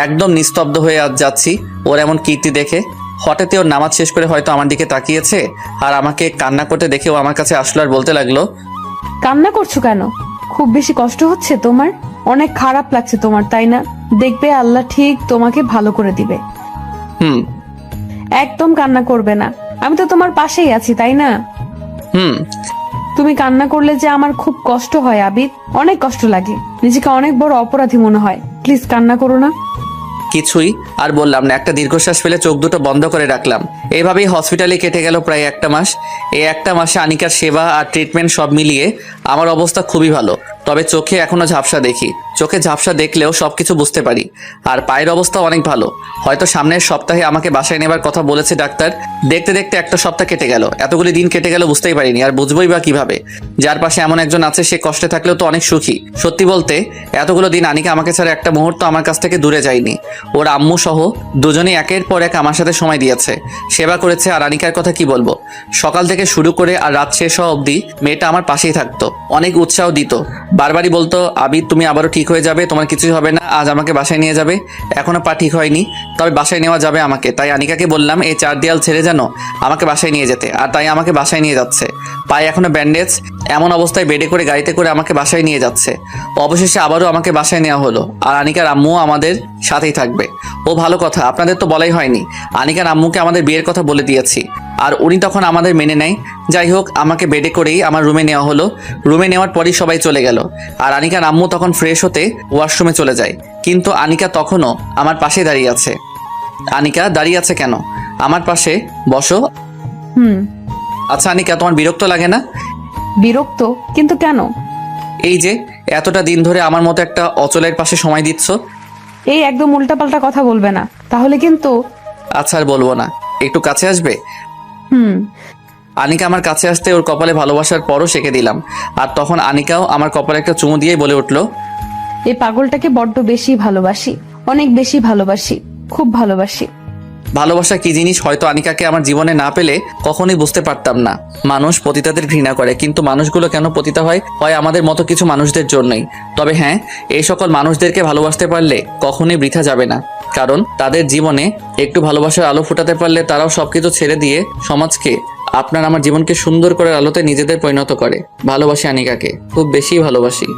Speaker 1: একদম নিস্তব্ধ হয়ে আজ যাচ্ছি ওর এমন কীর্তি দেখে। হঠাৎ ওর নামাজ শেষ করে হয়তো আমার দিকে তাকিয়েছে, আর আমাকে কান্না করতে দেখে ও আমার কাছে আসলো আর বলতে লাগলো,
Speaker 2: কান্না করছো কেন? খুব বেশি কষ্ট হচ্ছে তোমার? অনেক খারাপ লাগছে তোমার, তাই না? দেখবে আল্লাহ ঠিক তোমাকে ভালো করে দিবে।
Speaker 1: হুম
Speaker 2: একদম কান্না করবে না, আমি তো তোমার পাশেই আছি, তাই না?
Speaker 1: হুম
Speaker 2: তুমি কান্না করলে যে আমার খুব কষ্ট হয় আবিদ, অনেক কষ্ট লাগে, নিজেকে অনেক বড় অপরাধী মনে হয়। প্লিজ কান্না করো না।
Speaker 1: কিছুই আর বললাম না, একটা দীর্ঘশ্বাস ফেলে চোখ দুটো বন্ধ করে রাখলাম। এভাবেই হসপিটালে কেটে গেল প্রায় একটা মাস। এই একটা মাসে আনিকার সেবা আর ট্রিটমেন্ট সব মিলিয়ে আমার অবস্থা খুবই ভালো, তবে চোখে এখনো ঝাপসা দেখি। চোখে ঝাপসা দেখলেও সবকিছু বুঝতে পারি। আর পায়ের অবস্থা অনেক ভালো, হয়তো সামনের সপ্তাহে আমাকে বাসায় নেবার কথা বলেছে ডাক্তার। দেখতে দেখতে একটা সপ্তাহ কেটে গেল, এতগুলি দিন কেটে গেল বুঝতেই পারিনি, আর বুঝবোই বা কিভাবে? যার পাশে এমন একজন আছে সে কষ্টে থাকলেও তো অনেক সুখী। সত্যি বলতে এতগুলো দিন আনিকা আমাকে ছাড়া একটা মুহূর্ত আমার কাছ থেকে দূরে যায়নি। ওর আম্মু সহ দুজনেই একের পর এক আমার সাথে সময় দিয়েছে, সেবা করেছে। আর আনিকার কথা কি বলবো, সকাল থেকে শুরু করে আর রাত শেষ হওয়া অবধি মেয়েটা আমার পাশেই থাকতো, অনেক উৎসাহ দিত। বারবারই বলতো, আবিদ তুমি আবারও ঠিক হয়ে যাবে, তোমার কিছুই হবে না, আজ আমাকে বাসায় নিয়ে যাবে। এখনো পা ঠিক হয়নি, তবে বাসায় নেওয়া যাবে আমাকে। তাই আনিকাকে বললাম এই 4 দেয়াল ছেড়ে যেন আমাকে বাসায় নিয়ে যেতে, আর তাই আমাকে বাসায় নিয়ে যাচ্ছে। পায়ে এখনো ব্যান্ডেজ, এমন অবস্থায় বেডে করে গাড়িতে করে আমাকে বাসায় নিয়ে যাচ্ছে। অবশেষে আবারও আমাকে বাসায় নেওয়া হলো, আর আনিকার আম্মুও আমাদের সাথেই থাকবে। ও ভালো কথা, আপনাদের তো বলাই হয়নি, আনিকার আম্মুকে আমাদের বিয়ের কথা বলে দিয়েছি, আর উনি তখন আমাদের মেনে নেয়। যাই হোক, আমাকে বেডে করেই আমার রুমে নেওয়া হলো। রুমে নেওয়ার পরই সবাই চলে গেল, আর আনিকার আম্মু তখন ফ্রেশ হতে ওয়াশরুমে চলে যায়। কিন্তু আনিকা তখনও আমার পাশে দাঁড়িয়ে আছে। আনিকা দাঁড়িয়ে আছে কেন? আমার পাশে বসো। আচ্ছা আনিকা, তোমার বিরক্ত লাগে না?
Speaker 2: বিরক্ত? কিন্তু কেন?
Speaker 1: এই যে এতটা দিন ধরে আমার মতো একটা অচলের পাশে সময় দিচ্ছ।
Speaker 2: এই একদম উল্টাপাল্টা কথা বলবে না, তাহলে কিন্তু।
Speaker 1: আচ্ছা আর বলবো না, একটু কাছে আসবে? আনিকা আমার কাছে আসতে ওর কপালে ভালোবাসার পরও সেঁকে দিলাম, আর তখন আনিকাও আমার কপালে একটা চুমু দিয়ে বলে উঠলো,
Speaker 2: এই পাগলটাকে বড্ড বেশি ভালোবাসি, অনেক বেশি ভালোবাসি, খুব ভালোবাসি।
Speaker 1: ভালোবাসা কি জিনিস হয়তো আনিকাকে আমার জীবনে না পেলে কখনোই বুঝতে পারতাম না। মানুষ পতিতাদের ঘৃণা করে, কিন্তু মানুষগুলো কেন পতিতা হয় আমাদের মতো কিছু মানুষদের জন্যই। তবে হ্যাঁ, এই সকল মানুষদেরকে ভালোবাসতে পারলে কখনোই বৃথা যাবে না, কারণ তাদের জীবনে একটু ভালোবাসার আলো ফোটাতে পারলে তারাও সবকিছু ছেড়ে দিয়ে সমাজকে, আপনার আমার জীবনকে সুন্দর করার আলোতে নিজেদের পরিণত করে। ভালোবাসি আনিকাকে, খুব বেশি ভালোবাসি।